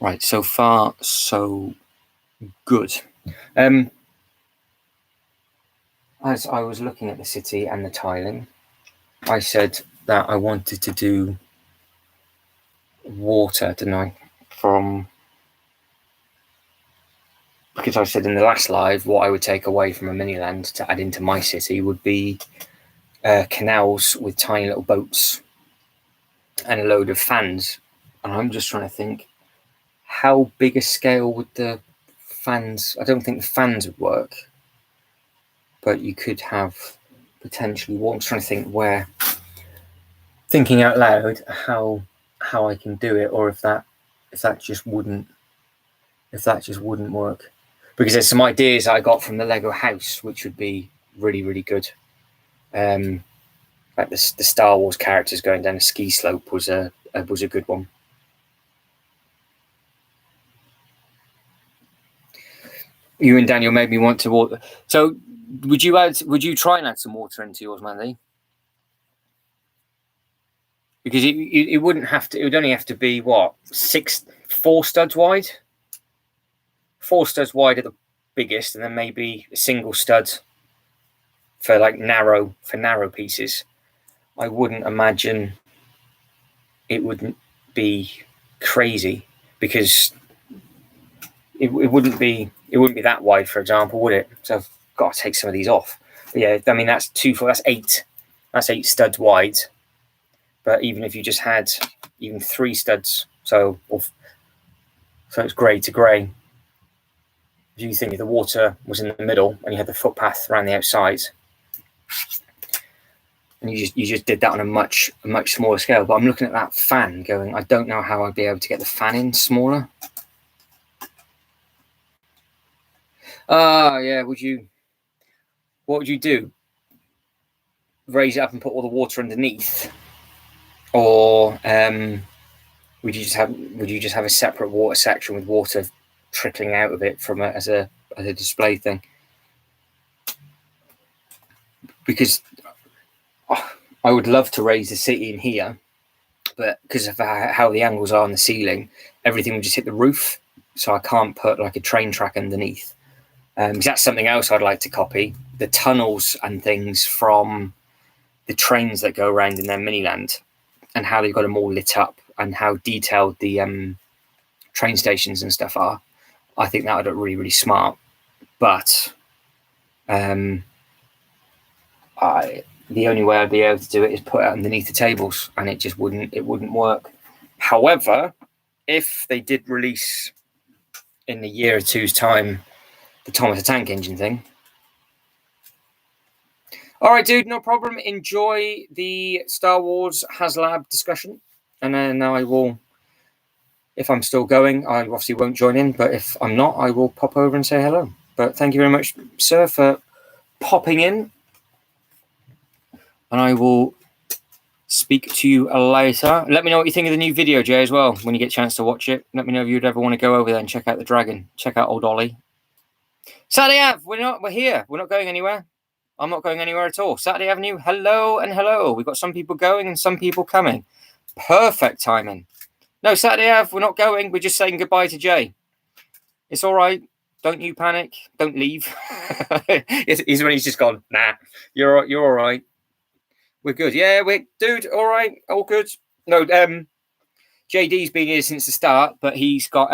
Right. So far, so good. As I was looking at the city and the tiling, I said that I wanted to do water, didn't I? Because I said in the last live, what I would take away from a Miniland to add into my city would be canals with tiny little boats and a load of fans. And I'm just trying to think, how big a scale would the fans? I don't think the fans would work, but you could have potentially. What I'm trying to think, where, thinking out loud, how I can do it, or if that just wouldn't work. Because there's some ideas I got from the Lego house, which would be really, really good. Like the Star Wars characters going down a ski slope was a good one. You and Daniel made me want to water. So would you try and add some water into yours, Mandy? Because it wouldn't have to. It would only have to be what, 4 studs wide. 4 studs wide at the biggest, and then maybe a single stud for like narrow pieces. I wouldn't imagine it wouldn't be crazy, because it wouldn't be that wide, for example, would it? So I've got to take some of these off. But yeah, I mean that's 8 studs wide. But even if you just had even 3 studs, so it's grey to grey. If you think if the water was in the middle and you had the footpath around the outside, and you just did that on a much smaller scale. But I'm looking at that fan going, I don't know how I'd be able to get the fan in smaller. Yeah, what would you do? Raise it up and put all the water underneath? Or would you just have a separate water section with water trickling out of it as a display thing? Because I would love to raise the city in here, but because of how the angles are on the ceiling, everything would just hit the roof. So I can't put like a train track underneath. Because that's something else I'd like to copy: the tunnels and things from the trains that go around in their Miniland, and how they've got them all lit up, and how detailed the train stations and stuff are. I think that would look really, really smart. But the only way I'd be able to do it is put it underneath the tables, and it just wouldn't work. However, if they did release in a year or two's time the Thomas the Tank Engine thing. All right, dude, no problem. Enjoy the Star Wars HasLab discussion, and then I will, if I'm still going, I obviously won't join in, but if I'm not, I will pop over and say hello. But thank you very much, sir, for popping in, and I will speak to you later. Let me know what you think of the new video, Jay, as well, when you get a chance to watch it. Let me know if you'd ever want to go over there and check out the dragon. Check out old Ollie. Saturday Ave, we're here. We're not going anywhere. I'm not going anywhere at all. Saturday Avenue, hello and hello. We've got some people going and some people coming. Perfect timing. No, Saturday Ave, we're not going. We're just saying goodbye to Jay. It's all right. Don't you panic. Don't leave. He's when he's just gone, nah, you're all right. We're good. Yeah, dude, all right. All good. No, JD's been here since the start, but he's got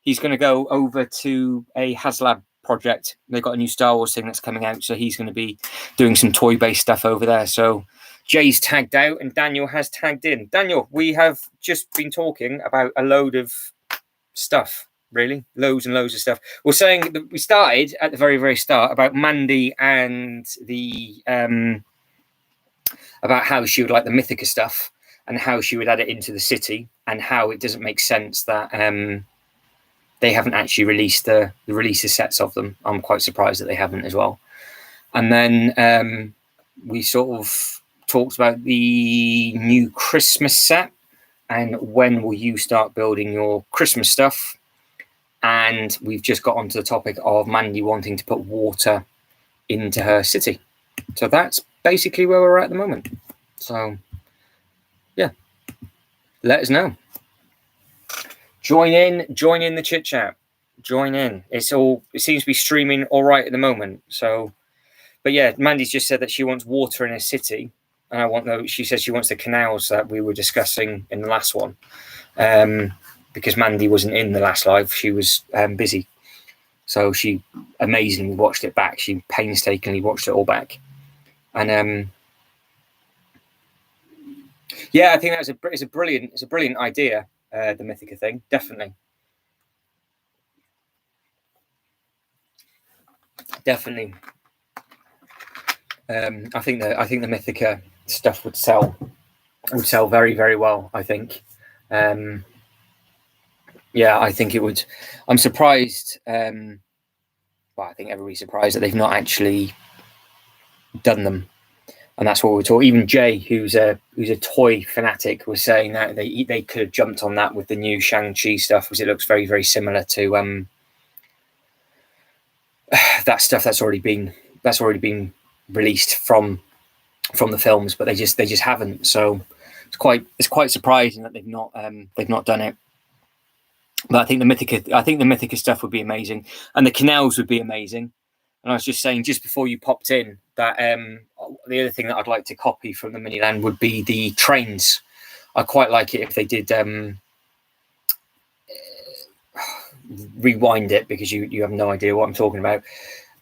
he's going to go over to a HasLab project. They've got a new Star Wars thing that's coming out, so he's going to be doing some toy-based stuff over there. So Jay's tagged out and Daniel has tagged in. Daniel, we have just been talking about a load of stuff, really. Loads and loads of stuff. We're saying that we started at the very, very start about Mandy and the about how she would like the Mythica stuff and how she would add it into the city and how it doesn't make sense that they haven't actually released the releaser sets of them. I'm quite surprised that they haven't as well. And then we sort of talked about the new Christmas set and when will you start building your Christmas stuff. And we've just got onto the topic of Mandy wanting to put water into her city. So that's basically where we're at the moment. So, yeah, let us know. Join in the chit chat. Join in. It seems to be streaming all right at the moment. So, but yeah, Mandy's just said that she wants water in her city, and she says she wants the canals that we were discussing in the last one. Because Mandy wasn't in the last live, she was busy. So she amazingly watched it back. She painstakingly watched it all back, and yeah, I think it's a brilliant idea. The Mythica thing, definitely. I think the Mythica stuff would sell very, very well. I think. Yeah, I think it would. I'm surprised. Well, I think everybody's surprised that they've not actually done them, and that's what we're talking. Even Jay, who's a toy fanatic, was saying that they could have jumped on that with the new Shang-Chi stuff, because it looks very, very similar to that stuff that's already been released from the films, but they just haven't. So it's quite surprising that they've not done it. But I think the Mythica stuff would be amazing, and the canals would be amazing. And I was just saying, just before you popped in, that the other thing that I'd like to copy from the Miniland would be the trains. I quite like it if they did rewind it, because you have no idea what I'm talking about.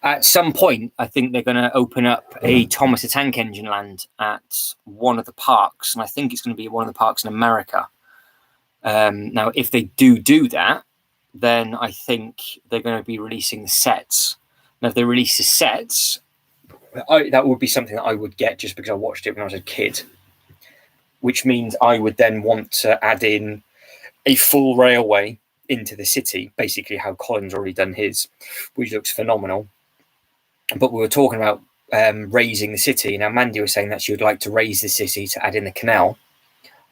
At some point, I think they're going to open up a Thomas the Tank Engine land at one of the parks, and I think it's going to be one of the parks in America. Now, if they do that, then I think they're going to be releasing the sets. Now, if they release the sets, that would be something that I would get just because I watched it when I was a kid, which means I would then want to add in a full railway into the city, basically how Colin's already done his, which looks phenomenal. But we were talking about raising the city. Now, Mandy was saying that she would like to raise the city to add in the canal.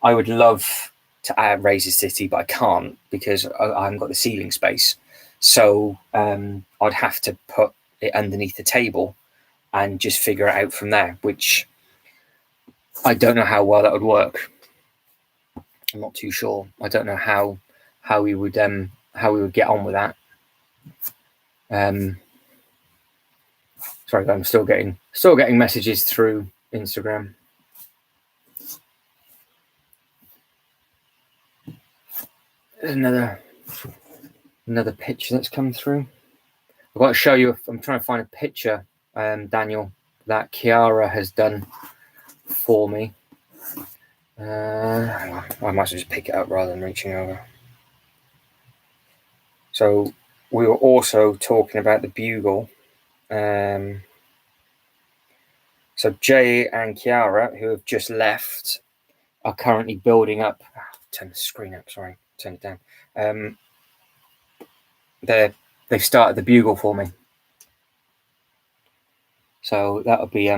I would love to raise the city, but I can't because I haven't got the ceiling space. So I'd have to put it underneath the table and just figure it out from there, which I don't know how well that would work. I'm not too sure. I don't know how we would get on with that. Sorry, I'm still getting messages through Instagram. Another picture that's come through. I've got to show you. I'm trying to find a picture, Daniel, that Kiara has done for me. I might as well just pick it up rather than reaching over. So we were also talking about the bugle. So Jay and Kiara, who have just left, are currently building up. Turn the screen up. Sorry, turn it down. They've started the bugle for me. So that'll be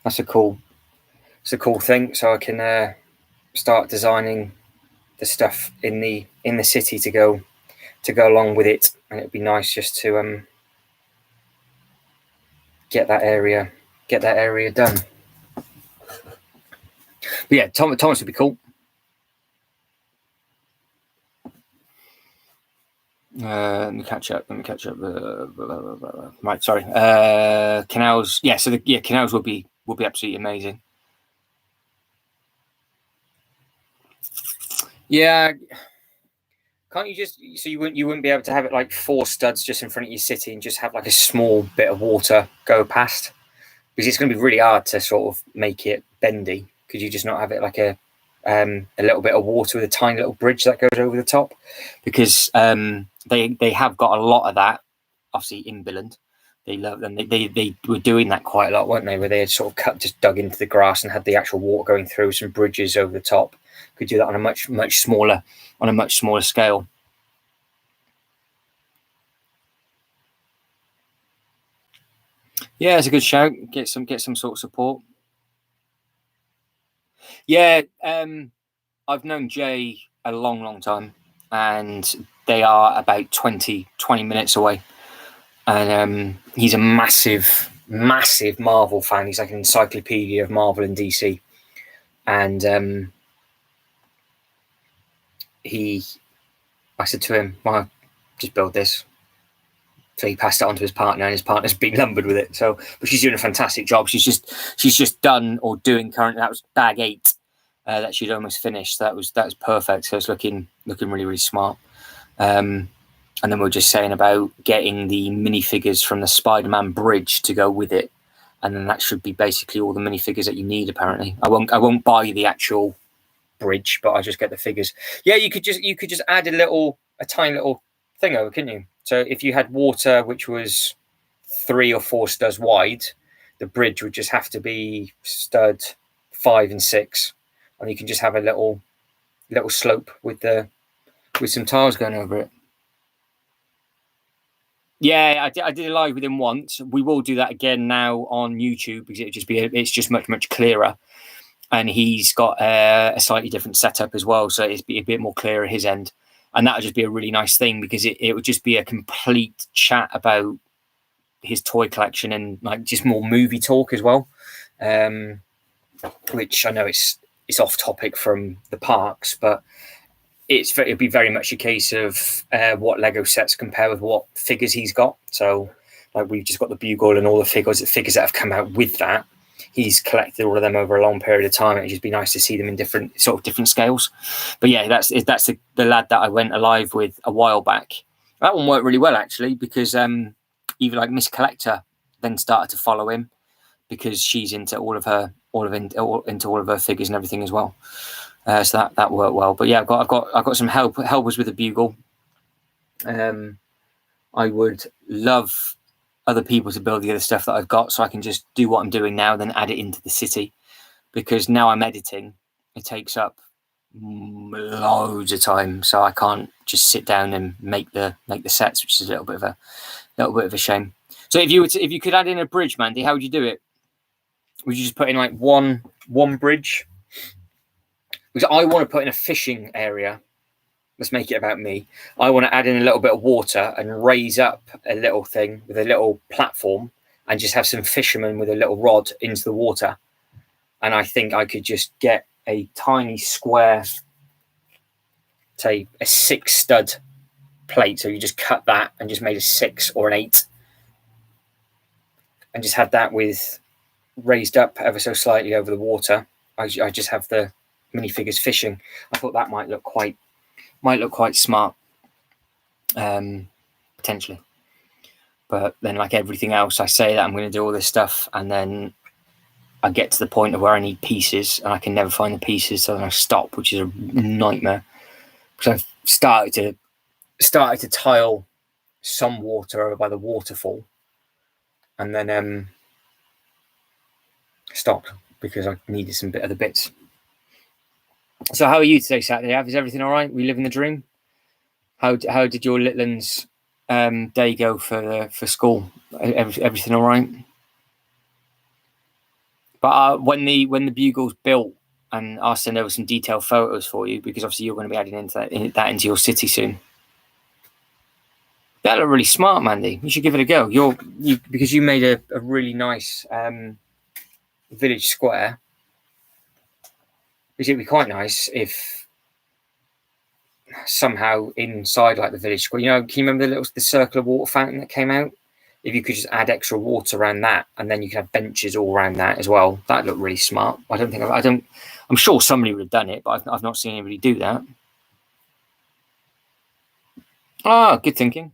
it's a cool thing. So I can start designing the stuff in the city to go go along with it, and it'd be nice just to get that area done. But yeah, Thomas would be cool. Let me catch up. Right, sorry. Canals. Yeah, so canals would be absolutely amazing. Yeah. Can't you just, so you wouldn't be able to have it like 4 studs just in front of your city and just have like a small bit of water go past? Because it's going to be really hard to sort of make it bendy. Could you just not have it like a little bit of water with a tiny little bridge that goes over the top? Because they have got a lot of that, obviously, in Billund. They love them. They were doing that quite a lot, weren't they? Where they had sort of just dug into the grass and had the actual water going through, some bridges over the top. Could do that on a much smaller scale. Yeah, it's a good shout. Get some sort of support. Yeah, I've known Jay a long time, and they are about 20 minutes away. And he's a massive Marvel fan. He's like an encyclopedia of Marvel and DC. And I said to him, "Well, just build this." So he passed it on to his partner, and his partner's been lumbered with it. So, but she's doing a fantastic job. She's just done or doing currently. That was bag 8 that she'd almost finished. That was perfect. So it's looking really smart. And then we were just saying about getting the minifigures from the Spider-Man bridge to go with it, and then that should be basically all the minifigures that you need. Apparently, I won't buy the actual bridge, but I'll just get the figures. Yeah, you could just add a tiny little thing over, couldn't you? So if you had water which was 3 or 4 studs wide, the bridge would just have to be stud 5 and 6, and you can just have a little slope with some tiles going over it. Yeah, I did a live with him once. We will do that again now on YouTube because it's just much clearer, and he's got a slightly different setup as well, so it's a bit more clear at his end. And that would just be a really nice thing because it would just be a complete chat about his toy collection and like just more movie talk as well, which I know it's off topic from the parks, but it'd be very much a case of what Lego sets compare with what figures he's got. So like we've just got the Bugle and all the figures that have come out with that. He's collected all of them over a long period of time. It'd just be nice to see them in different scales. But yeah, that's the lad that I went alive with a while back. That one worked really well actually because even like Miss Collector then started to follow him because she's into all of her figures and everything as well. So that worked well. But yeah, I've got some helpers with the Bugle. I would love other people to build the other stuff that I've got so I can just do what I'm doing now, then add it into the city, because now I'm editing, it takes up loads of time, so I can't just sit down and make the sets, which is a little bit of a shame. So if you could add in a bridge, Mandy, how would you do it? Would you just put in like one bridge? Because I want to put in a fishing area. Let's make it about me. I want to add in a little bit of water and raise up a little thing with a little platform and just have some fishermen with a little rod into the water. And I think I could just get a tiny square, say a 6 stud plate. So you just cut that and just made a 6 or an 8 and just had that with raised up ever so slightly over the water. I just have the minifigures fishing. I thought that might look quite smart, potentially. But then, like everything else, I say that I'm going to do all this stuff, and then I get to the point of where I need pieces, and I can never find the pieces, so then I stop, which is a nightmare. Because I've started to tile some water over by the waterfall, and then stopped because I needed some other bits. So how are you today, Saturday? Is everything all right? We living the dream? How did your little one's day go for school? Everything all right? But when the Bugle's built, and I'll send over some detailed photos for you because obviously you're going to be adding that into your city soon. That looked really smart, Mandy. You should give it a go. Because you made a really nice village square. Which it'd be quite nice if somehow inside like the village square, can you remember the circular water fountain that came out? If you could just add extra water around that, and then you could have benches all around that as well, that'd look really smart. I'm sure somebody would have done it, but I've not seen anybody do that. Ah, good thinking.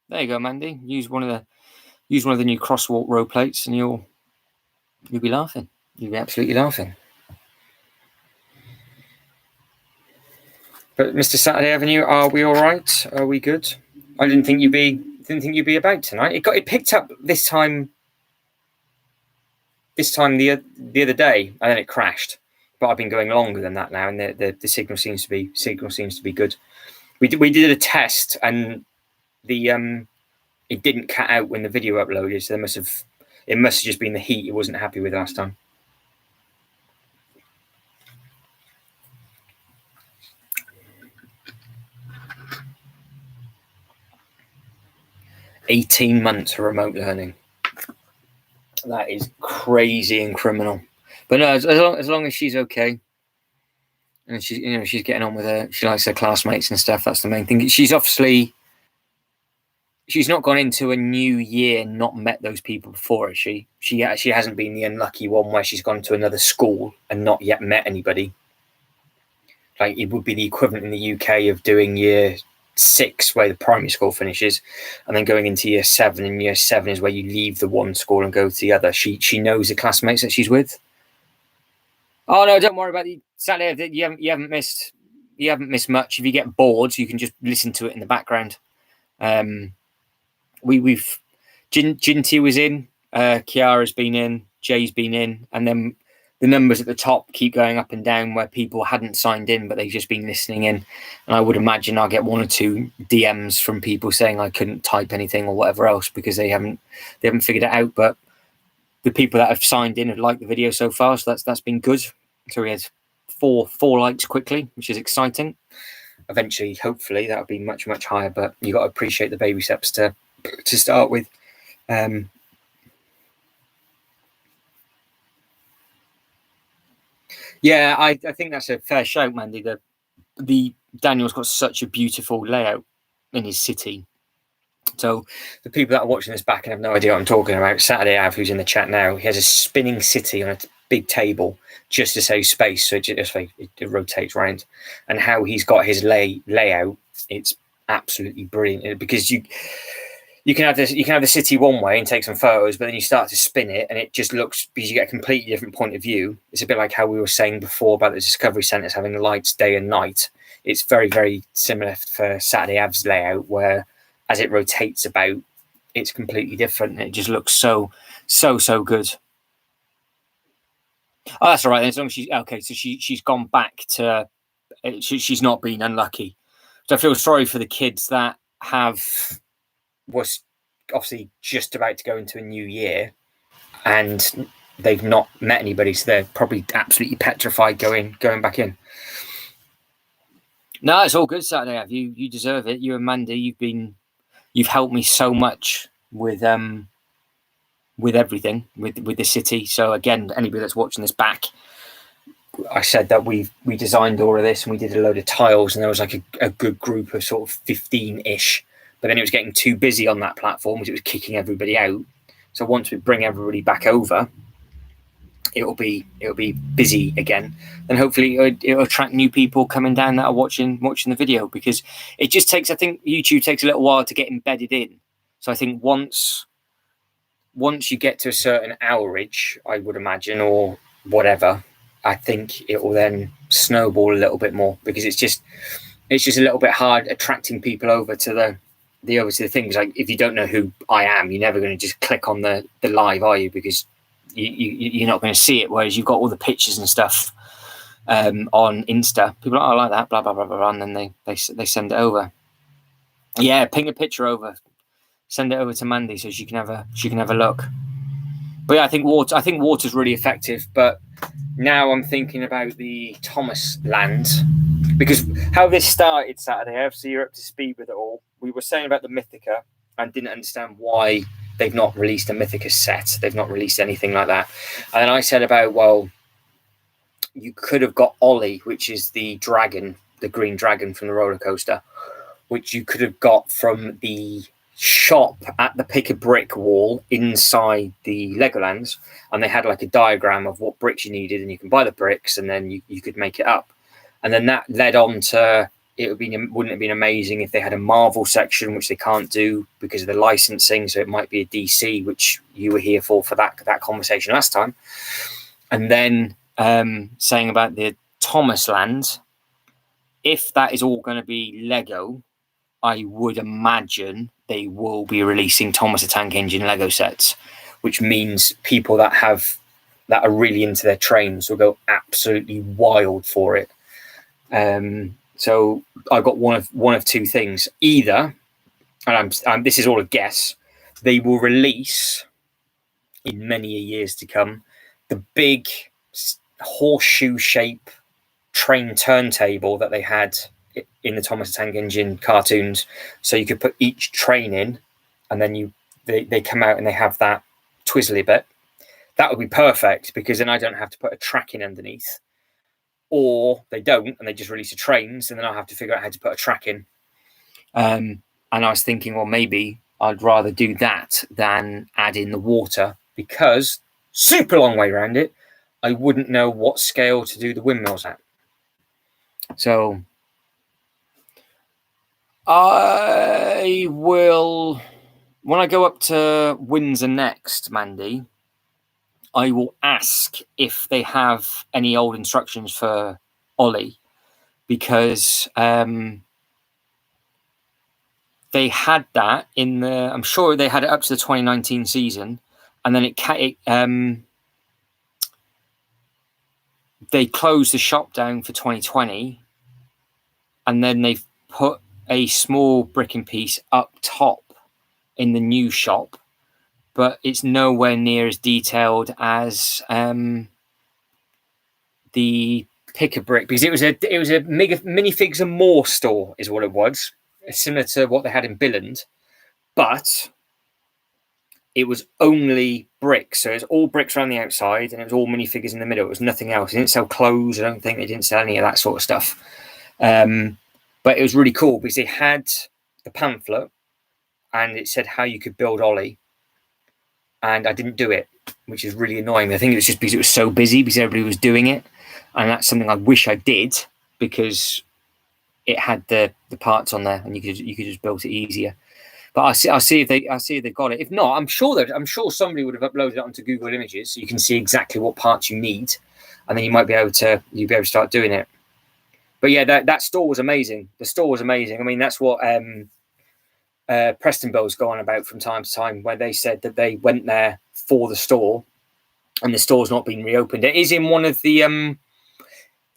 There you go, Mandy. Use one of the new crosswalk row plates, and you'll be laughing. You'll be absolutely laughing. But Mr. Saturday Avenue, are we all right? Are we good? I didn't think you'd be about tonight. It picked up this time the other day, and then it crashed. But I've been going longer than that now, and the signal seems to be good. We did a test, and it didn't cut out when the video uploaded, so it must have just been the heat it wasn't happy with last time. "18 months of remote learning." That is crazy and criminal. But no, as long as she's okay, and she's getting on with her, she likes her classmates and stuff. That's the main thing. She's not gone into a new year not met those people before, has she? She hasn't been the unlucky one where she's gone to another school and not yet met anybody. Like, it would be the equivalent in the UK of doing year 6 where the primary school finishes, and then going into year 7, and year 7 is where you leave the one school and go to the other. She knows the classmates that she's with. Oh no, don't worry about the Saturday. You haven't missed much. If you get bored, you can just listen to it in the background. We've Ginty was in, Kiara's been in, Jay's been in, and then the numbers at the top keep going up and down where people hadn't signed in, but they've just been listening in. And I would imagine I'll get 1 or 2 DMs from people saying I couldn't type anything or whatever else because they haven't figured it out. But the people that have signed in have liked the video so far, so that's been good. So we had four likes quickly, which is exciting. Eventually, hopefully, that'll be much, much higher, but you got to appreciate the baby steps to start with. Yeah, I think that's a fair shout, Mandy. The Daniel's got such a beautiful layout in his city. So the people that are watching this back and have no idea what I'm talking about, Saturday Ave, who's in the chat now, he has a spinning city on a big table just to save space, so it rotates around. And how he's got his layout, it's absolutely brilliant, because you can have the city one way and take some photos, but then you start to spin it and it just looks, because you get a completely different point of view. It's a bit like how we were saying before about the Discovery Centres having the lights day and night. It's very, very similar for Saturday Ave's layout, where as it rotates about, it's completely different. It just looks so good. Oh, that's all right. As long as she's okay, so she's gone back to. She's not been unlucky. So I feel sorry for the kids that was obviously just about to go into a new year, and they've not met anybody, so they're probably absolutely petrified going back in. No, it's all good, Saturday Ave. You deserve it. You and Mandy, you've helped me so much with everything, with the city. So again, anybody that's watching this back, I said that we designed all of this and we did a load of tiles, and there was like a good group of sort of 15-ish, but then it was getting too busy on that platform because it was kicking everybody out. So once we bring everybody back over, it'll be busy again, and hopefully it'll attract new people coming down that are watching the video, because it just takes, I think YouTube takes a little while to get embedded in. So I think once you get to a certain hourage, I would imagine, or whatever, I think it will then snowball a little bit more, because it's just a little bit hard attracting people over to the things. Like, if you don't know who I am, you're never going to just click on the live, are you? Because you're not going to see it. Whereas you've got all the pictures and stuff on Insta. People are like, "Oh, I like that," blah blah blah blah, and then they send it over. Yeah, ping a picture over, send it over to Mandy so she can have a look. But yeah, I think water's really effective. But now I'm thinking about the Thomas Land, because how this started Saturday. Obviously, you're up to speed with it all. were saying about the Mythica and didn't understand why they've not released a Mythica set. They've not released anything like that. And then I said about, well, you could have got Ollie, which is the dragon, the green dragon from the roller coaster, which you could have got from the shop at the Pick a Brick wall inside the Legolands, and they had like a diagram of what bricks you needed, and you can buy the bricks, and then you could make it up. And then that led on to wouldn't have been amazing if they had a Marvel section, which they can't do because of the licensing. So it might be a DC, which you were here for that conversation last time. And then saying about the Thomas Land, if that is all going to be Lego, I would imagine they will be releasing Thomas the Tank Engine Lego sets, which means people that are really into their trains will go absolutely wild for it. So I got one of two things: either, and this is all a guess, they will release in many years to come the big horseshoe shape train turntable that they had in the Thomas the Tank Engine cartoons, so you could put each train in, and then they come out and they have that twizzly bit. That would be perfect, because then I don't have to put a track in underneath. Or they don't, and they just release the trains, and then I'll have to figure out how to put a track in. And I was thinking, well, maybe I'd rather do that than add in the water, because super long way around it, I wouldn't know what scale to do the windmills at. So I will, when I go up to Windsor next, Mandy, I will ask if they have any old instructions for Ollie, because they had that in I'm sure they had it up to the 2019 season, and then they closed the shop down for 2020, and then they've put a small bricking piece up top in the new shop, but it's nowhere near as detailed as the Pick a Brick, because it was a minifigs and more store is what it was, similar to what they had in Billund, but it was only bricks. So it's all bricks around the outside, and it was all minifigures in the middle. It was nothing else. They didn't sell clothes. I don't think they didn't sell any of that sort of stuff. But it was really cool because they had the pamphlet, and it said how you could build Ollie, and I didn't do it, which is really annoying. I think it was just because it was so busy, because everybody was doing it, and that's something I wish I did, because it had the parts on there, and you could just build it easier. But I'll see if they've got it. If not, I'm sure somebody would have uploaded it onto Google Images, so you can see exactly what parts you need, and then you might be able to start doing it. But yeah, that store was amazing. The store was amazing. I mean, that's what Preston Bowles go on about from time to time, where they said that they went there for the store, and the store's not been reopened. It is in one of the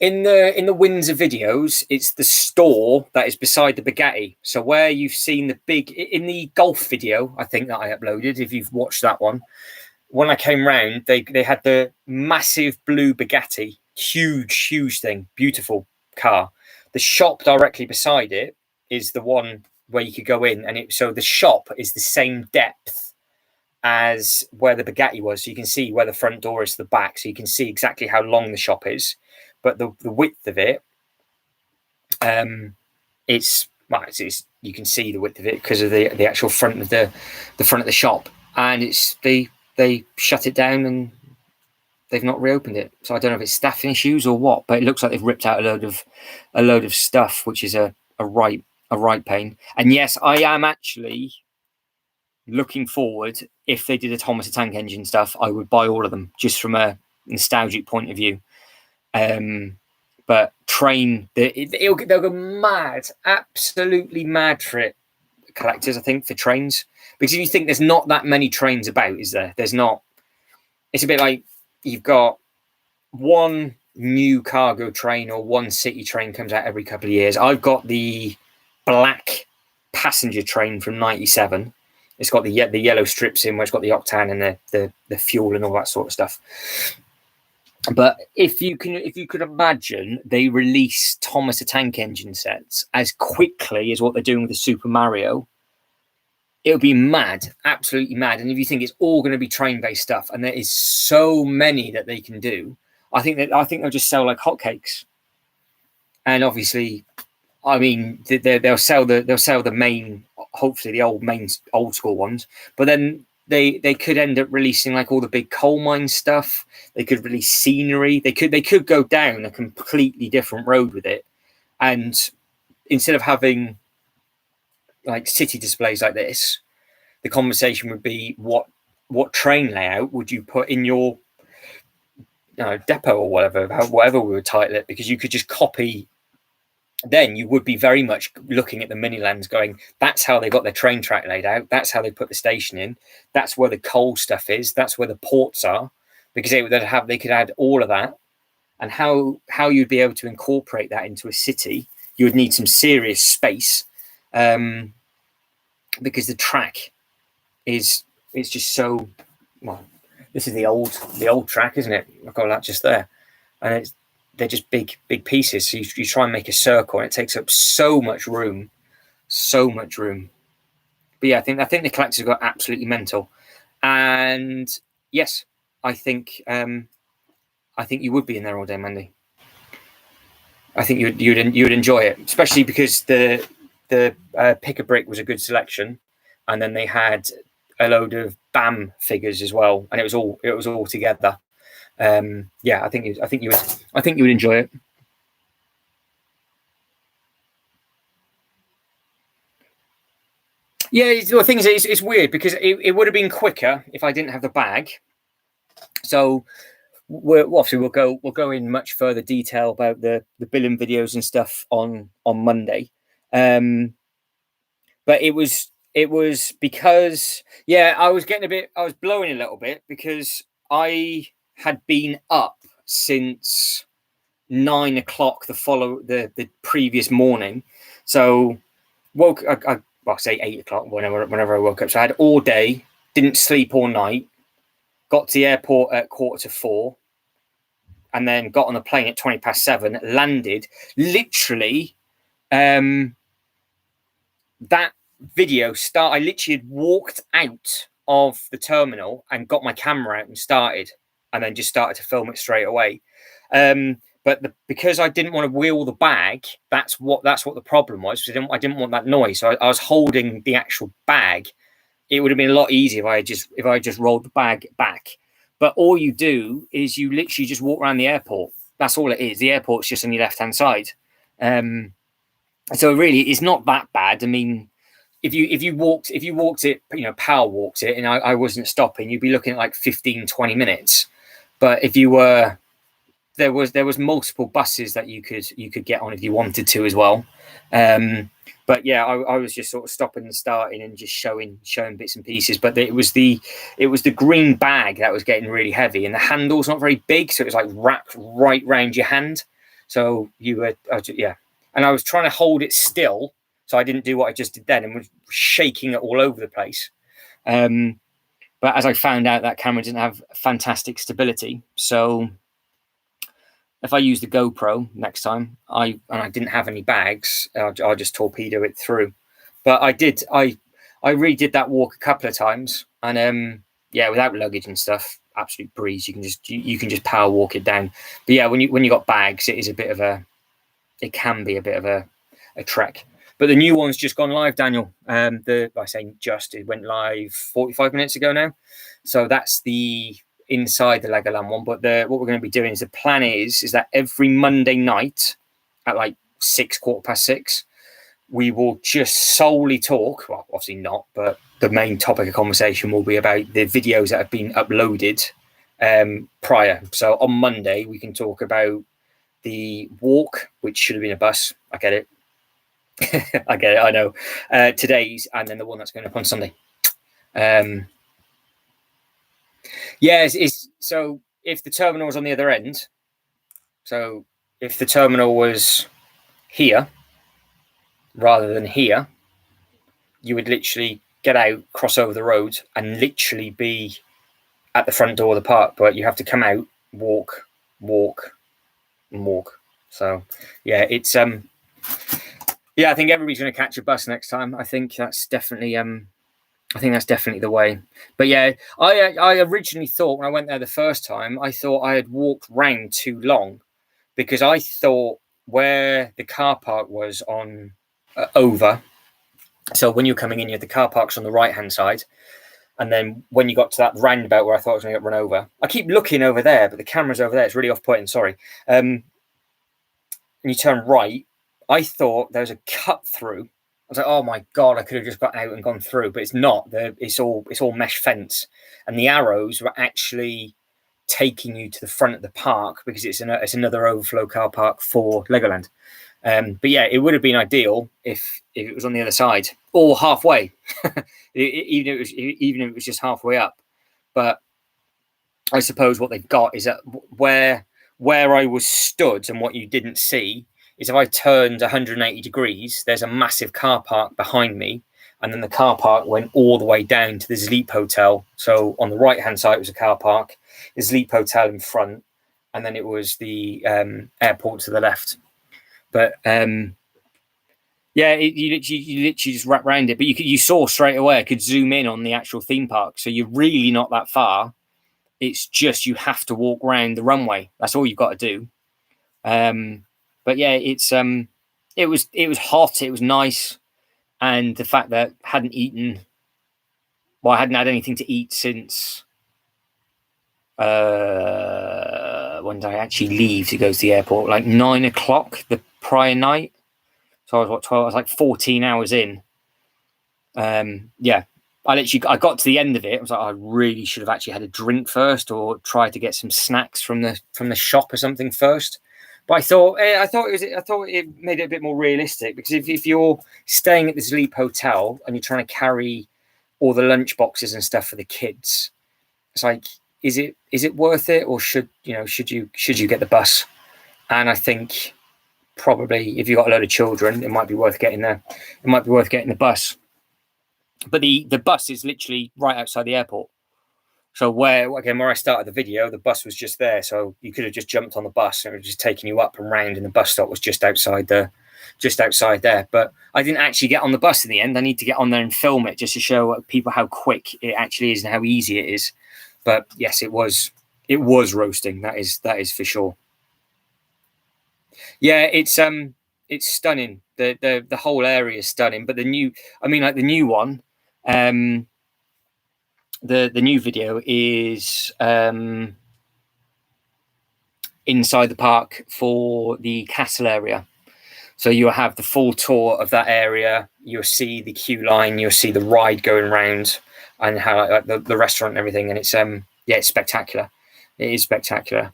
in the Windsor videos. It's the store that is beside the Bugatti. So where you've seen the big in the golf video, I think that I uploaded. If you've watched that one, when I came round, they had the massive blue Bugatti, huge thing, beautiful car. The shop directly beside it is the one where you could go in, and so the shop is the same depth as where the Bugatti was, so you can see where the front door is to the back, so you can see exactly how long the shop is. But the width of it, it's you can see the width of it because of the actual front of the front of the shop, and it's they shut it down and they've not reopened it. So I don't know if it's staffing issues or what, but it looks like they've ripped out a load of stuff, which is a right pain. And yes, I am actually looking forward. If they did a Thomas the Tank Engine stuff, I would buy all of them just from a nostalgic point of view. But train, they'll go mad, absolutely mad for it, collectors, I think, for trains. Because if you think there's not that many trains about, is there? There's not. It's a bit like you've got one new cargo train or one city train comes out every couple of years. I've got the black passenger train from '97. It's got the yellow strips in, where it's got the octane and the fuel and all that sort of stuff. But if you could imagine, they release Thomas the Tank Engine sets as quickly as what they're doing with the Super Mario, it would be mad, absolutely mad. And if you think it's all going to be train-based stuff, and there is so many that they can do, I think they'll just sell like hotcakes. And obviously, I mean, they'll sell the main, hopefully the old school ones, but then they could end up releasing like all the big coal mine stuff. They could release scenery. They could go down a completely different road with it, and instead of having like city displays like this, the conversation would be what train layout would you put in your depot or whatever we would title it, because you could just copy. Then you would be very much looking at the Minilands going, that's how they got their train track laid out, that's how they put the station in, that's where the coal stuff is, that's where the ports are, because they could add all of that. And how you'd be able to incorporate that into a city, you would need some serious space, because the track it's just so, well, this is the old track, isn't it? I've got that just there, and they're just big pieces. So you try and make a circle, and it takes up so much room. But yeah, I think the collectors got absolutely mental. And yes, I think you would be in there all day, Mandy. I think you'd enjoy it, especially because the Pick a Brick was a good selection, and then they had a load of BAM figures as well, and it was all together. Yeah, I think you would enjoy it. Yeah, the thing is, it's weird because it would have been quicker if I didn't have the bag. So we'll go in much further detail about the billing videos and stuff on Monday. But it was because I was blowing a little bit because I had been up since 9 o'clock the previous morning. So I say 8 o'clock whenever I woke up. So I had all day, didn't sleep all night, got to the airport at 3:45, and then got on a plane at 7:20, landed. Literally, that video I literally had walked out of the terminal and got my camera out and started, and then just started to film it straight away. But because I didn't want to wheel the bag, that's what the problem was. I didn't want that noise, so I was holding the actual bag. It would have been a lot easier if I just rolled the bag back. But all you do is you literally just walk around the airport. That's all it is. The airport's just on your left hand side. So really, it's not that bad. I mean, if you walked it, power walked it, and I wasn't stopping, you'd be looking at like 15-20 minutes. But if you were, there was multiple buses that you could get on if you wanted to as well. But yeah, I was just sort of stopping and starting and just showing bits and pieces. But it was the green bag that was getting really heavy, and the handle's not very big, so it was like wrapped right round your hand. So and I was trying to hold it still, so I didn't do what I just did then, and was shaking it all over the place. But as I found out, that camera didn't have fantastic stability, so if I use the GoPro next time, I didn't have any bags, I'll just torpedo it through. But I redid that walk a couple of times, and without luggage and stuff, absolute breeze. You can just power walk it down. But yeah, when you got bags, it can be a bit of a trek. But the new one's just gone live, Daniel. It went live 45 minutes ago now. So that's the inside the Legoland one. But what we're going to be doing is the plan is that every Monday night at like 6:15, we will just solely talk. Well, obviously not, but the main topic of conversation will be about the videos that have been uploaded prior. So on Monday, we can talk about the walk, which should have been a bus. I get it. I know. Today's, and then the one that's going up on Sunday. So if the terminal was on the other end, so if the terminal was here rather than here, you would literally get out, cross over the road, and literally be at the front door of the park. But you have to come out, walk walk, and walk. So yeah, it's yeah, I think everybody's going to catch a bus next time. I think that's definitely the way. But yeah, I originally thought when I went there the first time, I thought I had walked round too long, because I thought where the car park was on over. So when you're coming in, you had the car parks on the right hand side, and then when you got to that roundabout where I thought I was going to get run over, I keep looking over there, but the camera's over there. It's really off-putting. Sorry. And you turn right. I thought there was a cut through. I was like, oh my God, I could have just got out and gone through, but it's not. It's all mesh fence, and the arrows were actually taking you to the front of the park, because it's another overflow car park for Legoland. But yeah, it would have been ideal if it was on the other side or halfway, even if it was just halfway up. But I suppose what they've got is that where I was stood, and what you didn't see is if I turned 180 degrees, there's a massive car park behind me, and then the car park went all the way down to the Sleep Hotel. So on the right hand side was a car park, the Sleep Hotel in front, and then it was the airport to the left. But yeah, you literally just wrap around it. But you saw straight away, I could zoom in on the actual theme park. So you're really not that far. It's just you have to walk around the runway. That's all you've got to do. But yeah, it was hot. It was nice, and the fact that I hadn't had anything to eat since when did I actually leave to go to the airport? Like 9 o'clock the prior night. So I was 12. I was like 14 hours in. Yeah, I got to the end of it. I was like, I really should have actually had a drink first, or tried to get some snacks from the shop or something first. But I thought it made it a bit more realistic, because if you're staying at the Sleep Hotel and you're trying to carry all the lunch boxes and stuff for the kids, it's like, is it worth it, or should you get the bus? And I think probably if you've got a load of children, it might be worth getting the bus. But the bus is literally right outside the airport. So where I started the video, the bus was just there. So you could have just jumped on the bus and it was just taking you up and round, and the bus stop was just outside there. But I didn't actually get on the bus in the end. I need to get on there and film it just to show people how quick it actually is and how easy it is. But yes, it was roasting. That is for sure. Yeah, it's stunning. The whole area is stunning. But the new one, the new video is inside the park for the castle area. So you'll have the full tour of that area. You'll see the queue line. You'll see the ride going around, and how like the restaurant and everything. And it's it's spectacular. It is spectacular.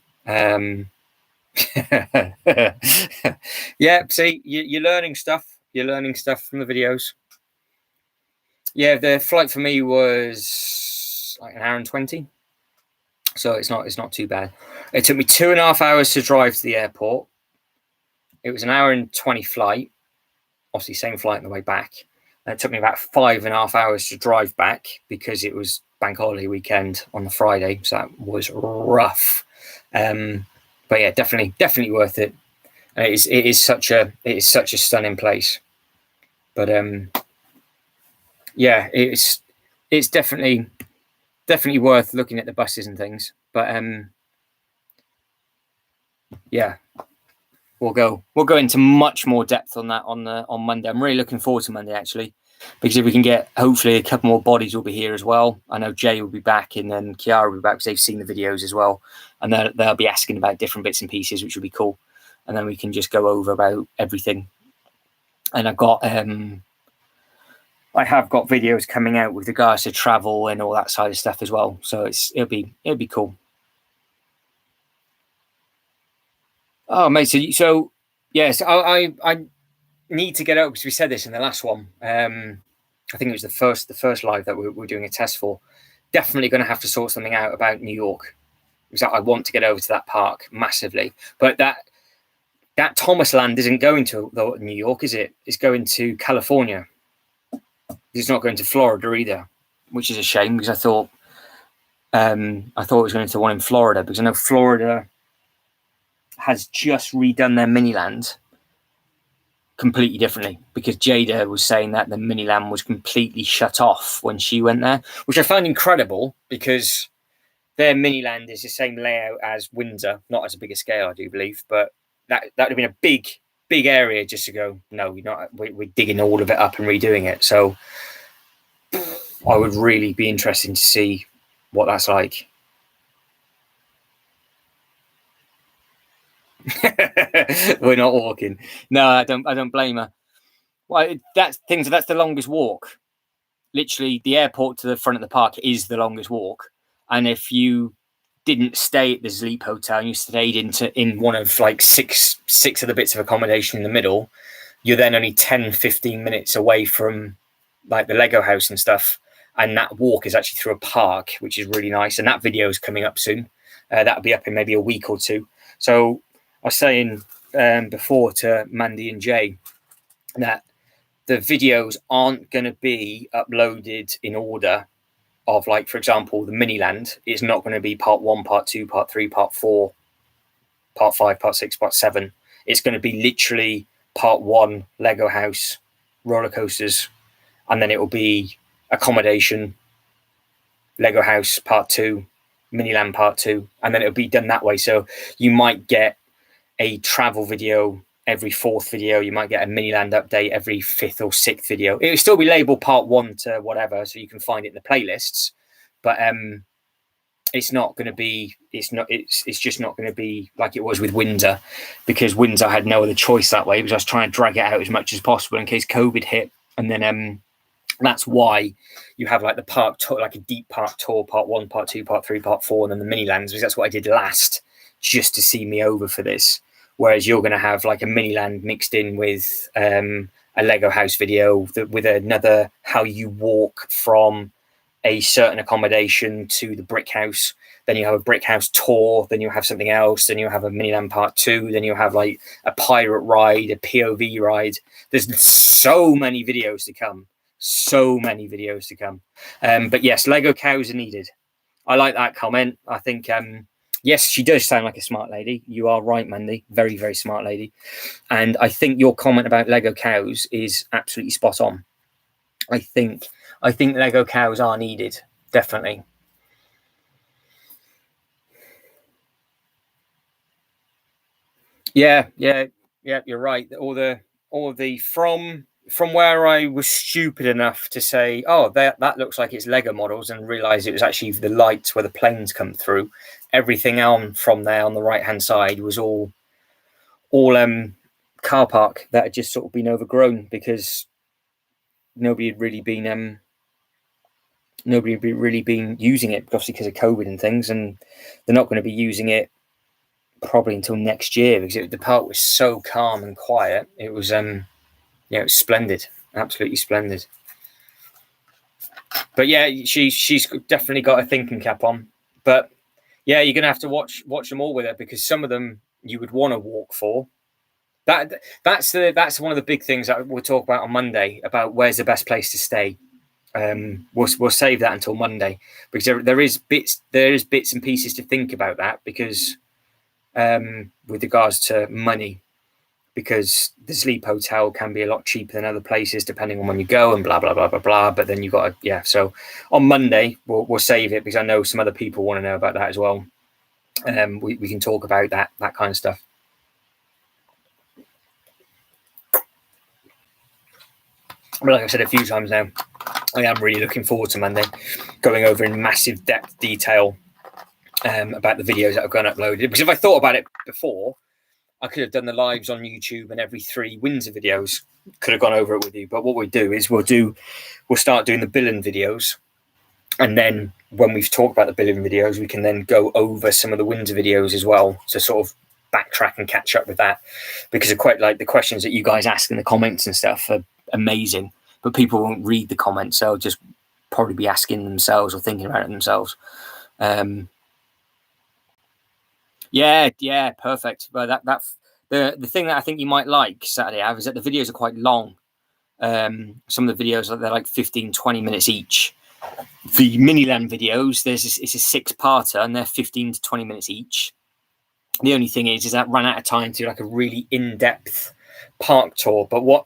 Yeah, see, you're learning stuff. You're learning stuff from the videos. Yeah, the flight for me was like an hour and 20. So it's not too bad. It took me 2.5 hours to drive to the airport. It was an hour and 20 flight. Obviously, same flight on the way back. And it took me about 5.5 hours to drive back, because it was bank holiday weekend on the Friday. So that was rough. But yeah, definitely worth it. It is such a stunning place. But yeah, it's definitely worth looking at the buses and things. But yeah, we'll go into much more depth on that on Monday. I'm really looking forward to Monday, actually, because if we can get, hopefully a couple more bodies will be here as well. I know Jay will be back, and then Kiara will be back, because they've seen the videos as well, and they'll be asking about different bits and pieces, which will be cool. And then we can just go over about everything. And I have got videos coming out with regards to travel and all that side of stuff as well. So it'll be cool. Oh, mate. So yes, I need to get out, because we said this in the last one. I think it was the first live that we're doing a test for. Definitely going to have to sort something out about New York, because I want to get over to that park massively. But that Thomas Land isn't going to New York, is it? It's going to California. It's not going to Florida either, which is a shame, because I thought it was going to one in Florida, because I know Florida has just redone their Miniland completely differently, because Jada was saying that the Miniland was completely shut off when she went there, which I found incredible, because their Miniland is the same layout as Windsor, not as a bigger scale, I do believe, but that would have been a big area just to go, no, we're digging all of it up and redoing it. So I would really be interested to see what that's like. We're not walking. No, I don't blame her. Well, that's the longest walk. Literally, the airport to the front of the park is the longest walk. And if you didn't stay at the Sleep Hotel and you stayed in one of like six of the bits of accommodation in the middle, you're then only 10-15 minutes away from like the Lego house and stuff. And that walk is actually through a park, which is really nice. And that video is coming up soon. That'll be up in maybe a week or two. So I was saying before to Mandy and Jay that the videos aren't going to be uploaded in order of, like, for example, the Miniland. It's not going to be part 1, part 2, part 3, part 4, part 5, part 6, part 7. It's going to be literally part 1, Lego house, roller coasters, and then it will be accommodation, Lego house part 2, Miniland part 2, and then it'll be done that way. So you might get a travel video every 4th video. You might get a Miniland update every 5th or 6th video. It will still be labeled part 1 to whatever, so you can find it in the playlists. But it's not going to be. It's just not going to be like it was with Windsor, because Windsor had no other choice that way, because I was trying to drag it out as much as possible in case COVID hit, and then that's why you have like the park tour, like a deep park tour, part 1, part 2, part 3, part 4, and then the Minilands, because that's what I did last, just to see me over for this. Whereas you're going to have like a Miniland mixed in with a Lego house video with another how you walk from a certain accommodation to the brick house. Then you have a brick house tour. Then you have something else. Then you have a Miniland part 2. Then you have like a pirate ride, a POV ride. There's so many videos to come. So many videos to come. But yes, Lego cows are needed. I like that comment. I think... yes, she does sound like a smart lady. You are right, Mandy. Very, very smart lady. And I think your comment about Lego cows is absolutely spot on. I think Lego cows are needed, definitely. Yeah, you're right. All the from where I was stupid enough to say, oh, that looks like it's Lego models, and realize it was actually the lights where the planes come through. Everything on from there on the right hand side was all car park that had just sort of been overgrown, because nobody had really been using it, obviously because of COVID and things, and they're not going to be using it probably until next year, because the park was so calm and quiet. It was it was splendid, absolutely splendid. But yeah, she's definitely got a thinking cap on. But yeah, you're gonna have to watch them all with her, because some of them you would want to walk for. That's one of the big things that we'll talk about on Monday, about where's the best place to stay. We'll save that until Monday, because there is bits and pieces to think about that, because with regards to money, because the Sleep Hotel can be a lot cheaper than other places depending on when you go, and blah blah blah blah blah. But then you got so on Monday we'll save it, because I know some other people want to know about that as well. We can talk about that kind of stuff. But like I said a few times now, I am really looking forward to Monday, going over in massive depth detail about the videos that have gone uploaded. Because if I thought about it before, I could have done the lives on YouTube, and every 3 Windsor videos could have gone over it with you. But what we do is we'll start doing the Billen videos, and then when we've talked about the Billen videos, we can then go over some of the Windsor videos as well, to sort of backtrack and catch up with that, because I quite like the questions that you guys ask in the comments and stuff are amazing, but people won't read the comments, so they'll just probably be asking themselves or thinking about it themselves. Yeah, perfect. But the thing that I think you might like Saturday Ave is that the videos are quite long. Some of the videos, they're like 15-20 minutes each. The Miniland videos, it's a 6-parter, and they're 15 to 20 minutes each. The only thing is that ran out of time to do like a really in-depth park tour. But what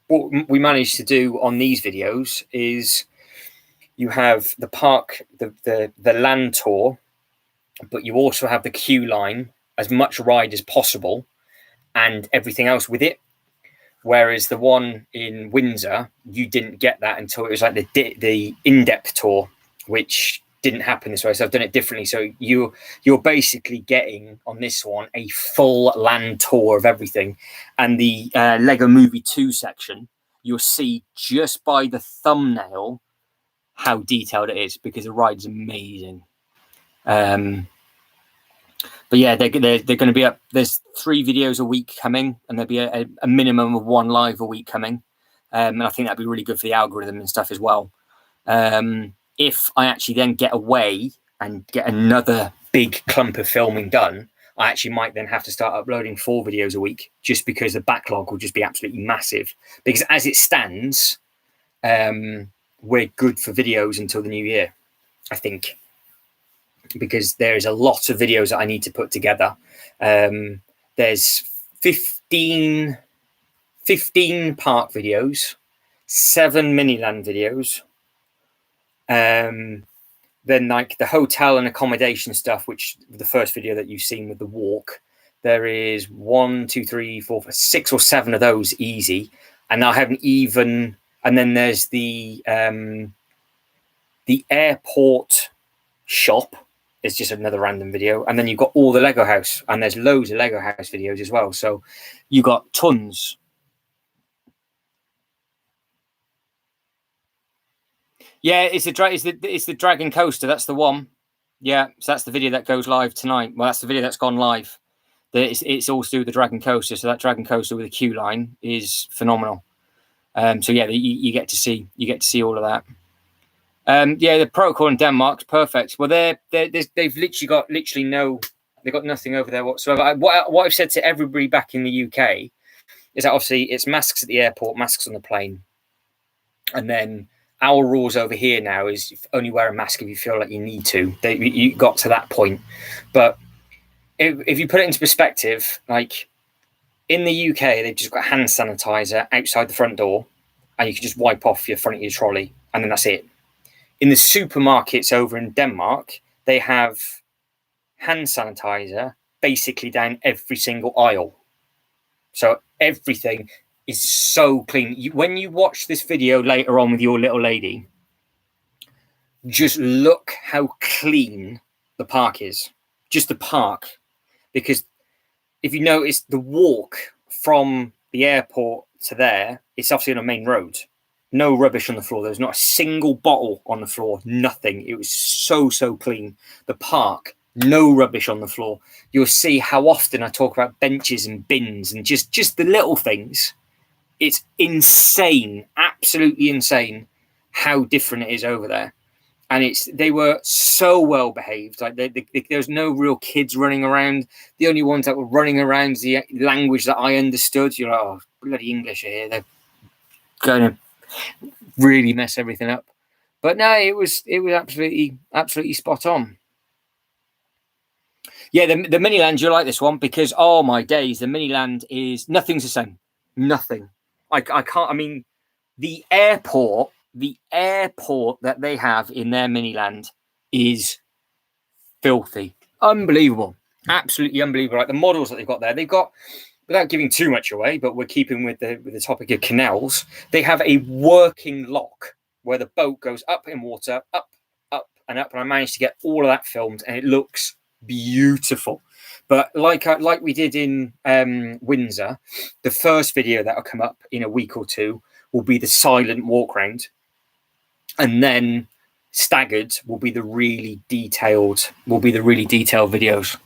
we managed to do on these videos is you have the park, the land tour, but you also have the queue line, as much ride as possible, and everything else with it. Whereas the one in Windsor, you didn't get that until it was like the in-depth tour, which didn't happen this way. So I've done it differently. So you're basically getting on this one a full land tour of everything. And the Lego Movie 2 section, you'll see just by the thumbnail how detailed it is, because the ride's amazing. But yeah, they're going to be up. There's 3 videos a week coming, and there'll be a minimum of 1 live a week coming. And I think that'd be really good for the algorithm and stuff as well. If I actually then get away and get another big clump of filming done, I actually might then have to start uploading 4 videos a week, just because the backlog will just be absolutely massive. Because as it stands, we're good for videos until the new year, I think, because there's a lot of videos that I need to put together. There's 15 park videos, 7 Miniland videos, then like the hotel and accommodation stuff, which the first video that you've seen with the walk, there is 1, 2, 3, 4, 5, 6 or 7 of those easy. And I haven't even, and then there's the airport shop is just another random video. And then you've got all the Lego house, and there's loads of Lego house videos as well. So you got tons. Yeah, it's the Dragon Coaster. That's the one. Yeah, so that's the video that goes live tonight. Well, that's the video that's gone live. It's all through the Dragon Coaster. So that Dragon Coaster with a queue line is phenomenal. So yeah, you get to see all of that. Yeah, the protocol in Denmark's perfect. Well, they've they've got nothing over there whatsoever. What I've said to everybody back in the UK is that obviously it's masks at the airport, masks on the plane, and then our rules over here now is only wear a mask if you feel like you need to. You got to that point, but if you put it into perspective, like in the UK, they've just got hand sanitizer outside the front door, and you can just wipe off your front of your trolley, and then that's it. In the supermarkets over in Denmark, they have hand sanitizer basically down every single aisle. So everything is so clean. When you watch this video later on with your little lady, just look how clean the park is. Just the park. Because if you notice, the walk from the airport to there, it's obviously on a main road. No rubbish on the floor. There was not a single bottle on the floor. Nothing. It was so clean. The park, no rubbish on the floor. You'll see how often I talk about benches and bins and just the little things. It's insane, absolutely insane how different it is over there. And they were so well behaved. Like there was no real kids running around. The only ones that were running around is the language that I understood. You're like, oh, bloody English here. They're going to really mess everything up. But no, it was absolutely spot on. Yeah, the Miniland, you'll like this one, because oh my days, the Miniland is nothing's the same. Nothing. I can't. I mean, the airport that they have in their Miniland is filthy, unbelievable, absolutely unbelievable. Like the models that they've got there, without giving too much away, but we're keeping with the topic of canals. They have a working lock where the boat goes up in water, up and up, and I managed to get all of that filmed, and it looks beautiful. But like we did in Windsor, the first video that will come up in a week or 2 will be the silent walk round, and then staggered will be the really detailed videos.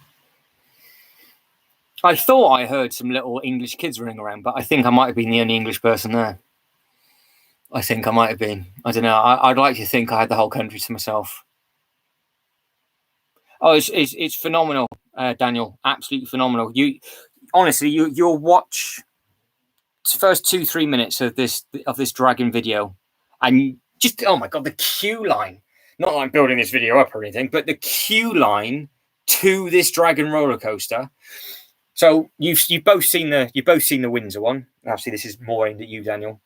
I thought I heard some little English kids running around, but I think I might have been the only English person there. I think I might have been. I don't know. I'd like to think I had the whole country to myself. Oh, it's phenomenal, Daniel. Absolutely phenomenal. You'll watch the first 2-3 minutes of this dragon video, and just oh my god, the queue line. Not that I'm building this video up or anything, but the queue line to this Dragon roller coaster. So you've both seen the Windsor one. Obviously, this is more aimed at you, Daniel,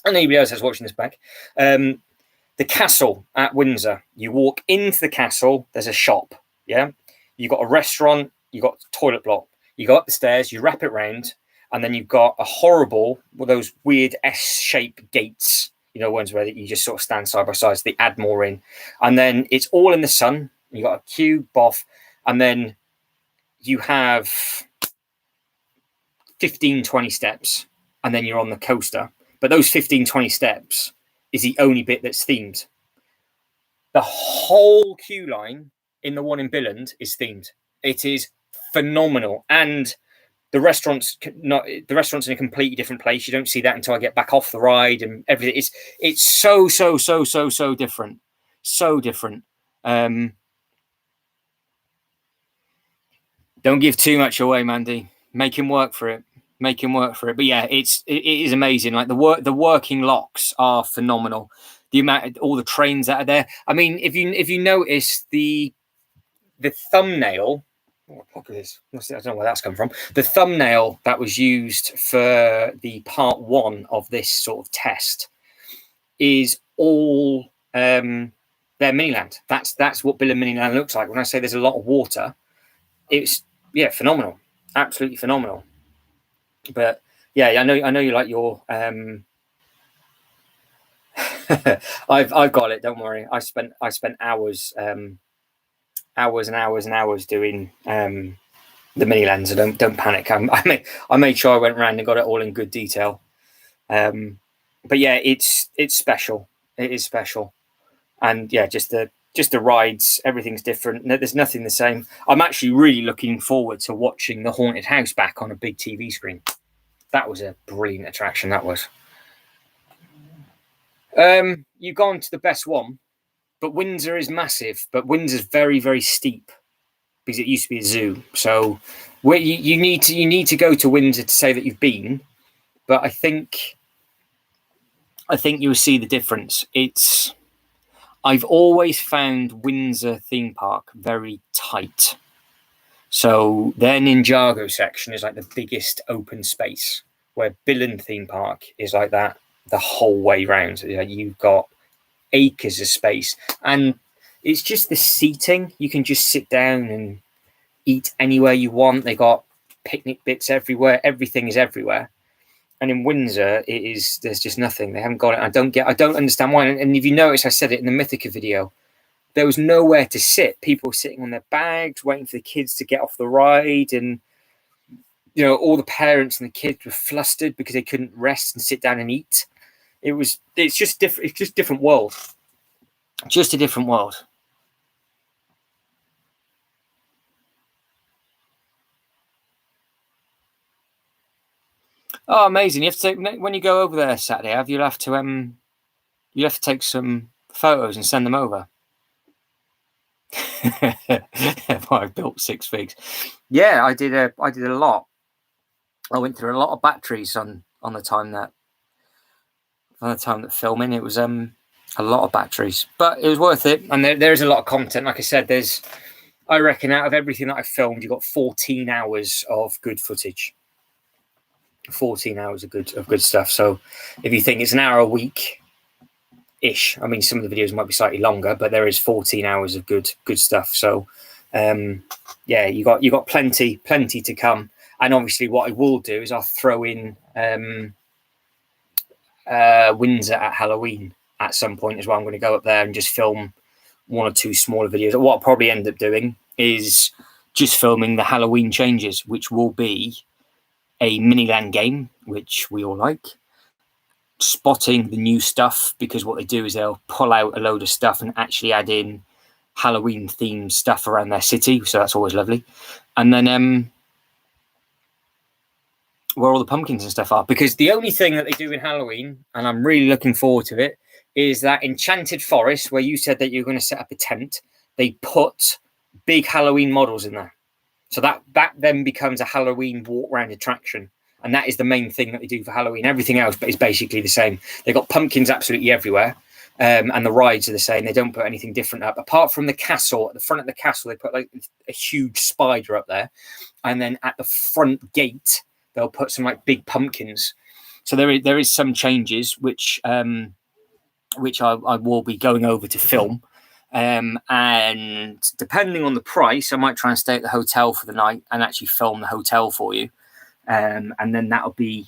and anybody else that's watching this back. The castle at Windsor. You walk into the castle. There's a shop. Yeah, you got a restaurant. You got a toilet block. You go up the stairs. You wrap it round, and then you've got a horrible, those weird S-shaped gates. You know, ones where you just sort of stand side by side. So they add more in, and then it's all in the sun. You got a queue, boff, and then you have 15, 20 steps, and then you're on the coaster. But those 15, 20 steps is the only bit that's themed. The whole queue line in the one in Billund is themed. It is phenomenal. And the restaurant's in a completely different place. You don't see that until I get back off the ride and everything. It's so different. So different. Don't give too much away, Mandy. Make him work for it. But yeah, it is amazing. Like the working locks are phenomenal. The amount, all the trains that are there. I mean, if you notice the thumbnail. Oh, look at this. I don't know where that's come from. The thumbnail that was used for the part 1 of this sort of test is all their Miniland. That's what Billund Miniland looks like. When I say there's a lot of water, it's phenomenal, absolutely phenomenal. But yeah, I know you like your. I've got it. Don't worry. I spent hours and hours doing the Miniland. So don't panic. I made sure I went around and got it all in good detail. But yeah, it's special. It is special, and yeah, just the rides. Everything's different. There's nothing the same. I'm actually really looking forward to watching the Haunted House back on a big TV screen. That was a brilliant attraction. That was. You've gone to the best one, but Windsor is massive. But Windsor's very, very steep because it used to be a zoo. So you need to go to Windsor to say that you've been. But I think you'll see the difference. I've always found Windsor theme park very tight. So their Ninjago section is like the biggest open space, where Billund theme park is like that the whole way round. You've got acres of space, and it's just the seating. You can just sit down and eat anywhere you want. They got picnic bits everywhere. Everything is everywhere. And in Windsor, there's just nothing. They haven't got it. I don't understand why. And if you notice, I said it in the Mythica video, there was nowhere to sit. People were sitting on their bags, waiting for the kids to get off the ride. And, all the parents and the kids were flustered because they couldn't rest and sit down and eat. It's just different. It's just a different world. Just a different world. Oh, amazing! You have to when you go over there Saturday. You'll have to take some photos and send them over. I built 6 figs. Yeah, I did a lot. I went through a lot of batteries on the time that filming. It was a lot of batteries, but it was worth it. And there is a lot of content. Like I said, I reckon out of everything that I filmed, you got 14 hours of good footage. 14 hours of good stuff. So if you think it's an hour a week ish, I mean, some of the videos might be slightly longer, but there is 14 hours of good stuff. So yeah, you got plenty to come. And obviously what I will do is I'll throw in Windsor at Halloween at some point as well. I'm going to go up there and just film 1 or 2 smaller videos. What I'll probably end up doing is just filming the Halloween changes, which will be a Miniland game, which we all like, spotting the new stuff, because what they do is they'll pull out a load of stuff and actually add in Halloween themed stuff around their city. So that's always lovely. And then where all the pumpkins and stuff are, because the only thing that they do in Halloween, and I'm really looking forward to it, is that Enchanted Forest, where you said that you're going to set up a tent, they put big Halloween models in there. So that then becomes a Halloween walk around attraction. And that is the main thing that they do for Halloween. Everything else is basically the same. They've got pumpkins absolutely everywhere. And the rides are the same. They don't put anything different up, apart from the castle. At the front of the castle, they put like a huge spider up there, and then at the front gate, they'll put some like big pumpkins. So there is some changes which I will be going over to film. And depending on the price, I might try and stay at the hotel for the night and actually film the hotel for you. And then that'll be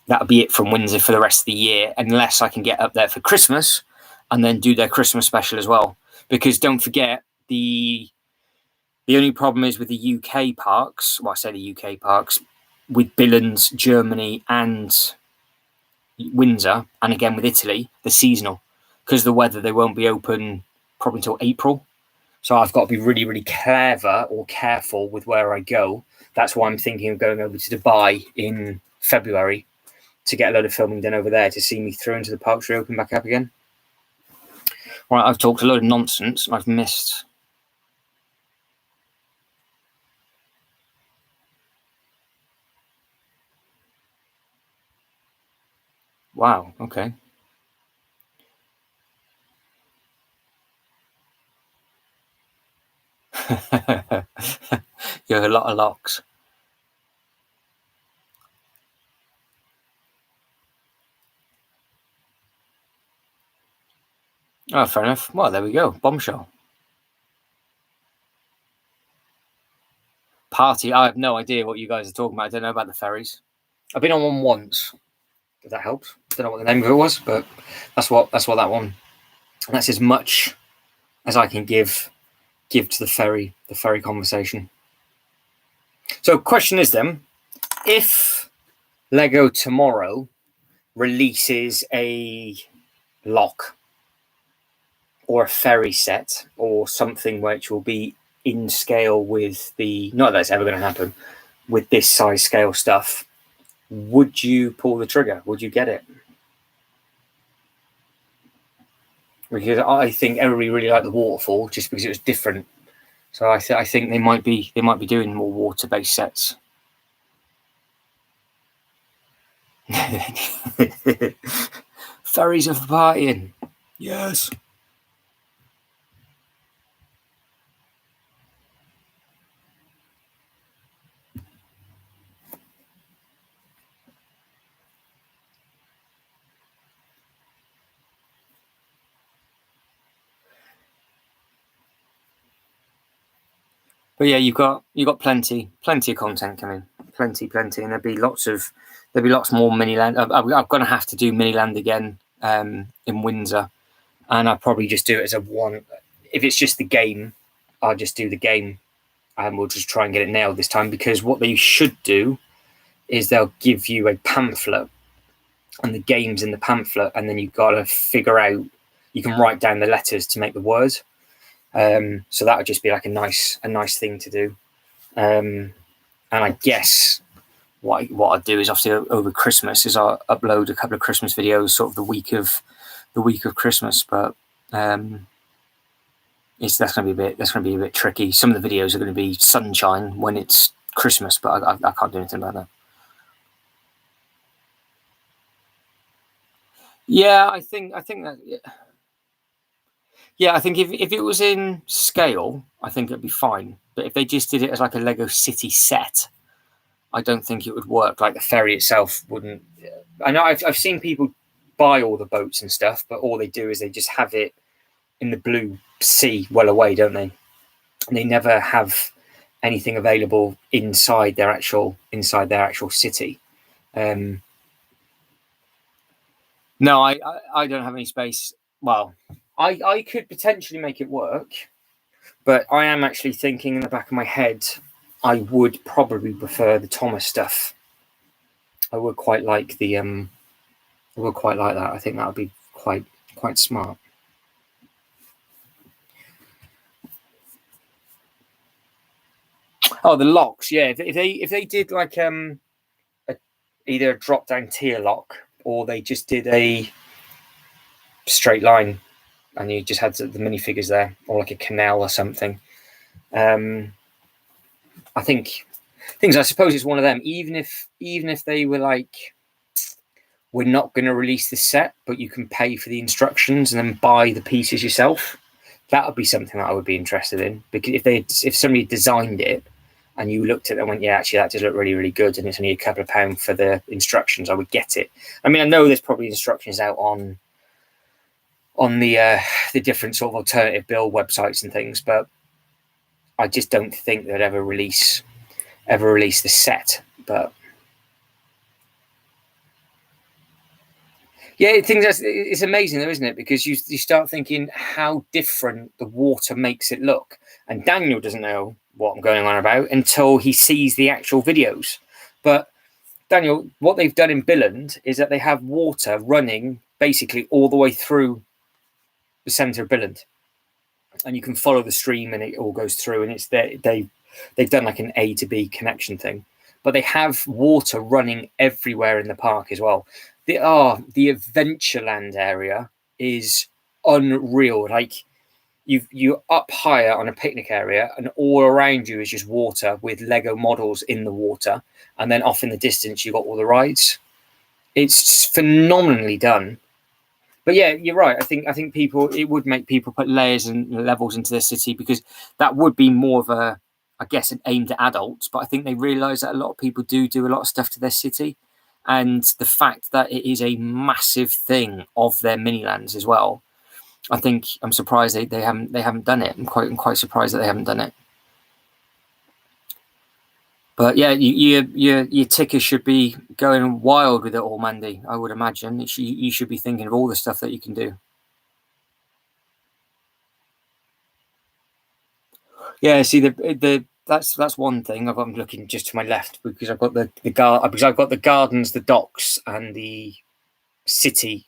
it from Windsor for the rest of the year, unless I can get up there for Christmas and then do their Christmas special as well. Because don't forget, the only problem is with the UK parks, well, I say the UK parks, with Billund, Germany and Windsor, and again with Italy, they're seasonal. Because of the weather, they won't be open probably until April. So I've got to be really, really clever or careful with where I go. That's why I'm thinking of going over to Dubai in February to get a load of filming done over there to see me through into the parks reopen back up again. All right, I've talked a load of nonsense. I've missed. Wow, okay. You have a lot of locks. Oh, fair enough. Well, there we go. Bombshell. Party. I have no idea what you guys are talking about. I don't know about the ferries. I've been on one once. If that helps. Don't know what the name of it was, but that's what that one. And that's as much as I can give to the ferry conversation. So, question is then, if Lego tomorrow releases a lock or a ferry set or something which will be in scale with the, not that it's ever going to happen, with this size scale stuff, would you pull the trigger? Would you get it? Because I think everybody really liked the waterfall just because it was different. So I think they might be doing more water-based sets. Ferries are for partying. Yes. But yeah, you've got plenty of content coming, plenty, and there'll be lots more Miniland. I'm going to have to do Miniland again in Windsor, and I'll probably just do it as a one. If it's just the game, I'll just do the game, and we'll just try and get it nailed this time. Because what they should do is they'll give you a pamphlet, and the game's in the pamphlet, and then you've got to figure out. You can write down the letters to make the word. So that would just be like a nice thing to do. And I guess what I'd do is obviously over Christmas is I'll upload a couple of Christmas videos, sort of the week of Christmas. But that's going to be a bit tricky. Some of the videos are going to be sunshine when it's Christmas, but I can't do anything about that. Yeah, I think that. Yeah, I think if it was in scale, I think it'd be fine. But if they just did it as like a Lego City set, I don't think it would work. Like the ferry itself wouldn't. I know I've seen people buy all the boats and stuff, but all they do is they just have it in the blue sea well away, don't they? And they never have anything available inside their actual city. No, I don't have any space. Well, I could potentially make it work, but I am actually thinking in the back of my head, I would probably prefer the Thomas stuff. I would quite like the I would quite like that. I think that would be quite smart. Oh, the locks, yeah. If they did like either a drop down tier lock or they just did a straight line and you just had the minifigures there, or like a canal or something. I think I suppose it's one of them. Even if they were like we're not going to release the set, but you can pay for the instructions and then buy the pieces yourself. That would be something that I would be interested in, because if somebody designed it and you looked at it and went, yeah, actually that does look really, really good, and it's only a couple of pounds for the instructions, I would get it. I mean, I know there's probably instructions out on the different sort of alternative build websites and things, but I just don't think they'd ever release the set. But yeah, it's amazing though, isn't it? Because you start thinking how different the water makes it look. And Daniel doesn't know what I'm going on about until he sees the actual videos. But Daniel, what they've done in Billund is that they have water running basically all the way through the centre of Billund, and you can follow the stream and it all goes through, and it's they've done like an A to B connection thing, but they have water running everywhere in the park as well. The Adventureland area is unreal. Like you're up higher on a picnic area, and all around you is just water with Lego models in the water, and then off in the distance you got all the rides. It's phenomenally done. But yeah, you're right. I think people, it would make people put layers and levels into their city, because that would be more of a, I guess, an aimed at adults. But I think they realise that a lot of people do a lot of stuff to their city, and the fact that it is a massive thing of their Minilands as well. I think I'm surprised they haven't done it. I'm quite surprised that they haven't done it. But yeah, your ticker should be going wild with it all, Mandy. I would imagine you should be thinking of all the stuff that you can do. Yeah, see that's one thing. I'm looking just to my left because I've got the gardens, the docks, and the city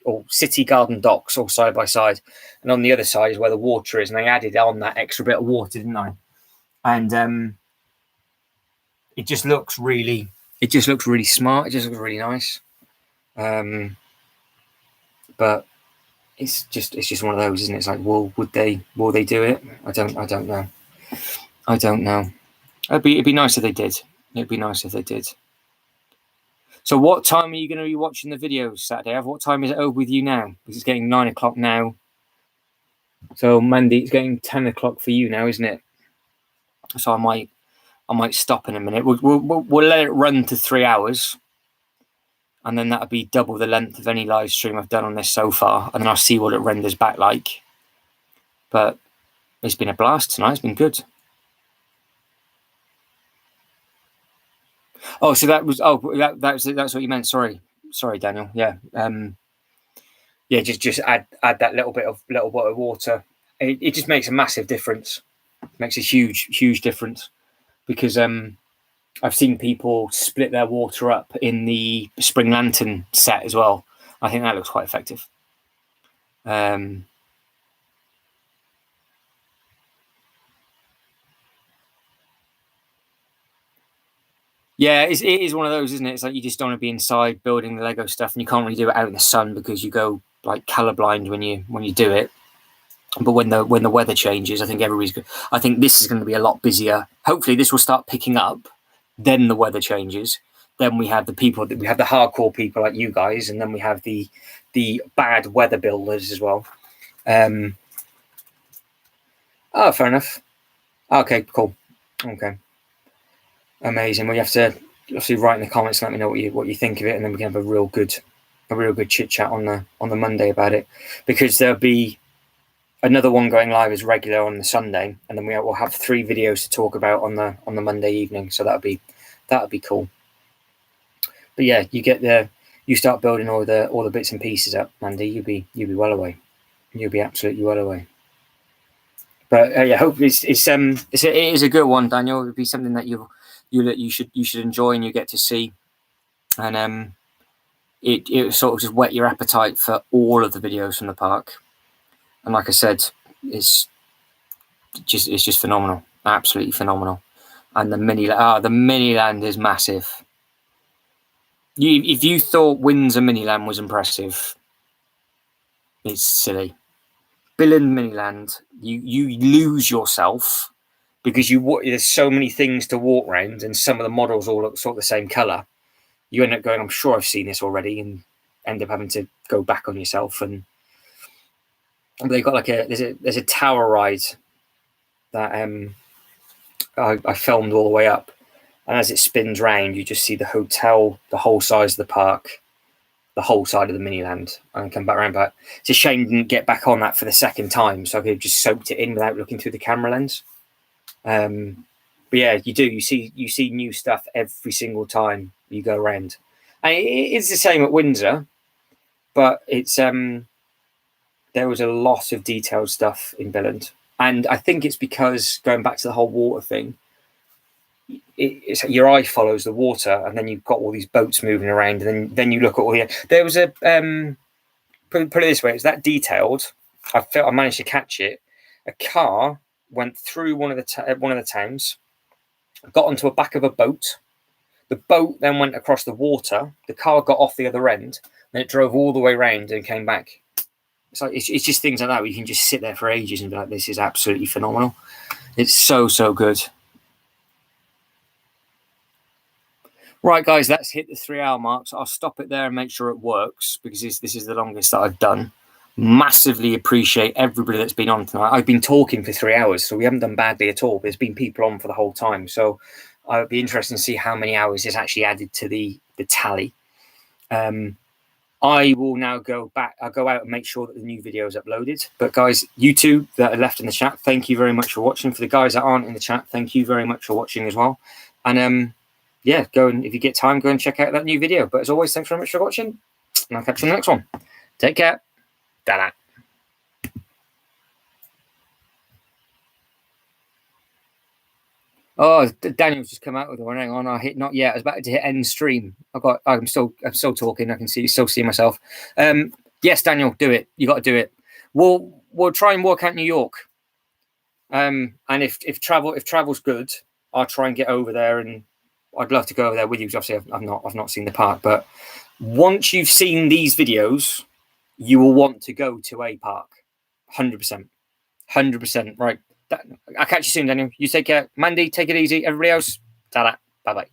garden docks all side by side, and on the other side is where the water is, and I added on that extra bit of water, didn't I? And it just looks really smart. It just looks really nice. But it's just one of those, isn't it? It's like, will they do it? I don't know. It'd be nice if they did. So what time are you going to be watching the videos Saturday? What time is it over with you now? Because it's getting 9 o'clock now. So Mandy, it's getting 10 o'clock for you now, isn't it? So I might stop in a minute. We'll let it run to 3 hours, and then that'll be double the length of any live stream I've done on this so far, and then I'll see what it renders back like. But it's been a blast tonight. It's been good. Oh, so that's what you meant. Sorry, Daniel. Yeah, yeah. Just add that little bit of water. It just makes a massive difference. It makes a huge difference, because I've seen people split their water up in the Spring Lantern set as well. I think that looks quite effective. Yeah, it is one of those, isn't it? It's like you just don't want to be inside building the Lego stuff, and you can't really do it out in the sun because you go like colorblind when you do it. But when the weather changes, I think I think this is going to be a lot busier. Hopefully, this will start picking up. Then the weather changes. Then we have the hardcore people like you guys, and then we have the bad weather builders as well. Oh, fair enough. Okay, cool. Okay. Amazing. Well, you have to obviously write in the comments, let me know what you think of it, and then we can have a real good chit chat on the Monday about it, because there'll be another one going live as regular on the Sunday, and then we'll have 3 videos to talk about on the Monday evening. So that'll be cool. But yeah, you start building all the bits and pieces up, Mandy. You'll be well away. You'll be absolutely well away. But yeah, hopefully it is a good one, Daniel. It'll be something that you should enjoy and you get to see, and it sort of just whet your appetite for all of the videos from the park. And like I said, it's just phenomenal, absolutely phenomenal. And the Miniland is massive. If you thought Windsor Miniland was impressive, it's silly. Billund Miniland, you lose yourself, because there's so many things to walk around, and some of the models all look sort of the same colour. You end up going, I'm sure I've seen this already, and end up having to go back on yourself. And they've got like there's a tower ride that I filmed all the way up, and as it spins round, you just see the hotel, the whole size of the park, the whole side of the Miniland, and come back around. But it's a shame I didn't get back on that for the second time, so I could have just soaked it in without looking through the camera lens. But yeah, you do. You see new stuff every single time you go around, and it's the same at Windsor, but it's there was a lot of detailed stuff in Billund, and I think it's because, going back to the whole water thing, it's your eye follows the water, and then you've got all these boats moving around, and then you look at all the. There was a put it this way, it's that detailed. I felt I managed to catch it. A car went through one of the towns, got onto the back of a boat. The boat then went across the water. The car got off the other end, and it drove all the way around and came back. It's like it's just things like that where you can just sit there for ages and be like, "This is absolutely phenomenal." It's so good. Right, guys, let's hit the 3-hour mark. So I'll stop it there and make sure it works, because this is the longest that I've done. Massively appreciate everybody that's been on tonight. I've been talking for 3 hours, so we haven't done badly at all. There's been people on for the whole time, so it'd be interesting to see how many hours is actually added to the tally. I will now go back. I'll go out and make sure that the new video is uploaded. But guys, you two that are left in the chat, thank you very much for watching. For the guys that aren't in the chat, thank you very much for watching as well. And yeah, go and if you get time, go and check out that new video. But as always, thanks very much for watching, and I'll catch you on the next one. Take care. Ta-da. Oh, Daniel's just come out with one. Hang on, I hit not yet. I was about to hit end stream. I'm still talking. I can still see myself. Yes, Daniel, do it. You got to do it. We'll try and work out New York. And if travel's good, I'll try and get over there, and I'd love to go over there with you, because obviously I've not seen the park. But once you've seen these videos, you will want to go to a park. 100%. Right. I'll catch you soon, Daniel. You take care. Mandy, take it easy. Everybody else, ta-da. Bye-bye.